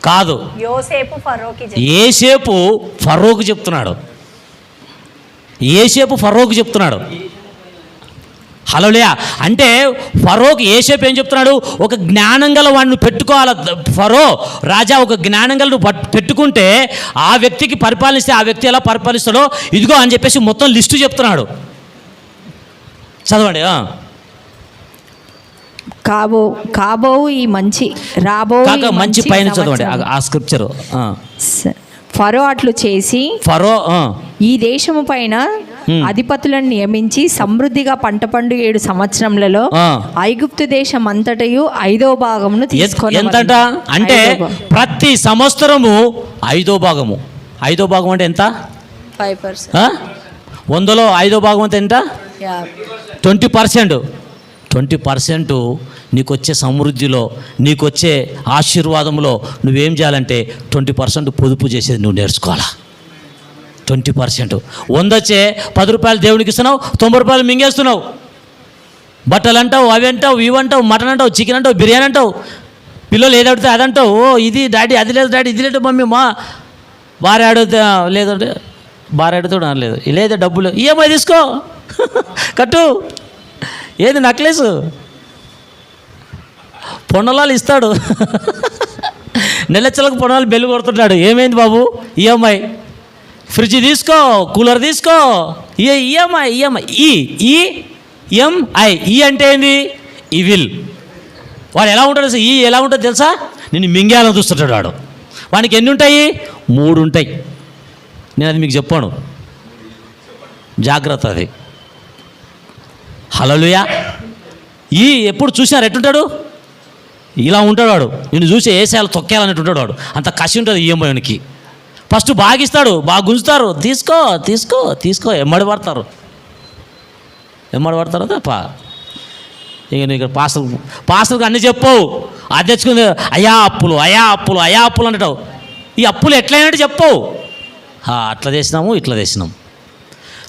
Speaker 3: కాదు,
Speaker 4: యోసేపు ఫరోకి
Speaker 3: యోసేపు ఫరోకు చెప్తున్నాడు. యోసేపు ఫరోకు చెప్తున్నాడు. హల్లెలూయా. అంటే ఫరోకు యోసేపు ఏం చెప్తున్నాడు? ఒక జ్ఞానం గల వాడిని పెట్టుకోవాలి. ఫరో రాజా ఒక జ్ఞానం గల పెట్టుకుంటే ఆ వ్యక్తికి పరిపాలిస్తే ఆ వ్యక్తి ఎలా పరిపాలిస్తాడో ఇదిగో అని చెప్పేసి మొత్తం లిస్టు చెప్తున్నాడు. చదవండి.
Speaker 4: కాబో ఈ మంచి రాబో
Speaker 3: మంచి పైన చదవండి ఆ స్క్రిప్చర్.
Speaker 4: ఫరో అట్లు చేసి ఈ దేశము పైన అధిపతులను నియమించి సమృద్ధిగా పంట పండు 7 సంవత్సరములలో ఐగుప్తు దేశం అంతటయు 5వ భాగమును తీసుకొని.
Speaker 3: ఎంతట అంటే ప్రతి సంవత్సరము 5వ భాగము. 5వ భాగం అంటే ఎంత?
Speaker 4: 5%.
Speaker 3: 100లో 5వ భాగం అంటే ఎంత? 20%. 20% నీకు వచ్చే సమృద్ధిలో, నీకు వచ్చే ఆశీర్వాదంలో నువ్వేం చేయాలంటే 20% పొదుపు చేసేది నువ్వు నేర్చుకోవాలా. 20%. 100 వచ్చే 10 రూపాయలు దేవునికి ఇస్తున్నావు, 90 రూపాయలు మింగేస్తున్నావు. బట్టలు అంటావు, అవి అంటావు, ఇవి అంటావు, మటన్ అంటావు, చికెన్ అంటావు, బిర్యానీ అంటావు. పిల్లలు ఏది అడిగితే అది అంటావు. ఓ ఇది డాడీ, అది లేదు డాడీ, ఇది లేదు మమ్మీ, మా భార్య అడిగితే లేదంటే భార్య అడుగుతాడు లేదు, లేదా డబ్బులు ఈఎంఐ తీసుకో కట్టు. ఏది నక్లెస్ పొన్నలాలు ఇస్తాడు, నెలచ్చలకు పొన్నలాలు బెల్లు కొడుతున్నాడు. ఏమైంది బాబు? ఈఎంఐ. ఫ్రిడ్జ్ తీసుకో, కూలర్ తీసుకో, ఈఎంఐ. ఈఎంఐ ఈ అంటే ఏంది? ఈవిల్. వాడు ఎలా ఉంటాడు? ఎలా ఉంటుంది తెలుసా? నిన్ను మింగేయాలని చూస్తుంటాడు వాడు. వానికి ఎన్ని ఉంటాయి? 3 ఉంటాయి. నేను అది మీకు చెప్పాను, జాగ్రత్త అది. హల్లెలూయా. ఈ ఎప్పుడు చూసినారు ఎట్టుంటాడు? ఇలా ఉంటాడు వాడు. నిన్ను చూసి వేసేయాలి, తొక్కేయాలన్నట్టు ఉంటాడు వాడు. అంత కసి ఉంటుంది ఈఎంఐకి. ఫస్ట్ బాగా ఇస్తాడు, బాగా గుంజుతారు, తీసుకో తీసుకో తీసుకో, ఎమ్మడి పడతారు తప్ప. ఇక నువ్వు ఇక్కడ పాస్టర్కి అన్నీ చెప్పవు. అది తెచ్చుకుంది అయా అప్పులు అంటావు. ఈ అప్పులు ఎట్లయినట్టు చెప్పవు. అట్లా చేసినాము, ఇట్లా చేసినాం.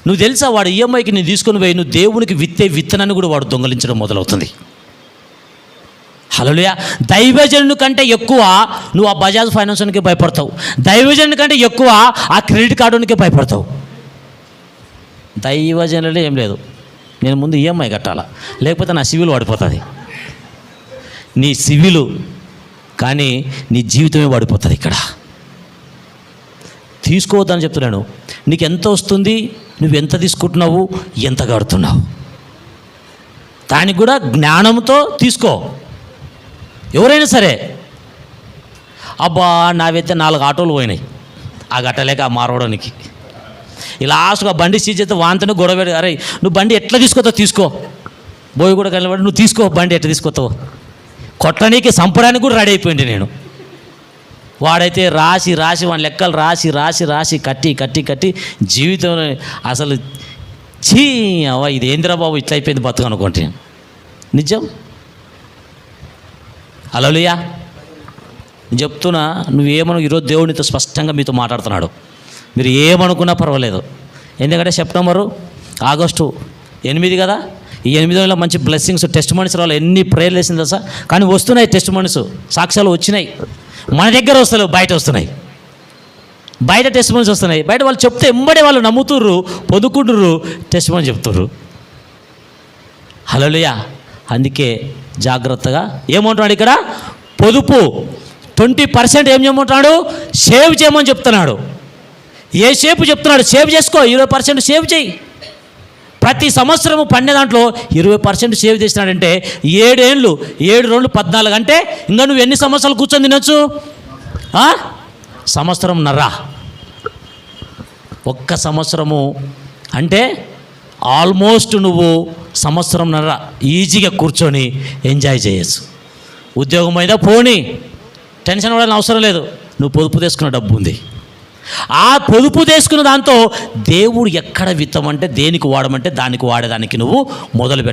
Speaker 3: నువ్వు తెలుసా వాడు ఈఎంఐకి నేను తీసుకొని పోయి నువ్వు దేవునికి విత్తనాన్ని కూడా వాడు దొంగలించడం మొదలవుతుంది. హల్లెలూయా. దైవజనుని కంటే ఎక్కువ నువ్వు ఆ బజాజ్ ఫైనాన్స్కి భయపడతావు. దైవజనుని కంటే ఎక్కువ ఆ క్రెడిట్ కార్డునికే భయపడతావు. దైవజనులు ఏం లేదు, నేను ముందు ఈఎంఐ కట్టాలా, లేకపోతే నా సివిల్ పడిపోతుంది. నీ సివిలు కానీ నీ జీవితమే పడిపోతుంది. ఇక్కడ తీసుకోవద్దని చెప్తున్నాను. నీకు ఎంత వస్తుంది, నువ్వు ఎంత తీసుకుంటున్నావు, ఎంత కడుతున్నావు, దానికి కూడా జ్ఞానంతో తీసుకో. ఎవరైనా సరే. అబ్బా నావైతే 4 ఆటోలు పోయినాయి ఆ గట్టలేక ఆ మారవడానికి. ఈ లాస్ట్గా బండి సీజ్ అయితే వాంతనే గొడవ. అరే నువ్వు బండి ఎట్లా తీసుకొస్తావు తీసుకో, బోయి కూడా కలిపి నువ్వు తీసుకో, బండి ఎట్లా తీసుకొస్తావు. కొట్టడానికి సంపడానికి కూడా రెడీ అయిపోయింది నేను. వాడైతే రాసి వాని లెక్కలు రాసి కట్టి జీవితంలో అసలు ఇది ఏందిరా బాబు ఇట్లా అయిపోయింది బతుకు అనుకుంటే నిజం. హల్లెలూయా. నేను చెప్తున్నా, నువ్వేమను ఈరోజు దేవునితో స్పష్టంగా మీతో మాట్లాడుతున్నాడు. మీరు ఏమనుకున్నా పర్వాలేదు. ఎందుకంటే సెప్టెంబరు ఆగస్టు 8 కదా, ఈ 8 నెలల మంచి బ్లెస్సింగ్స్, టెస్ట్ మనీస్ రావాలి. ఎన్ని ప్రేయర్లు వేసింది తెలుసా? కానీ వస్తున్నాయి టెస్ట్ మనీస్, సాక్ష్యాలు వచ్చినాయి. మన దగ్గర వస్తలేవు, బయట వస్తున్నాయి. బయట టెస్ట్ మనీస్ వస్తున్నాయి. బయట వాళ్ళు చెప్తే ఎంబడే వాళ్ళు నమ్ముతుర్రు, పొదుకుంటుర్రు, టెస్ట్ మనీ చెప్తుర్రు. హల్లెలూయా. అందుకే జాగ్రత్తగా ఏమంటున్నాడు ఇక్కడ? పొదుపు 20% ఏం చేయమంటున్నాడు? సేవ్ చేయమని చెప్తున్నాడు. ఏ సేపు చెప్తున్నాడు? సేవ్ చేసుకో, 20% సేవ్ చేయి. ప్రతి సంవత్సరము పండే దాంట్లో 20% సేవ్ చేసినాడంటే 7 ఏళ్ళు, 7 రోజులు 14 అంటే ఇంకా నువ్వు ఎన్ని సంవత్సరాలు కూర్చొని తినొచ్చు? సంవత్సరంన్నర. ఒక్క సంవత్సరము అంటే ఆల్మోస్ట్ నువ్వు సంవత్సరంన్నర ఈజీగా కూర్చొని ఎంజాయ్ చేయొచ్చు. ఉద్యోగం మీద పోనీ, టెన్షన్ పడాలని అవసరం లేదు. నువ్వు పొదుపు తీసుకున్న డబ్బు ఉంది. ఆ పొదుపు తీసుకున్న దాంతో దేవుడు ఎక్కడ విత్తమంటే, దేనికి వాడమంటే దానికి వాడేదానికి నువ్వు మొదలు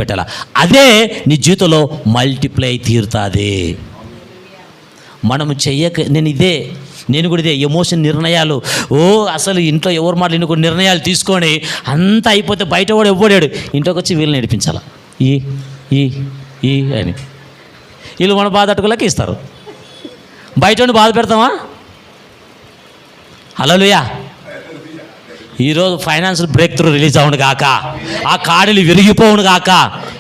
Speaker 3: పెట్టాల. అదే నీ జీవితంలో మల్టిప్లై తీరుతుంది. మనము నేను కూడా ఇదే ఎమోషన్ నిర్ణయాలు. అసలు ఇంట్లో ఎవరు మాటలు కొన్ని నిర్ణయాలు తీసుకొని అంతా అయిపోతే బయట వాడు ఎవ్వడాడు, ఇంట్లోకి వచ్చి వీళ్ళని నడిపించాల ఈ అని. వీళ్ళు మన బాధ అటుకులకి ఇస్తారు. బయట బాధ పెడతామా? హల్లెలూయా. ఈరోజు ఫైనాన్షియల్ బ్రేక్ త్రూ రిలీజ్ అవును కాక, ఆ కాడలు విరిగిపోవును కాక,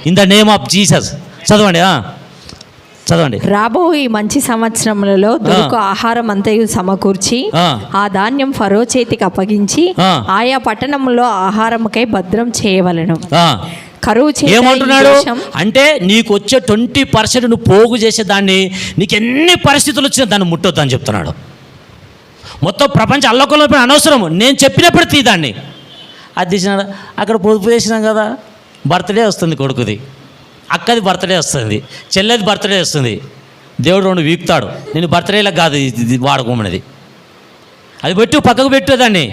Speaker 3: in the name of Jesus. చదవండి.
Speaker 4: రాబో ఈ మంచి సంవత్సరములలో దొరుకు ఆహారం అంతయు సమకూర్చి ఆ ధాన్యం ఫరో చేతికి అప్పగించి ఆయా పట్టణంలో ఆహారముకై భద్రం చేయవలెను. కరువు
Speaker 3: ఏమంటున్నాడు అంటే, నీకు వచ్చే 20% నువ్వు పోగు చేసేదాన్ని, నీకు ఎన్ని పరిస్థితులు వచ్చినా దాన్ని ముట్టొద్దు అని చెప్తున్నాడు. మొత్తం ప్రపంచం అల్లకొల్ల అనవసరము, నేను చెప్పినప్పుడు తీదాన్ని. అది తీసినాడు. అక్కడ పొదుపు చేసినాం కదా, బర్త్డే వస్తుంది కొడుకుది, అక్కది బర్త్డే వస్తుంది, చెల్లెది బర్త్డే వస్తుంది. దేవుడు 2 వీక్తాడు. నేను బర్త్డేలకు కాదు ఇది వాడుకోమనేది, అది పక్కకు పెట్టేదాన్ని.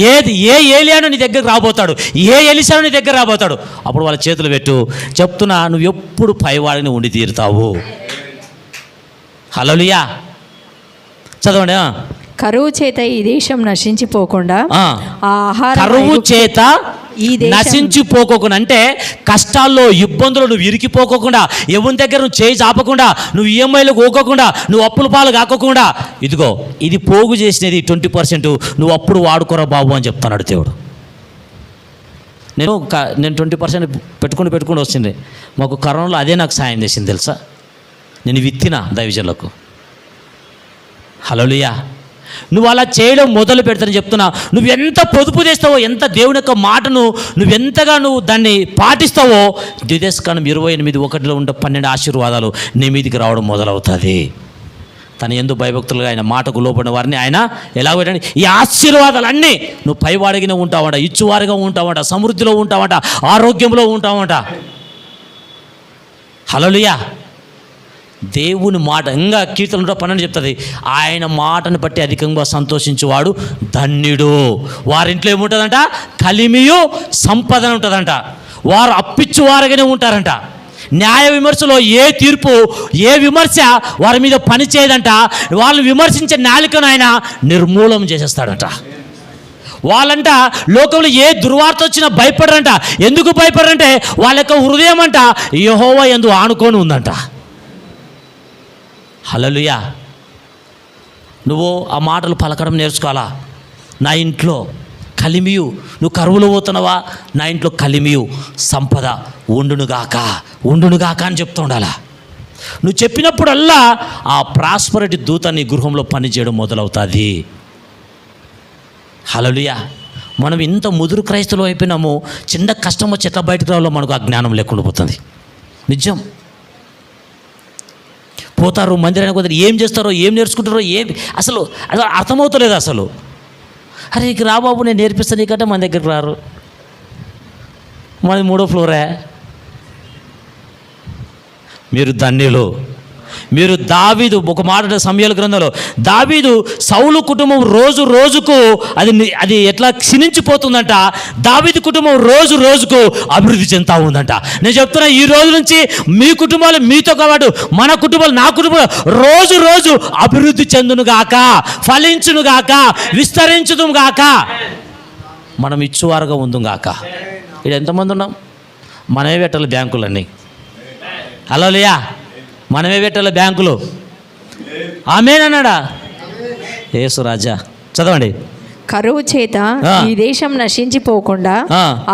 Speaker 3: ఏ ఏలియాను నీ దగ్గరకు రాబోతాడు, ఏ ఎలిసాను నీ దగ్గర రాబోతాడు, అప్పుడు వాళ్ళ చేతులు పెట్టు. చెప్తున్నా, నువ్వు ఎప్పుడు పైవాడిని ఉండి తీరుతావు. హల్లెలూయా. చదవండి.
Speaker 4: కరువు చేత ఈ దేశం నశించిపోకుండా,
Speaker 3: కరువు చేత నశించిపోకోకుండా అంటే కష్టాల్లో ఇబ్బందులు నువ్వు ఇరికిపోకోకుండా, ఎవరి దగ్గర నువ్వు చేయి చాపకుండా, నువ్వు ఈఎంఐలు కోకోకుండా, నువ్వు అప్పుల పాలు కాకోకుండా, ఇదిగో ఇది పోగు చేసినది 20%, నువ్వు అప్పుడు వాడుకోరా బాబు అని చెప్తున్నాడు దేవుడు. నేను 20% పెట్టుకుని వచ్చింది. మాకు కరోనాలో అదే నాకు సాయం చేసింది తెలుసా. నేను విత్తిన దైవజనులకు. హల్లెలూయా. నువ్వు అలా చేయడం మొదలు పెడతానని చెప్తున్నా. నువ్వు ఎంత పొదుపు చేస్తావో, ఎంత దేవుని యొక్క మాటను నువ్వెంతగా నువ్వు దాన్ని పాటిస్తావో, ద్విదేశకాండం 28:1 ఉండే 12 ఆశీర్వాదాలు నీ మీదికి రావడం మొదలవుతుంది. తన యందు భయభక్తులుగా ఆయన మాటకు లోపడిన వారిని ఆయన ఎలా పెట్టండి, ఈ ఆశీర్వాదాలన్నీ నువ్వు పైవాడిగానే ఉంటావంట, ఇచ్చువారిగా ఉంటావంట, సమృద్ధిలో ఉంటావంట, ఆరోగ్యంలో ఉంటావంట. హల్లెలూయా. దేవుని మాట ఇంకా కీర్తనలో 12 చెప్తుంది, ఆయన మాటను బట్టి అధికంగా సంతోషించేవాడు ధన్యుడు. వారింట్లో ఏముంటుందంట? కలిమియు సంపదన ఉంటుందంట. వారు అప్పిచ్చువారుగానే ఉంటారంట. న్యాయ విమర్శలో ఏ తీర్పు, ఏ విమర్శ వారి మీద పని చేయదంట. వాళ్ళని విమర్శించే నాలుకను ఆయన నిర్మూలం చేసేస్తాడంట. వాళ్ళంట లోకంలో ఏ దుర్వార్త వచ్చినా భయపడరంట. ఎందుకు భయపడరంటే వాళ్ళ యొక్క హృదయం అంట యెహోవా యందు ఆనుకొని ఉందంట. హల్లెలూయా. నువ్వు ఆ మాటలు పలకడం నేర్చుకోవాలా. నా ఇంట్లో కలిమియు, నువ్వు కరువులో పోతున్నావా, నా ఇంట్లో కలిమియు సంపద ఉండునుగాక అని చెప్తూ ఉండాలా. నువ్వు చెప్పినప్పుడల్లా ఆ ప్రాస్పరిటీ దూత నీ గృహంలో పనిచేయడం మొదలవుతుంది. హల్లెలూయా. మనం ఇంత ముదురు క్రైస్తవులు అయిపోయినాము, చిన్న కష్టం వచ్చి ఎట్లా బయటకు రావాలో మనకు ఆ జ్ఞానం లేకుండా పోతుంది. నిజం. పోతారు మందిరానికి పోతారు, ఏం చేస్తారో, ఏం నేర్చుకుంటారో, అసలు అర్థమవుతలేదు అసలు. అరే ఇక రా బాబు నేను నేర్పిస్తాను నీకంటే మన దగ్గరికి రారు. మనది 3వ ఫ్లోరే. మీరు ధన్యులు. మీరు దావీదు, ఒక మాట సమూయేలు గ్రంథంలో, దావీదు సౌలు కుటుంబం రోజు రోజుకు అది ఎట్లా క్షీణించిపోతుందంట. దావీదు కుటుంబం రోజు రోజుకు అభివృద్ధి చెందుతూ ఉందంట. నేను చెప్తున్నా, ఈ రోజు నుంచి మీ కుటుంబాలు, మీతో కాబట్టి మన కుటుంబాలు, నా కుటుంబాలు రోజు రోజు అభివృద్ధి చెందునుగాక, ఫలించునుగాక, విస్తరించుదుగాక, మనం ఇచ్చువారుగా ఉందుగాక. ఇక్కడ ఎంతమంది ఉన్నాం? మనమే పెట్టాలి బ్యాంకులన్నీ. హల్లెలూయా. మనమే పెట్టాలి బ్యాంకులు. ఆమేన్ అన్నాడా యేసు రాజా. చదవండి.
Speaker 4: కరువు చేత ఈ దేశం నశించిపోకుండా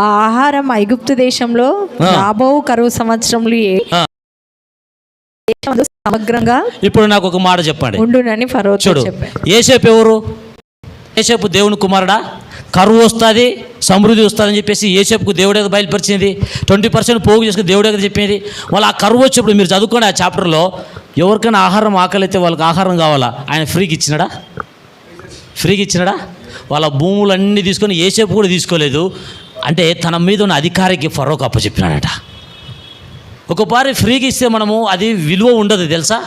Speaker 4: ఆ ఆహారం ఐగుప్తు దేశంలో రాబో కరువు సంవత్సరంలో సమగ్రంగా
Speaker 3: ఇప్పుడు నాకు ఒక మాట చెప్పండి.
Speaker 4: ఉండునని ఫరోతో
Speaker 3: చూడు,
Speaker 4: చెప్పాడు.
Speaker 3: యేసేపు ఎవరు? యేసేపు దేవుని కుమారుడా? కరువు వస్తుంది, సమృద్ధి వస్తుందని చెప్పేసి యేసేపుకు దేవుడే బయలుపరిచింది. 20% పోగు చేసుకుని దేవుడే చెప్పింది. వాళ్ళు ఆ కరువు వచ్చేప్పుడు మీరు చదువుకోండి ఆ చాప్టర్లో, ఎవరికైనా ఆహారం ఆకలి అయితే వాళ్ళకి ఆహారం కావాలా, ఆయన ఫ్రీకి ఇచ్చినాడా? ఫ్రీకి ఇచ్చినాడా? వాళ్ళ భూములన్నీ తీసుకొని యేసేపు కూడా తీసుకోలేదు. అంటే తన మీద ఉన్న అధికారికి ఫరోకు అప్పచెప్పినాడట. ఒకసారి ఫ్రీకి ఇస్తే మనము అది విలువ ఉండదు తెలుసా?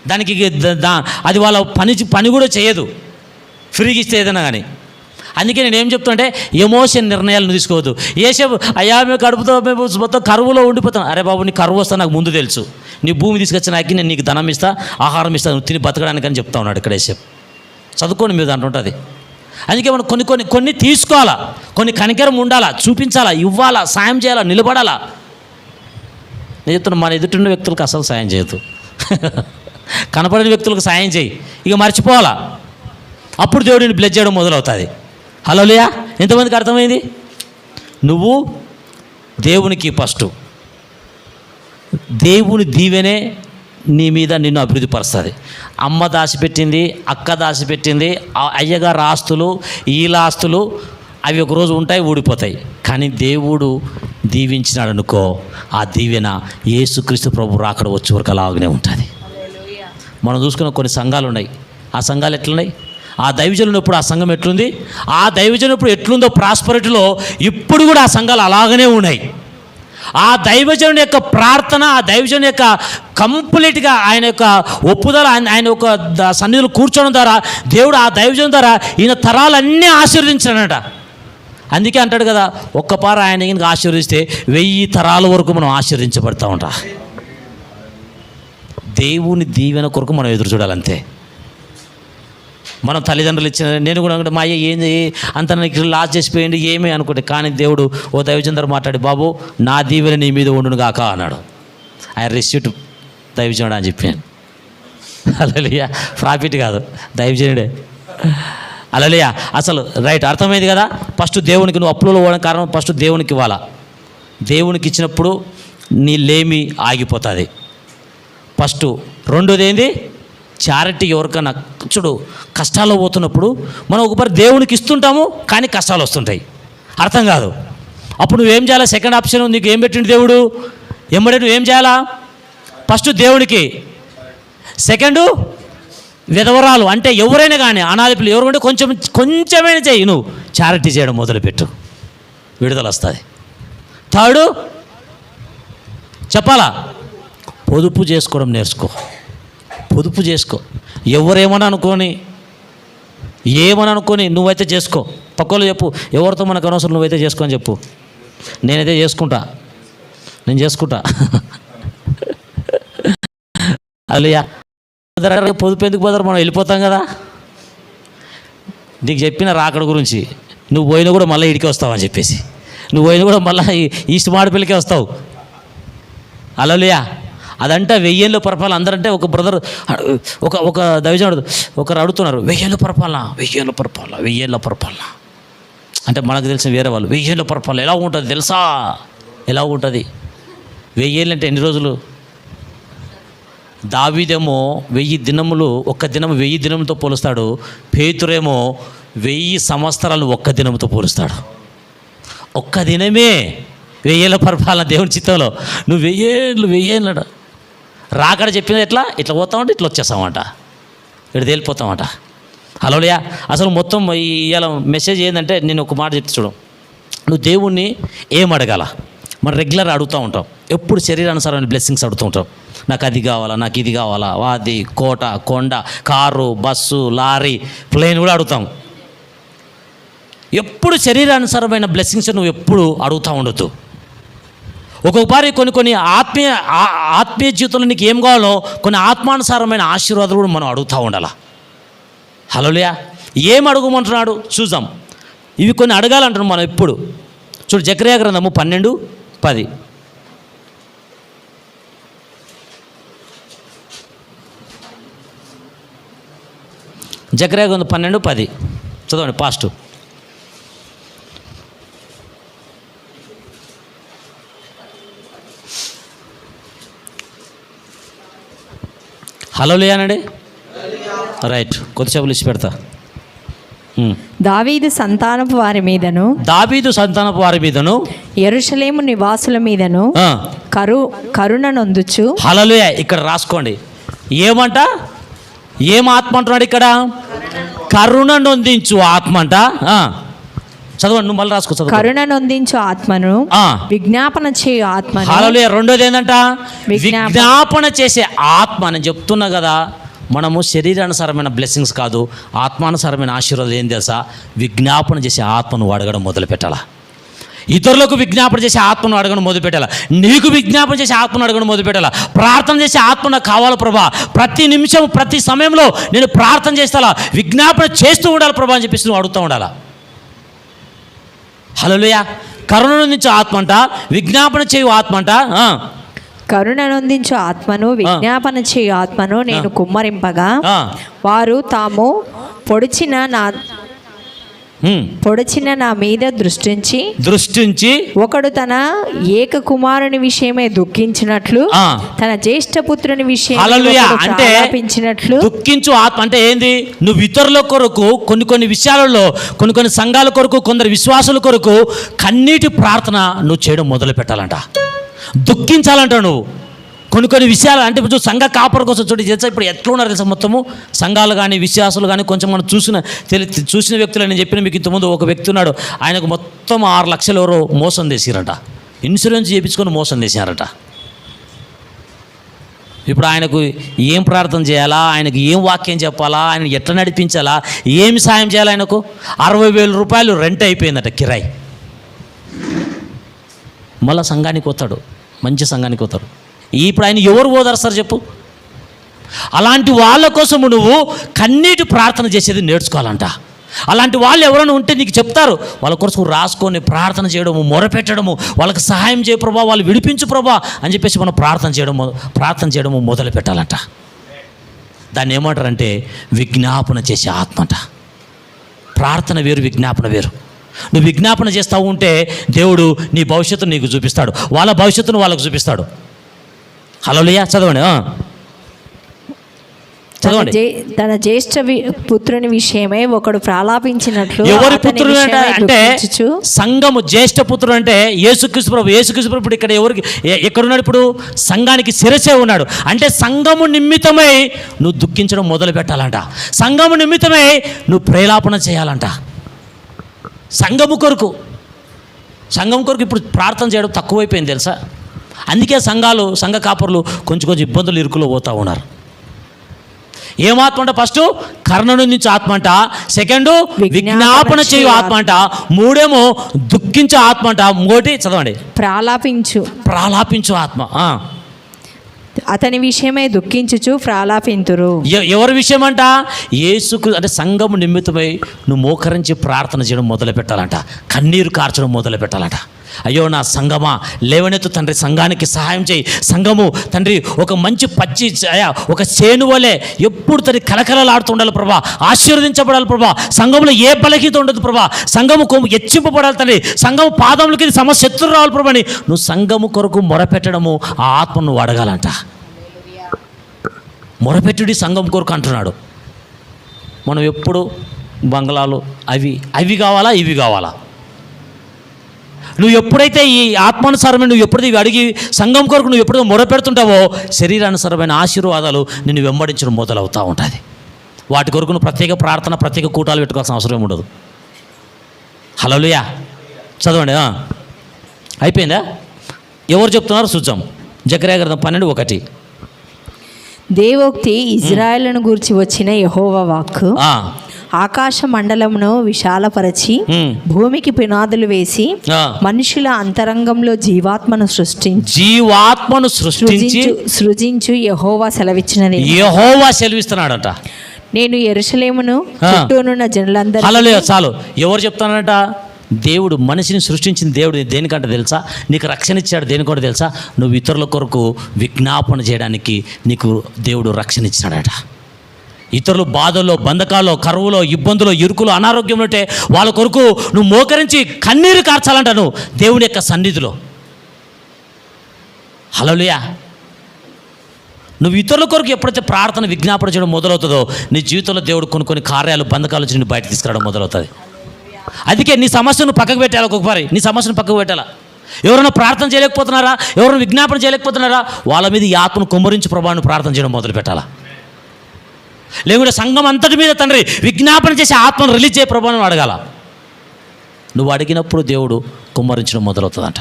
Speaker 3: దానికి అది వాళ్ళ పని కూడా చేయదు ఫ్రీకి ఇస్తే ఏదైనా కానీ. అందుకే నేను ఏం చెప్తుంటే ఎమోషన్ నిర్ణయాలను తీసుకోవద్దు. యేసేపు అయ్యా మేము కడుపుతో మేము మొత్తం కరువులో ఉండిపోతాం. అరే బాబు, నీ కరువు వస్తా నాకు ముందు తెలుసు, నీ భూమి తీసుకొచ్చిన నాకు నేను నీకు ధనం ఇస్తా, ఆహారం ఇస్తా, నువ్వు తిని బతకడానికి అని చెప్తా ఉన్నాడు ఇక్కడ యేసేపు. చదువుకోండి మీరు దాంట్లో ఉంటుంది. అందుకే మనం కొన్ని తీసుకోవాలా, కొన్ని కనికరం ఉండాలా, చూపించాలా, ఇవ్వాలా, సాయం చేయాలా, నిలబడాలా. నేను చెప్తున్నా, మన ఎదుటిన్న వ్యక్తులకు అసలు సాయం చేయొద్దు. కనపడిన వ్యక్తులకు సాయం చేయి, ఇక మర్చిపోవాలా. అప్పుడు దేవుడిని బ్లెస్ చేయడం మొదలవుతుంది. హల్లెలూయా. ఎంతమందికి అర్థమైంది? నువ్వు దేవునికి ఫస్ట్, దేవుని దీవెనే నీ మీద నిన్ను అభివృద్ధి పరుస్తుంది. అమ్మ దాచిపెట్టింది, అక్క దాచిపెట్టింది, అయ్యగారు ఆస్తులు, వీళ్ళ ఆస్తులు అవి ఒకరోజు ఉంటాయి, ఊడిపోతాయి. కానీ దేవుడు దీవించినాడు అనుకో, ఆ దీవెన యేసుక్రీస్తు ప్రభు రాకడ వచ్చే వరకు అలాగనే ఉంటుంది. మనం చూసుకున్న కొన్ని సంఘాలు ఉన్నాయి. ఆ సంఘాలు ఎట్లున్నాయి? ఆ దైవజనుడు ఇప్పుడు ఆ సంఘం ఎట్లుంది, ఆ దైవజనుడు ఇప్పుడు ఎట్లుందో ప్రాస్పరిటీలో ఇప్పుడు కూడా ఆ సంఘాలు అలాగనే ఉన్నాయి. ఆ దైవజనుడి యొక్క ప్రార్థన, ఆ దైవజనుడి యొక్క కంప్లీట్గా ఆయన యొక్క ఒప్పుదల, ఆయన యొక్క సన్నిధిలో కూర్చోవడం ద్వారా దేవుడు ఆ దైవజనుడి ద్వారా ఈయన తరాలన్నీ ఆశీర్వదించాడట. అందుకే అంటాడు కదా, ఒక్కపార ఆయన ఆశీర్వదిస్తే 1000 తరాల వరకు మనం ఆశీర్వదించబడతా ఉంటా. దేవుని దీవెన కొరకు మనం ఎదురు చూడాలంతే. మనం తల్లిదండ్రులు ఇచ్చిన, నేను కూడా మా అయ్య ఏంది అంత నాకు లాస్ చేసిపోయింది ఏమీ అనుకుంటే, కానీ దేవుడు ఓ దైవజనుడు మాట్లాడి, బాబు నా దీవెన నీ మీద ఉండును గాక అన్నాడు. ఆయన రిసీట్ దైవజనుడు అని చెప్పాను. హల్లెలూయా. ప్రాఫిట్ కాదు, దైవజనుడే. హల్లెలూయా. అసలు రైట్ అర్థమైంది కదా. ఫస్ట్ దేవునికి నువ్వు అప్పులలో పోవడం కారణం ఫస్ట్ దేవునికి ఇవ్వాలా. దేవునికి ఇచ్చినప్పుడు నీ లేమి ఆగిపోతుంది ఫస్ట్. రెండోది ఏంది? చారిటీ. ఎవరికన్నా చూడు, కష్టాల్లో పోతున్నప్పుడు మనం ఒకసారి దేవునికి ఇస్తుంటాము, కానీ కష్టాలు వస్తుంటాయి, అర్థం కాదు. అప్పుడు నువ్వేం చేయాలా? సెకండ్ ఆప్షన్ నీకు ఏం పెట్టిండు దేవుడు, ఎమ్మడే నువ్వేం చేయాలా? ఫస్ట్ దేవునికి, సెకండు విధవరాలు అంటే ఎవరైనా కానీ అనాథ పిల్లలు ఎవరు ఉంటే కొంచెమైనా చెయ్యి, నువ్వు చారిటీ చేయడం మొదలుపెట్టు, విడుదల వస్తుంది. థర్డు చెప్పాలా? పొదుపు చేసుకోవడం నేర్చుకో. పొదుపు చేసుకో. ఎవరేమని అనుకొని నువ్వైతే చేసుకో. పక్కలో చెప్పు, ఎవరితో మనకు అనవసరం, నువ్వైతే చేసుకో అని చెప్పు. నేనైతే చేసుకుంటా. అయ్యా పొదుపు ఎందుకు పోతారు, మనం వెళ్ళిపోతాం కదా. నీకు చెప్పిన రాకడ గురించి, నువ్వు పోయినా కూడా మళ్ళీ ఇడికి వస్తావు అని చెప్పేసి, నువ్వు పోయినా కూడా మళ్ళీ ఈస్ట్ మాడిపల్లికే వస్తావు. హల్లెలూయా. అదంటే 1000 ఏళ్ళ పరిపాలన. అందరంటే ఒక బ్రదర్, ఒక దైవజనుడు ఒకరు అడుగుతున్నారు, 1000 ఏళ్ళ పరిపాలన అంటే మనకు తెలిసిన వేరే వాళ్ళు 1000 ఏళ్ళ పరిపాలన ఎలా ఉంటుంది తెలుసా? ఎలా ఉంటుంది? 1000 ఏళ్ళు అంటే ఎన్ని రోజులు? దావీదేమో 1000 దినములు, ఒక్క దినం 1000 దినంతో పోలుస్తాడు. పేతురేమో 1000 సంవత్సరాలు ఒక్క దినంతో పోలుస్తాడు. ఒక్క దినమే 1000 ఏళ్ళ పరిపాలన దేవుని చిత్తంలో. నువ్వు 1000 ఏళ్ళు రాకడ చెప్పింది ఇట్లా పోతామంటే ఇట్లా వచ్చేస్తామంట, ఇక్కడ తేలిపోతామంట. హల్లెలూయా. అసలు మొత్తం ఇవాళ మెసేజ్ ఏంటంటే, నేను ఒక మాట చెప్తే చూడు, నువ్వు దేవుణ్ణి ఏం అడగాల? మనం రెగ్యులర్ అడుగుతూ ఉంటాం, ఎప్పుడు శరీరానుసారమైన బ్లెస్సింగ్స్ అడుగుతూ ఉంటాం. నాకు అది కావాలా, నాకు ఇది కావాలా, వాది కోట కొండ, కారు, బస్సు, లారీ, ప్లేన్ కూడా అడుగుతాం. ఎప్పుడు శరీరానుసారమైన బ్లెస్సింగ్స్ నువ్వు ఎప్పుడు అడుగుతూ ఉండొద్దు. ఒక్కొక్కసారి కొన్ని ఆత్మీయ జీవితంలో నీకు ఏం కావాలో కొన్ని ఆత్మానుసారమైన ఆశీర్వాదాలు కూడా మనం అడుగుతూ ఉండాలి. హల్లెలూయా. ఏం అడుగుమంటున్నాడు చూద్దాం. ఇవి కొన్ని అడగాలంటున్నాం మనం ఎప్పుడు. చూడు, జకర్యా గ్రంథము 12:10. జకర్యా గ్రంథం 12:10 చదవండి పాస్ట్. హల్లెలూయా అనండి. రైట్, కొద్దిసేపు లిస్ట్ పెడతా.
Speaker 4: దావీదు సంతానపు వారి మీదను,
Speaker 3: దావీదు సంతానపు వారి మీదను,
Speaker 4: యెరూషలేము నివాసుల మీదను కరుణ నొందుచు.
Speaker 3: హల్లెలూయా. ఇక్కడ రాసుకోండి, ఏమంట, ఏం ఆత్మ అంటున్నాడు ఇక్కడ? కరుణ నొందించు ఆత్మ అంట. చదవండి, నువ్వు మళ్ళీ రాసుకో. చదువు.
Speaker 4: కరుణ నొందించు ఆత్మను, విజ్ఞాపన చేయు ఆత్మను.
Speaker 3: హల్లెలూయా. రెండోది ఏంటంట? విజ్ఞాపన చేసే ఆత్మ. నేను చెప్తున్నా కదా, మనము శరీరానుసారమైన బ్లెస్సింగ్స్ కాదు, ఆత్మానుసారమైన ఆశీర్వాదం ఏం తెలుసా? విజ్ఞాపన చేసే ఆత్మను అడగడం మొదలు పెట్టాలా. ఇతరులకు విజ్ఞాపన చేసే ఆత్మను అడగడం మొదలు పెట్టాలా. నీకు విజ్ఞాపన చేసే ఆత్మను అడగడం మొదలు పెట్టాలా. ప్రార్థన చేసే ఆత్మ నాకు కావాలి ప్రభా, ప్రతి నిమిషం ప్రతి సమయంలో నేను ప్రార్థన చేస్తా, విజ్ఞాపన చేస్తూ ఉండాలి ప్రభా అని చెప్పేసి నువ్వు అడుగుతూ ఉండాలా. హల్లెలూయా. కరుణ నుంచి ఆత్మ అంట, విజ్ఞాపన చేయు ఆత్మ అంట.
Speaker 4: కరుణ నొందించు ఆత్మను, విజ్ఞాపన చేయు ఆత్మను నేను కుమ్మరింపగా వారు తాము పొడిచిన నా మీద దృష్టించి ఒకడు తన ఏక కుమారుని విషయమై దుఃఖించినట్లు, తన జ్యేష్ఠ పుత్రుని విషయం
Speaker 3: దుఃఖించు ఆత్మ అంటే ఏంది? నువ్వు ఇతరుల కొరకు కొన్ని విషయాలలో కొన్ని సంఘాల కొరకు, కొందరు విశ్వాసుల కొరకు కన్నీటి ప్రార్థన నువ్వు చేయడం మొదలు పెట్టాలంట. దుఃఖించాలంట నువ్వు కొన్ని విషయాలు. అంటే ఇప్పుడు సంఘ కాపర కోసం తెలుసా ఇప్పుడు ఎట్లా ఉన్నారు తెలుసా? మొత్తము సంఘాలు కానీ విశ్వాసులు కానీ కొంచెం మనం చూసిన వ్యక్తులు. నేను చెప్పిన మీకు ఇంతకుముందు ఒక వ్యక్తి ఉన్నాడు, ఆయనకు మొత్తం 6 లక్షలు ఎవరో మోసం చేసిరట, ఇన్సూరెన్స్ చేయించుకొని మోసం చేశారట. ఇప్పుడు ఆయనకు ఏం ప్రార్థన చేయాలా, ఆయనకు ఏం వాక్యం చెప్పాలా, ఆయన ఎట్లా నడిపించాలా, ఏమి సాయం చేయాలా? ఆయనకు 60,000 రూపాయలు రెంట్ అయిపోయిందట, కిరాయి. మళ్ళీ సంఘానికి వస్తాడు, మంచి సంఘానికి వస్తాడు. ఇప్పుడు ఆయన ఎవరు ఓదార్స్తారు చెప్పు? అలాంటి వాళ్ళ కోసము నువ్వు కన్నీటి ప్రార్థన చేసేది నేర్చుకోవాలంట. అలాంటి వాళ్ళు ఎవరైనా ఉంటే నీకు చెప్తారు, వాళ్ళ కోసం రాసుకొని ప్రార్థన చేయడము, మొరపెట్టడము, వాళ్ళకి సహాయం చేయ ప్రభా, వాళ్ళు విడిపించు ప్రభా అని చెప్పేసి మనం ప్రార్థన చేయడము మొదలు పెట్టాలంట. దాన్ని ఏమంటారంటే విజ్ఞాపన చేసే ఆత్మ అంట. ప్రార్థన వేరు, విజ్ఞాపన వేరు. నువ్వు విజ్ఞాపన చేస్తూ ఉంటే దేవుడు నీ భవిష్యత్తును నీకు చూపిస్తాడు, వాళ్ళ భవిష్యత్తును వాళ్ళకు చూపిస్తాడు. హల్లెలూయా. చదవండి.
Speaker 4: తన జ్యేష్ఠ పుత్రుని విషయమై ఒకడు ప్రలాపించినట్లు.
Speaker 3: ఎవరి పుత్రుడు అంటే సంఘము జ్యేష్ఠ పుత్రుడు అంటే యేసుక్రీస్తు ప్రభు. యేసుక్రీస్తు ప్రభు ఇప్పుడు ఇక్కడ ఎక్కడున్నాడు? ఇప్పుడు సంఘానికి శిరసే ఉన్నాడు. అంటే సంఘము నిమిత్తమై నువ్వు దుఃఖించడం మొదలు పెట్టాలంట. సంఘము నిమిత్తమై నువ్వు ప్రేలాపన చేయాలంట. సంఘము కొరకు ఇప్పుడు ప్రార్థన చేయడం తక్కువైపోయింది తెలుసా? అందుకే సంఘ కాపరులు కొంచెం ఇబ్బందులు ఇరుకులో పోతూ ఉన్నారు. ఏమాత్మ అంట? ఫస్ట్ కరుణ నుంచి ఆత్మ అంట, సెకండ్ విజ్ఞాపన చేయు ఆత్మ అంట, మూడేమో దుఃఖించే ఆత్మ అంట, ఇంకోటి చదవండి ప్రాలాపించు ఆత్మ.
Speaker 4: అతని విషయమై దుఃఖించుచు ప్రాలాపింతురు.
Speaker 3: ఎవరి విషయం అంట? యేసుకు. అంటే సంఘము నిమిత్తమై నువ్వు మోకరించి ప్రార్థన చేయడం మొదలు పెట్టాలంట, కన్నీరు కార్చడం మొదలు పెట్టాలంట. అయ్యో నా సంఘమా, లేవనెత్తు తండ్రి, సంఘానికి సహాయం చేయి. సంఘము తండ్రి ఒక మంచి ఒక చేను వలె ఎప్పుడు తన కలకలలాడుతుండాలి ప్రభా, ఆశీర్వదించబడాలి ప్రభా. సంఘంలో ఏ బలహీనత ఉండదు ప్రభా, సంఘము హెచ్చింపబడాలి తండ్రి, సంఘము పాదములకి శత్రువు రావాలి ప్రభా అని నువ్వు సంఘము కొరకు మొరపెట్టడము, ఆ ఆత్మను నువ్వు అడగాలంట. మొరపెట్టుడి సంఘం కొరకు అంటున్నాడు. మనం ఎప్పుడు బంగ్లాలు అవి కావాలా, ఇవి కావాలా? నువ్వు ఎప్పుడైతే ఈ ఆత్మానుసారమైన నువ్వు ఎప్పుడైతే ఇవి అడిగి సంఘం కొరకు నువ్వు ఎప్పుడైతే మొరపెడుతుంటావో శరీరానుసారమైన ఆశీర్వాదాలు నిన్ను వెంబడించడం మొదలవుతూ ఉంటుంది. వాటి కొరకు నువ్వు ప్రత్యేక ప్రార్థన, ప్రత్యేక కూటాలు పెట్టుకోవాల్సిన అవసరం ఉండదు. హల్లెలూయా. చదవండి. అయిపోయిందా? ఎవరు చెప్తున్నారు చూద్దాం. జకర్యా గ్రంథం 12:1.
Speaker 4: దేవోక్తి ఇజ్రాయేలును గూర్చి వచ్చిన యెహోవా వాక్కు. ఆకాశ మండలమును విశాలపరచి భూమికి పునాదులు వేసి మనుషుల అంతరంగంలో జీవాత్మను సృజించు యెహోవా సెలవిచ్చినది.
Speaker 3: యెహోవా సెలవిస్తున్నాడట.
Speaker 4: నేను యెరూషలేమును చుట్టూనున్న జనులందరూ.
Speaker 3: హల్లెలూయా. చాలు. ఎవరు చెప్తానంట? దేవుడు మనిషిని సృష్టించిన దేవుడు దేనికంటే తెలుసా? నీకు రక్షణ ఇచ్చాడు దేనికంటే తెలుసా? నువ్వు ఇతరుల కొరకు విజ్ఞాపన చేయడానికి నీకు దేవుడు రక్షణ ఇచ్చాడట. ఇతరులు బాధల్లో, బంధకాల్లో, కరువులో, ఇబ్బందులు, ఇరుకులు, అనారోగ్యం ఉంటే వాళ్ళ కొరకు నువ్వు మోకరించి కన్నీరు కార్చాలంట నువ్వు దేవుని యొక్క సన్నిధిలో. హల్లెలూయా. నువ్వు ఇతరుల కొరకు ఎప్పుడైతే ప్రార్థన విజ్ఞాపన చేయడం మొదలవుతుందో నీ జీవితంలో దేవుడు కొన్ని కార్యాలు బంధకాల నుంచి నిన్ను బయట తీసుకురావడం మొదలవుతుంది. అందుకే నీ సమస్యను పక్కకు పెట్టాలి. ఒక్కొక్కసారి నీ సమస్యను పక్కకు పెట్టాలా. ఎవరైనా ప్రార్థన చేయలేకపోతున్నారా, ఎవరైనా విజ్ఞాపన చేయలేకపోతున్నారా, వాళ్ళ మీద ఈ ఆత్మను కుమ్మరించి ప్రభావాన్ని ప్రార్థన చేయడం మొదలు పెట్టాలా. లేకుంటే సంఘం అంతటి మీద తండ్రి విజ్ఞాపన చేసి ఆత్మను రిలీజ్ చేయ ప్రభావం అడగాల. నువ్వు అడిగినప్పుడు దేవుడు కుమ్మరించడం మొదలవుతుందంట.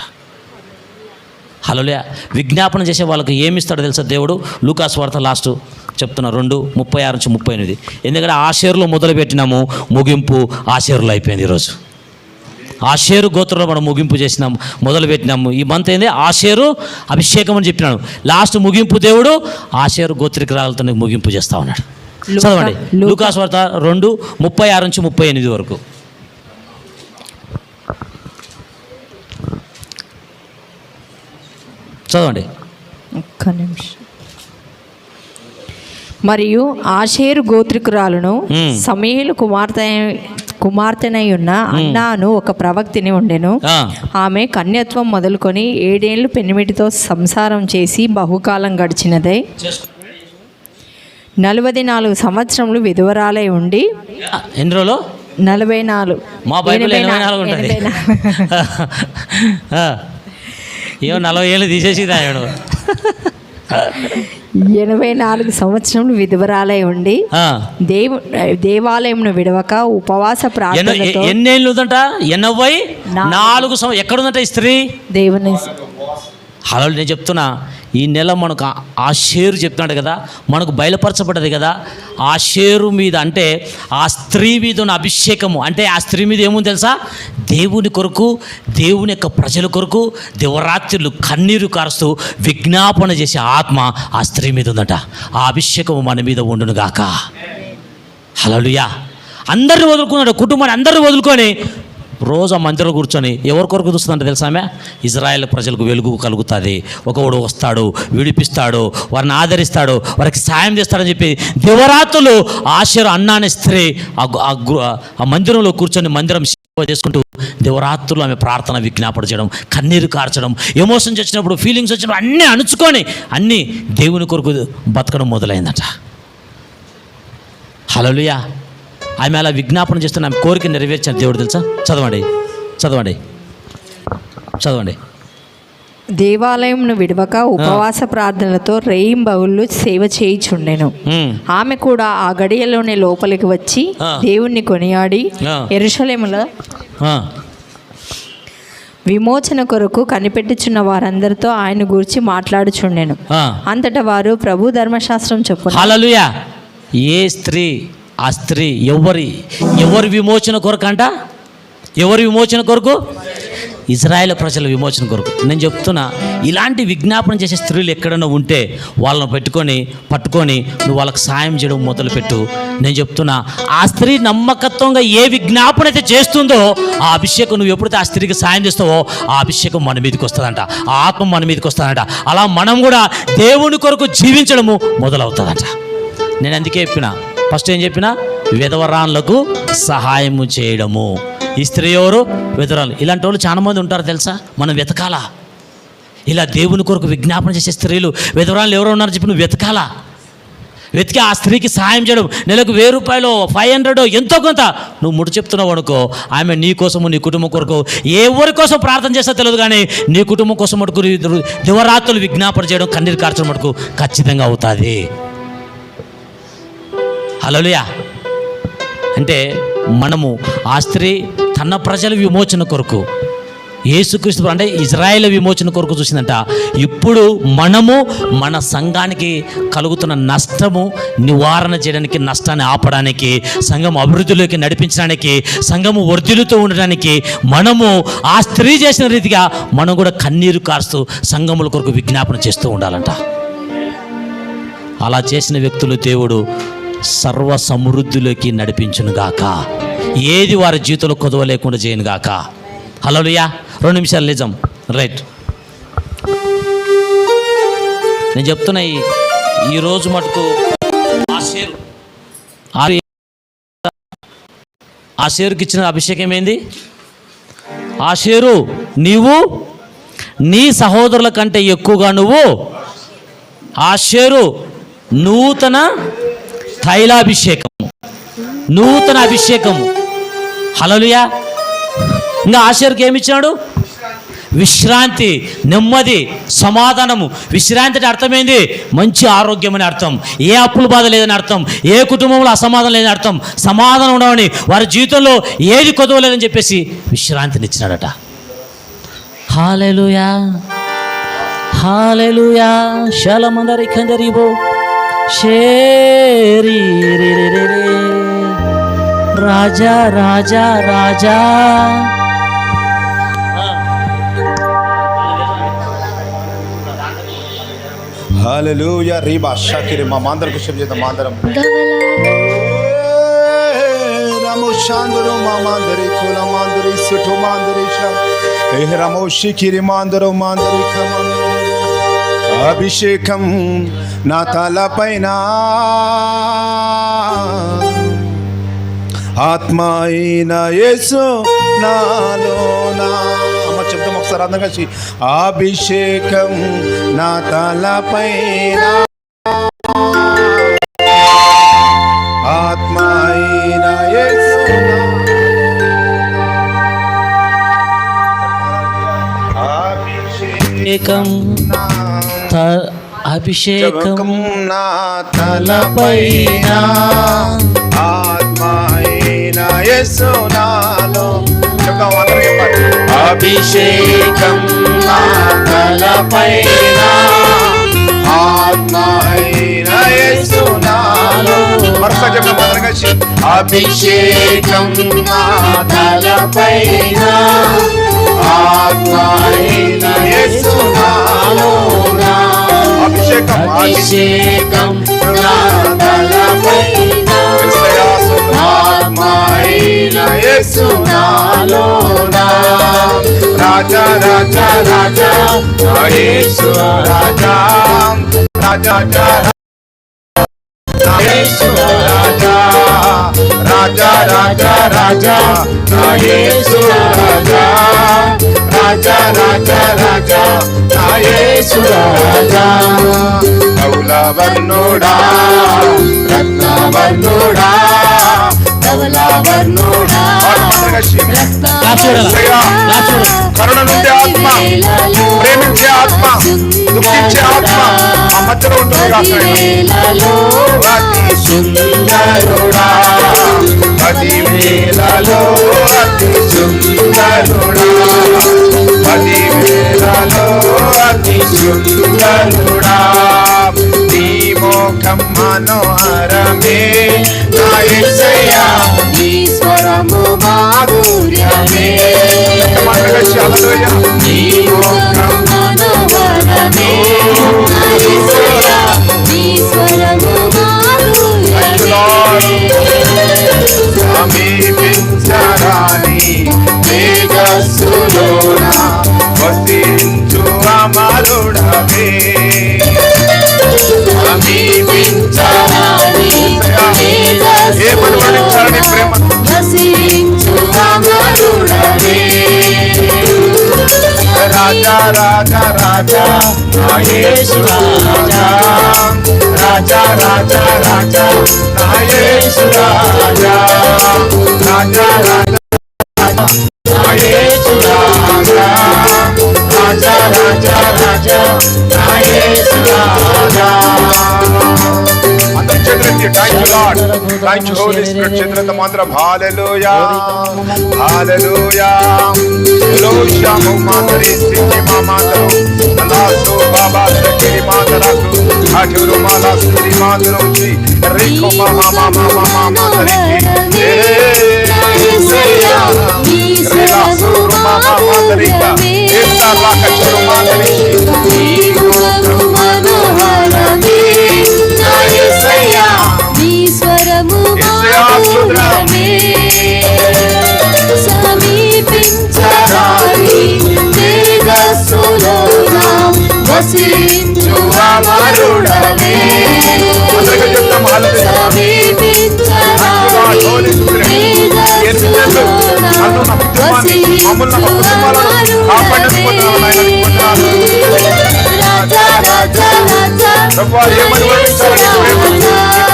Speaker 3: హల్లెలూయా. విజ్ఞాపన చేసే వాళ్ళకి ఏమి ఇస్తాడో తెలుసా దేవుడు? లూకాసు వార్త లాస్ట్ చెప్తున్నా 2:36-38. ఎందుకంటే ఆషేరులో మొదలు పెట్టినాము, ముగింపు ఆషేరులో అయిపోయింది. ఈరోజు ఆషేరు గోత్రంలో మనం ముగింపు చేసినాం, మొదలు పెట్టినాము. ఈ మంత్ ఏంది? ఆషేరు అభిషేకం అని చెప్పినాను. లాస్ట్ ముగింపు దేవుడు ఆషేరు గోత్రికురాలతో ముగింపు చేస్తా ఉన్నాడు. చదవండి లూకాసు వార్త 2:36-38 వరకు. చదవండి.
Speaker 4: ఒక్క నిమిషం. మరియు ఆషేరు గోత్రికురాలను సమూయేలు కుమార్తెనై ఉన్న అన్నాను ఒక ప్రవక్తిని ఉండెను. ఆమె కన్యత్వం మొదలుకొని 7 ఏళ్ళు పెనిమిటితో సంసారం చేసి బహుకాలం గడిచినదై 44 సంవత్సరములు విధవరాలై ఉండి.
Speaker 3: ఎన్ని రోజులు?
Speaker 4: 44.
Speaker 3: మా బైబిల్ 84 ఉంటుంది. ఏమో 40 ఏళ్ళు తీసేసి దాడు.
Speaker 4: 84 సంవత్సరములు విధవరాలై ఉండి దేవాలయంను విడవక ఉపవాస ప్రార్థనలతో.
Speaker 3: ఎన్నేళ్ళు ఉందంట? 84 ఎక్కడుందంట ఈ స్త్రీ?
Speaker 4: దేవుని.
Speaker 3: హలో, నేను చెప్తున్నా, ఈ నెల మనకు ఆషేరు చెప్తున్నాడు కదా, మనకు బయలుపరచబడ్డది కదా. ఆషేరు మీద అంటే ఆ స్త్రీ మీద ఉన్న అభిషేకము, అంటే ఆ స్త్రీ మీద ఏముంది తెలుసా? దేవుని కొరకు, దేవుని యొక్క ప్రజల కొరకు దివరాత్రులు కన్నీరు కారుస్తూ విజ్ఞాపన చేసే ఆత్మ ఆ స్త్రీ మీద ఉందట. ఆ అభిషేకము మన మీద ఉండును గాక. హల్లెలూయా. అందరిని వదులుకున్నాడు, కుటుంబాన్ని అందరిని వదులుకొని రోజు ఆ మందిరంలో కూర్చొని ఎవరి కొరకు చూస్తుందంటే తెలుసా ఆమె? ఇజ్రాయెల్ ప్రజలకు వెలుగు కలుగుతుంది, ఒకడు వస్తాడు, విడిపిస్తాడు, వారిని ఆదరిస్తాడు, వారికి సాయం చేస్తాడని చెప్పి దివరాత్రులు ఆషేరు అన్న అనే స్త్రీ ఆ మందిరంలో కూర్చొని మందిరం సేవ చేసుకుంటూ దివరాత్రులు ఆమె ప్రార్థన విజ్ఞాపన చేయడం, కన్నీరు కార్చడం, ఎమోషన్స్ వచ్చినప్పుడు, ఫీలింగ్స్ వచ్చినప్పుడు అన్నీ అణుచుకొని అన్నీ దేవుని కొరకు బతకడం మొదలైందట. హల్లెలూయా. ఆమె అలా విజ్ఞాపన చేస్తున్న ఆమె కోరిక నెరవేర్చిన దేవుడు తెలుసా? చదవండి చదవండి చదవండి.
Speaker 4: దేవాలయంను విడవక ఉపవాస ప్రార్థనలతో రేయింబవళ్ళు సేవ చేయుచుండెను. ఆమె కూడా ఆ గడియలోనే లోపలికి వచ్చి దేవుణ్ణి కొనియాడి యెరూషలేములో విమోచన కొరకు కనిపెట్టుచున్న వారందరితో ఆయన గురించి మాట్లాడుచుండెను. అంతటా వారు ప్రభు ధర్మశాస్త్రం చొప్పున.
Speaker 3: హల్లెలూయా. ఏ స్త్రీ? ఆ స్త్రీ ఎవరి విమోచన కొరకు అంట? ఎవరి విమోచన కొరకు? ఇజ్రాయేల్ ప్రజల విమోచన కొరకు. నేను చెప్తున్నా, ఇలాంటి విజ్ఞాపన చేసే స్త్రీలు ఎక్కడైనా ఉంటే వాళ్ళని పట్టుకొని నువ్వు వాళ్ళకి సాయం చేయడం మొదలుపెట్టు. నేను చెప్తున్నా, ఆ స్త్రీ నమ్మకత్వంగా ఏ విజ్ఞాపన అయితే చేస్తుందో ఆ అభిషేకం, నువ్వు ఎప్పుడైతే ఆ స్త్రీకి సాయం చేస్తావో ఆ అభిషేకం మన మీదకి వస్తుందంట, ఆ ఆత్మ మన మీదకి వస్తుందంట. అలా మనం కూడా దేవుని కొరకు జీవించడము మొదలవుతుందంట. నేను అందుకే చెప్పిన, ఫస్ట్ ఏం చెప్పినా, విధవరాన్లకు సహాయము చేయడము. ఈ స్త్రీ ఎవరు? విధవరాలు. ఇలాంటి వాళ్ళు చాలా మంది ఉంటారు తెలుసా, మనం వెతకాలా. ఇలా దేవుని కొరకు విజ్ఞాపన చేసే స్త్రీలు, విధవరాలు ఎవరు ఉన్నారో చెప్పి నువ్వు వెతకాలా. వెతికి ఆ స్త్రీకి సహాయం చేయడం. నెలకు 1000 రూపాయలు, 500 ఎంతో కొంత నువ్వు ముడి చెప్తున్నావు అనుకో, ఆమె నీ కోసము, నీ కుటుంబం కొరకు, ఎవరి కోసం ప్రార్థన చేస్తా తెలియదు కానీ నీ కుటుంబం కోసం మటుకు దివరాత్రులు విజ్ఞాపన చేయడం, కన్నీరు కార్చడం మటుకు ఖచ్చితంగా అవుతుంది. హల్లెలూయా. అంటే మనము ఆ స్త్రీ తన ప్రజల విమోచన కొరకు, యేసుక్రీస్తు అంటే ఇజ్రాయేల్ విమోచన కొరకు చూసిందంట. ఇప్పుడు మనము మన సంఘానికి కలుగుతున్న నష్టము నివారణ చేయడానికి, నష్టాన్ని ఆపడానికి, సంఘం అభివృద్ధిలోకి నడిపించడానికి, సంఘము వర్ధిల్లుతూ ఉండడానికి మనము ఆ స్త్రీ చేసిన రీతిగా మనం కూడా కన్నీరు కారుస్తూ సంఘముల కొరకు విజ్ఞాపన చేస్తూ ఉండాలంట. అలా చేసిన వ్యక్తులు దేవుడు సర్వ సమృద్ధిలోకి నడిపించునుగాక. ఏది వారి జీవితంలో కొదవ లేకుండా చేయనుగాక. హల్లెలూయా. 2 నిమిషాలు నిజం, రైట్. నేను చెప్తున్నా, ఈరోజు మటుకు ఆషేరుకి ఇచ్చిన అభిషేకం ఏంది? ఆషేరు, నీవు నీ సహోదరుల కంటే ఎక్కువగా నువ్వు. ఆషేరు, నూతన తైలాభిషేకము, నూతన అభిషేకము. హల్లెలూయా. ఇంకా ఆషేరుకి ఏమి ఇచ్చినాడు? విశ్రాంతి, నెమ్మది, సమాధానము. విశ్రాంతి అంటే అర్థమైంది, మంచి ఆరోగ్యం అని అర్థం, ఏ అప్పుల బాధ లేదని అర్థం, ఏ కుటుంబంలో అసమాధానం లేదని అర్థం, సమాధానం ఉండవని, వారి జీవితంలో ఏది కొదవలేదని చెప్పేసి విశ్రాంతిని ఇచ్చినాడట. హల్లెలూయా, హల్లెలూయా. శలమందరి కందరిబో షేరి రే రే రే రే. రాజా రాజా రాజా.
Speaker 2: హల్లెలూయా. రీబా షాకిరి మా మాందర కుషం చేద్దాం. మాందరం రమో శాందరో మా మాందరి కుల మాందరి సుఠో మాందరి షా రమో షికిరి మాందరో మాందరి ఖమం. అభిషేకం నా తలపైన, ఆత్మ అయిన యేసు నాలోనా. అమ్మ చెప్తాం ఒకసారి అందరం కలిసి. అభిషేకం నా తలపైన, ఆత్మ అయిన యేసు
Speaker 3: అభిషేకం, అభిషేకం
Speaker 2: నా తలపైన, ఆత్మ అయిన యేసు నాలో. చెప్తాం అందరం చెప్పండి. అభిషేకం నా తలపైన, ఆత్మ అయిన యేసు నాలో. మరొకసారి చెప్తాం అందరం కలిసి. అభిషేకం నా తలపైన, ఆత్మ అయిన యేసు నాలో. అభిషేకం, అభిషేకం నా తలపైన, ఆత్మ అయిన యేసు నాలోనా. రాజా రాజా రాజా యేసు రాజా, రాజా యేసు రాజా, రాజా రాజా రాజా యేసు రాజా, రాజా రాజా రాజా యేసు రాజా. కౌలవర్ణుడా, రత్నవర్ణుడా, కౌలవర్ణుడా. కరుణ నుండి ఆత్మ, ప్రేమించే ఆత్మ, దుఃఖించే ఆత్మ ఆ మధ్యలో ఉంటుంది. అతి సుందరుడా, 10,000లో అతి సుందరుడా, 10,000లో అతి సుందరుడా. నీ మోఖం మనోహరమే నా యేసయ్యా, నీ స్వరము మాధుర్యమే. నీ మోఖం మనోహరమే నా యేసయ్యా, నీ స్వరము మాధుర్యమే. సమీపించరాని మేఘస్సులోన వసించు అమరుడవే. సమీపించరాని మేఘస్సులోన వసించు అమరుడవే. రాజా రాజా రాజా నా యేసు రాజా, రాజా రాజా రాజా నా యేసు రాజా, రాజా రాజా నా యేసు రాజా, రాజా రాజా రాజా నా యేసు రాజా. అందరం చేతులెత్తి thank you Lord, thank you Holy Spirit. చేతులెత్తి మాత్రం హల్లెలూయా, హల్లెలూయా. ఎలోషాము మాతరి సింగి మా మాతరు, అలాసు బాబా సకిరి మాతరకు, అజురు మాలా సిరి మాతరుచి, రికో మామా మామా మామా మాతరికి. యేసయ్యా రిలాసు మామా మాతరిక, ఏసా లాకచురు మాతరికి. నీ మోఖం మనోహరమే నా యేసయ్యా, నీ స్వరము మాధుర్యమే. సమీపించరాని మేఘస్సులోన వసించు అమరుడవే. సమీపించరాని మేఘస్సులోన వసించు అమరుడవే. రాజా రాజా రాజా ప్రభా ఏమని వర్ణించాలి నీ ప్రేమ, నీ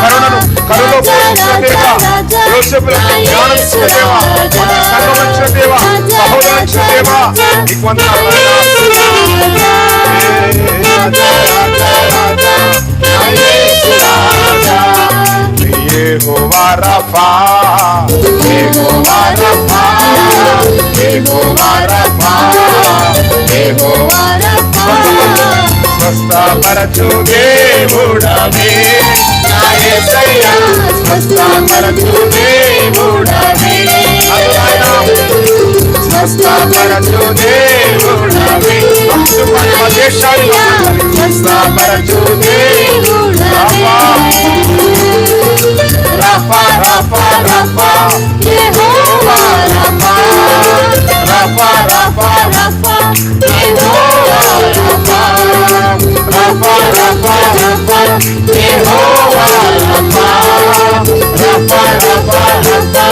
Speaker 2: కరుణను, కరుణలో పోషించిన దేవ, యోసేపులకు జ్ఞానం ఇచ్చిన దేవ, మన సంఘం ఇచ్చిన దేవ, సహోదరులు ఇచ్చిన దేవ, నీకు వందనాలు నాయనా. యెహోవా రఫా, యెహోవా రఫా, యెహోవా రఫా, యెహోవా రఫా, స్వస్థపరచు దేవుడవే నా యేసయ్యా, స్వస్థపరచు దేవుడవే, స్వస్థపరచు దేవుడవే, మన దేశాల్లో స్వస్థపరచు దేవుడవే, రఫా రఫా రఫా యెహోవా రఫా, రఫా రఫా రఫా యెహోవా రఫా, రఫా రఫా రఫా యెహోవా రఫా, రఫా రఫా రఫా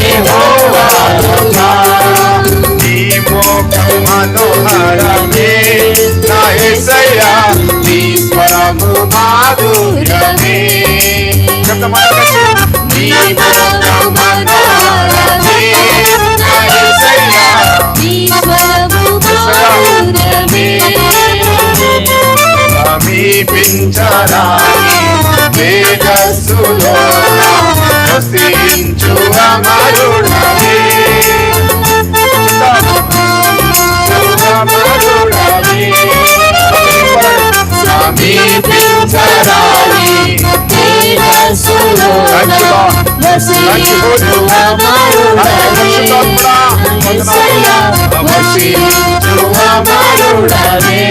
Speaker 2: యెహోవా రఫా. నీ మోక్షం మనోహరమే నా యేసయ్యా, నీ స్వరము మాధుర్యమే, నీ మోక్షం మనోహరమే నా యేసయ్యా, నీ స్వరము మాధుర్యమే, సమీపించరాని తేజస్సులోన వసించు అమరుడవే, అమరుడవే, సమీపించరాని తేజస్సులోన వసించు అమరుడవే,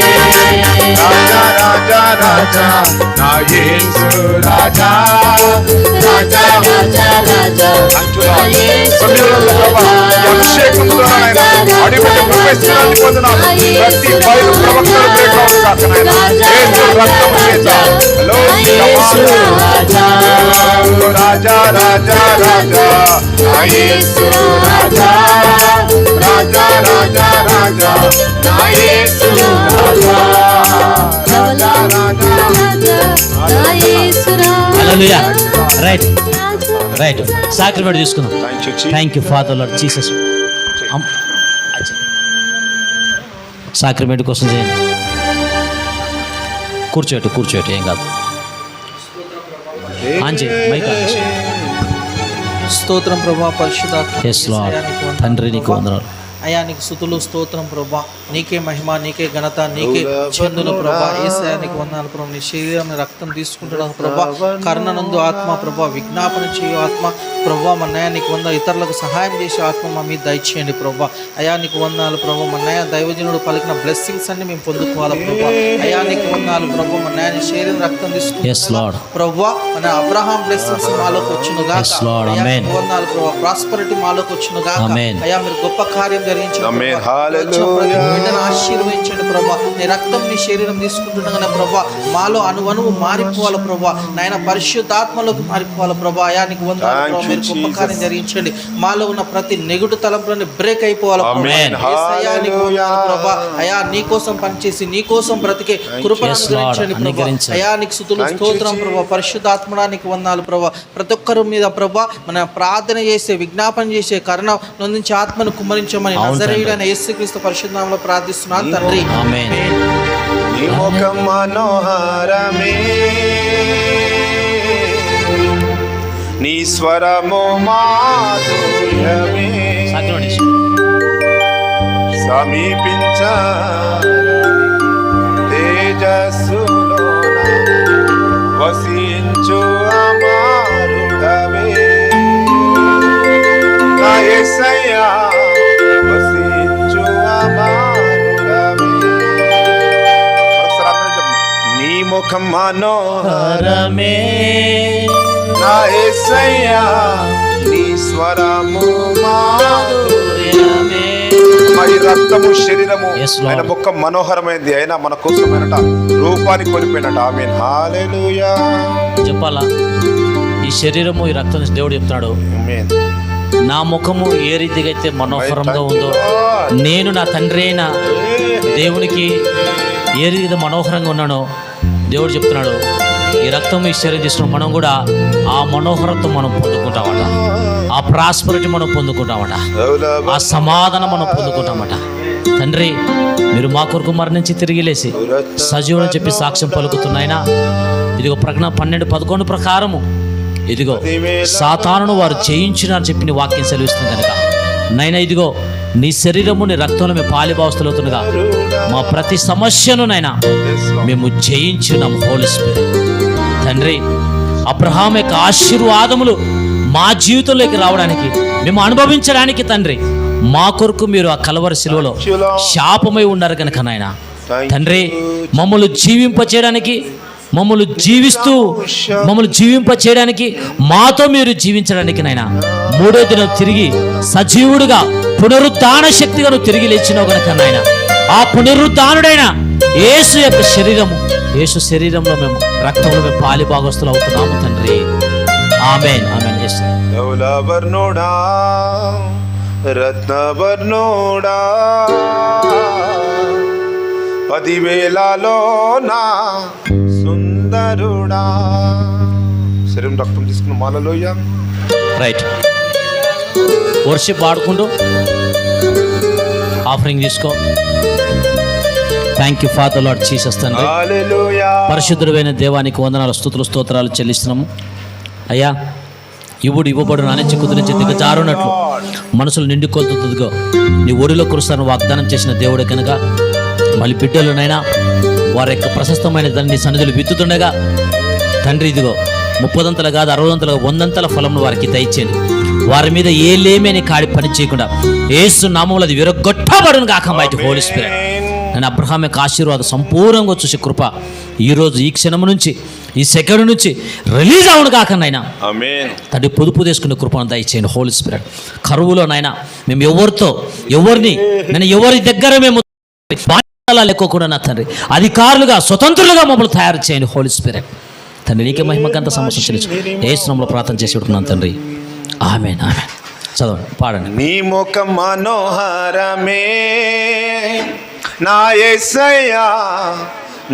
Speaker 2: రాజా రాజా రాజా నా యేసు రాజా, రాజా రాజా రాజా నా యేసు రాజా, అభిషేకంతో నాయన అడిపడి ప్రవేశించడానికి పొందున్నాను, ప్రతి బయలు ప్రవక్తలు బ్రేక్అవుట్ కాక నాయన యేసు రక్తము చేత రాజా రాజా రాజా నా యేసు రాజా, రాజా రాజా రాజా నా యేసు రాజా, రాజా రాజా
Speaker 3: హల్లెలూయా. రైట్ రైట్, సాక్రిమెంట్ తీసుకుందాం. Thank you father lord Jesus. Sacrament కోసం చేయండి, కూర్చోటి ఏం కాదు. ఆంజీ మైక్ ఆన్ చేయి.
Speaker 5: స్తోత్రం ప్రభా, పరిశుద్ధాత్మ
Speaker 3: Yes, Lord. తండ్రి నీకు వందనాలు.
Speaker 5: అయా నీకు స్తుతులు స్తోత్రం ప్రభా, నీకే మహిమ, నీకే ఘనత, నీకే చెందును ప్రభా. యేసయ్యా నీకు వందనాలు ప్రభా, నీ శరీరం రక్తం తీసుకుంటున్నావు ప్రభా, కరుణనందు ఆత్మ ప్రభా, విజ్ఞాపన చేయు ఆత్మ ప్రభా, మా నయ నీకు వంద ఇతరులకు సహాయం చేసే ఆత్మ మా మీద దయచేయండి ప్రభా. అయా నీకు వందనాలు ప్రభా, మా నయ దైవజనుడు పలికిన బ్లెస్సింగ్స్ అన్ని మేము పొందుకోవాలి ప్రభా. అయా నీకు వందనాలు ప్రభా, మా నయ నీ శరీరం రక్తం తీసుకుంటున్నావు ప్రభా, మన అబ్రహాం బ్లెస్సింగ్స్ మాలోకి వచ్చునుగా. అయా నీకు వందనాలు ప్రభా, ప్రాస్పరిటీ మాలోకి వచ్చునుగా. అయా మీరు గొప్ప కార్యం బిడ్డను ఆశీర్వదించండి ప్రభా. నీ రక్తం నీ శరీరం తీసుకుంటుండగానే ప్రభా, మాలో అణువణువు మారిపోవాలి ప్రభా, నాయన పరిశుద్ధాత్మలోకి మారిపోవాలి ప్రభా. అయా నీకు వందనాలు ప్రభా, మీరు గొప్ప కార్యం జరిగించండి. మాలో ఉన్న ప్రతి నెగటివ్ తలంపులని బ్రేక్ అయిపోవాలి ప్రభా. అయా నీ కోసం పనిచేసి నీ కోసం బ్రతికే కృపను అనుగ్రహించండి ప్రభా. అయా నీకు స్తుతులు స్తోత్రం ప్రభా, పరిశుద్ధాత్మడా నీకు వందనాలు ప్రభా. ప్రతి ఒక్కరి మీద ప్రభా మన ప్రార్థన చేసే, విజ్ఞాపన చేసే, కరుణ నొందించే ఆత్మను కుమ్మరించమని నజరేయుడైన యేసుక్రీస్తు పరిశుద్ధ నామములో ప్రార్థిస్తున్నాను తండ్రి.
Speaker 3: ఆమేన్.
Speaker 2: నీ ముఖం మనోహరమే, నీ స్వరము మాధుర్యమే, సమీపించరాని తేజస్సులోన వసించు అమరుడవే, నా యేసయ్యా వసించు అమరుడవే. నీ ముఖం మనోహరమే, నా యేసయ్యా నీ స్వరము మాధుర్యమే. మరి రక్తము శరీరము ఆయన ముఖం మనోహరమైంది, అయినా మన కోసమైనట రూపాన్ని కొలిపోయినట. ఆమేన్, హల్లెలూయా.
Speaker 3: చెప్పాలా, ఈ శరీరము ఈ రక్తం దేవుడు చెప్తున్నాడు,
Speaker 2: ఆమేన్.
Speaker 3: నా ముఖము ఏ రీతిగా అయితే మనోహరంగా ఉందో, నేను నా తండ్రి అయిన దేవునికి ఏ రీతిగా మనోహరంగా ఉన్నానో, దేవుడు చెప్తున్నాడు, ఈ రక్తం ఈ శరీరం తీసుకున్న మనం కూడా ఆ మనోహరత్వం మనం పొందుకుంటామట, ఆ ప్రాస్పరిటీ మనం పొందుకుంటామట, ఆ సమాధానం మనం పొందుకుంటామట. తండ్రి, మీరు మా కొరకు మరణించి తిరిగి లేసి సజీవుని చెప్పి సాక్ష్యం పలుకుతున్నాయినా, ఇదిగో ప్రకటన 12:11 ప్రకారము ఇదిగో సాతానును వారు జయించినారని చెప్పి నీ వాక్యం సెలవిస్తుంది కనుక నైనా ఇదిగో నీ శరీరము నీ రక్తంలో మేము పాలిభావస్థలవుతుండగా మా ప్రతి సమస్యను నైనా మేము జయించినాము. హోలీ స్పిరిట్ తండ్రి, అబ్రహాం యొక్క ఆశీర్వాదములు మా జీవితంలోకి రావడానికి, మేము అనుభవించడానికి తండ్రి మా కొరకు మీరు ఆ కలవరి శిలువలో శాపమై ఉన్నారు కనుక నాయన తండ్రి, మమ్మల్ని జీవింపచేయడానికి, మమ్మల్ని జీవింపచేయడానికి, మాతో మీరు జీవించడానికి నాయన మూడో దినం తిరిగి సజీవుడుగా పునరుద్ధాన శక్తిగా నువ్వు తిరిగి లేచినావు కనుక నాయన ఆ పునరుద్ధానుడైన యేసు యొక్క శరీరము, యేసు శరీరంలో మేము రక్తంలో మేము పాలిభాగస్తులు అవుతున్నాము తండ్రి. ఆమేన్, ఆమేన్.
Speaker 2: వర్ణోడా రత్నవర్ణోడా 10,000 నా సుందరుడా. శరీరం రక్తం తీసుకున్న మాలలోయ.
Speaker 3: రైట్, వర్షిప్ పాడుకుంటూ ఆఫరింగ్ తీసుకో. Thank you father lord Jesus తండ్రి. పరిశుద్ధుడైన దేవానికి వందనాలు, స్తుతులు, స్తోత్రాలు చెల్లిస్తున్నాము. అయ్యా, ఇవ్వబడిన అనిచ్చి కుదిరించి దిగజారునట్లు మనసులు నిండుకొల్తుతుందిగో నీ ఒడిలో కురుస్తాను వాగ్దానం చేసిన దేవుడు కనుక మళ్ళీ బిడ్డలునైనా వారి యొక్క ప్రశస్తమైన దాన్ని నీ సన్నిధులు విత్తుతుండగా తండ్రి ఇదిగో 30 కాదు 60 100 ఫలమును వారికి దయచేయండి. వారి మీద ఏ లేమేని కాడి పని చేయకుండా యేసు నామములో అది విరగొట్టబడును గాక. మైటి హోలీ స్పిరిట్, నేను అబ్రహాం యొక్క ఆశీర్వాదం సంపూర్ణంగా చూసే కృప ఈరోజు ఈ క్షణం నుంచి ఈ సెకండ్ నుంచి రిలీజ్ అవును కాక నాయన తండ్రి పొదుపు తీసుకునే కృపను దయచేయండి. హోలీ స్పిరిట్, కరువులోనైనా మేము ఎవరి దగ్గర మేము లేకోకుండా నా తండ్రి అధికారులుగా స్వతంత్రులుగా మమ్మల్ని తయారు చేయండి. హోలీ స్పిరిట్ తండ్రి, నీకే మహిమకంత సమస్య తెలుసు. యేసు నామములో ప్రార్థన చేసి పెట్టుకున్నాను తండ్రి. ఆమేన్, ఆమేన్. చదవండి, పాడండి.
Speaker 2: నీ ముఖం మనోహరమే నా యేసయ్యా,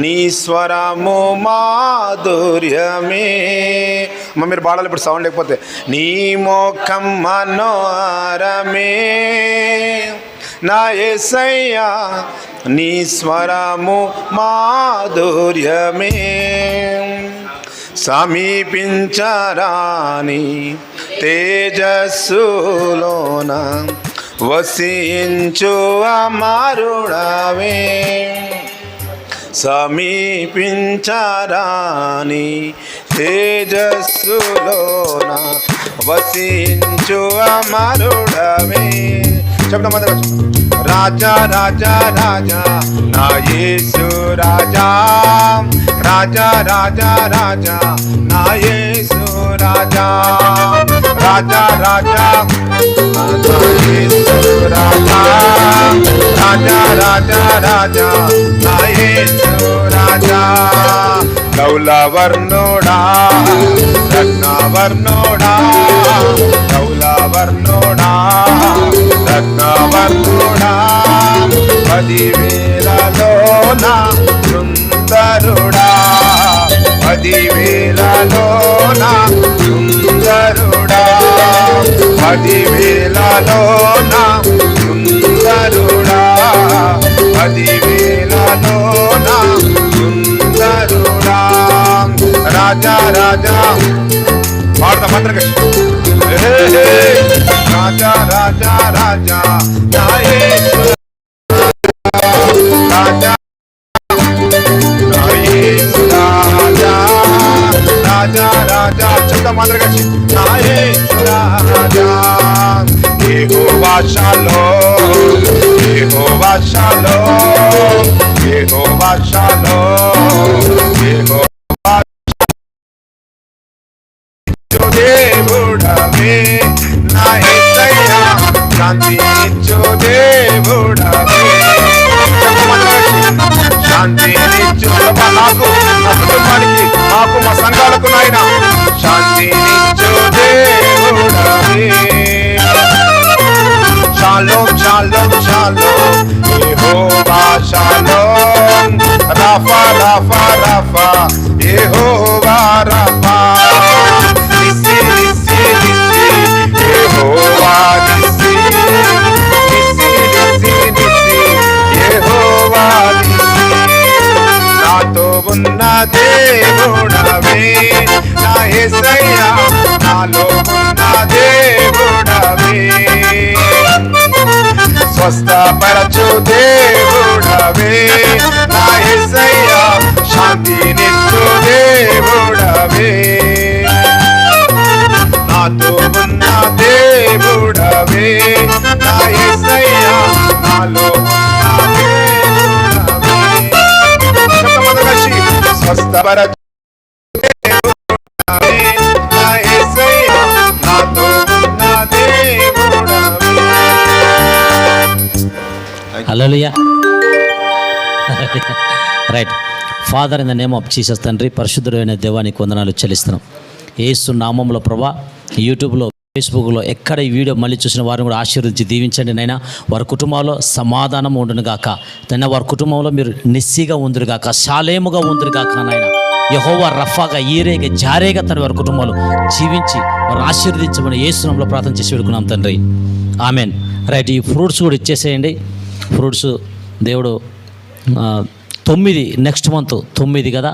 Speaker 2: నీ స్వరము మాధుర్యమే. మీరు పాడాలి ఇప్పుడు, సౌండ్ లేకపోతే. నీ ముఖం మనోహరమే నా యేసయ్యా, నీ స్వరము మాధుర్యమే. సమీపించరాని తేజస్సులోన వసించు అమరుడవే. సమీపించరాని తేజస్సులోన వసించు అమరుడవే. చెప్పడం మాత్రం రాజా రాజా రాజా నా యేసు రాజా, రాజా రాజా రాజా నా యేసు రాజా, రాజా రాజా నా యేసు రాజా, రాజా రాజా రాజా నా యేసు రాజా. కౌలవర్ణోడా రత్నవర్ణోడా, కౌలవర్ణోడా రత్నవర్ణోడా, 10,000 నా సుందరుడా, 10,000 నా సుందరుడా, 10,000 నా సుందరుడా, 10,000 నా సుందరుడా. రాజా రాజా పాడతా మంత్రక. రాజా రాజా రాజా నా యేసు రాజా, నా యేసు రాజా, రాజా రాజా చెప్తా మంత్రక. నా యేసు రాజా. యెహోవా షాలోమ్, యెహోవా షాలోమ్, యెహోవా షాలోమ్, యెహోవా దేవుడవే నా యేసయ్యా, శాంతినిచ్చు దేవుడవే. శాంతినిచ్చు నాకు, మా కుటుంబానికి, మాకు, మా సంఘాలకు నాయన శాంతినిచ్చు దేవుడవే. షాలోమ్ షాలోమ్ షాలోమ్ యెహోవా షాలోమ్, రాఫా రాఫా రాఫా యెహోవా రాఫా నిస్సి నిస్సి నిస్సి యెహోవా నిస్సి నిస్సి నిస్సి నిస్సి యెహోవా నిస్సి నాతో ఉన్న దేవుడవే నా యేసయ్యా నాలో ఉన్న దేవుడవే స్వస్థపరచు దేవుడవే నా యేసయ్యా శాంతినిచ్చు దేవుడవే నాతో ఉన్న దేవుడవే నా యేసయ్యా నాలో ఉన్న దేవుడవే చెప్పమని కలిసి స్వస్థపరచు దేవుడవే నా యేసయ్యా నాతో ఉన్న దేవుడవే.
Speaker 3: Hallelujah. Right. Father in the name of Jesus తండ్రి, పరిశుద్ధుడైన దేవానికి వందనాలు చెల్లిస్తున్నాం. యేసు నామంలో ప్రభా, యూట్యూబ్లో, ఫేస్బుక్లో ఎక్కడ ఈ వీడియో మళ్ళీ చూసిన వారిని కూడా ఆశీర్వదించి దీవించండి నైనా. వారి కుటుంబాల్లో సమాధానం ఉండును గాక నైనా. వారి కుటుంబంలో మీరు నిస్సిగా ఉందురు గాక, శాలేముగా ఉందురు గాక నాయన. యెహోవా రఫాగా, ఈరేగా, జారేగా తన వారి కుటుంబాలు జీవించి వారు ఆశీర్వదించమని యేసు నామములో ప్రార్థన చేసి పెడుకున్నాం తండ్రి. ఆమెన్. రైట్. ఈ ఫ్రూట్స్ కూడా ఇచ్చేసేయండి. ఫ్రూట్స్ దేవుడు 9 నెక్స్ట్ మంత్ 9 కదా.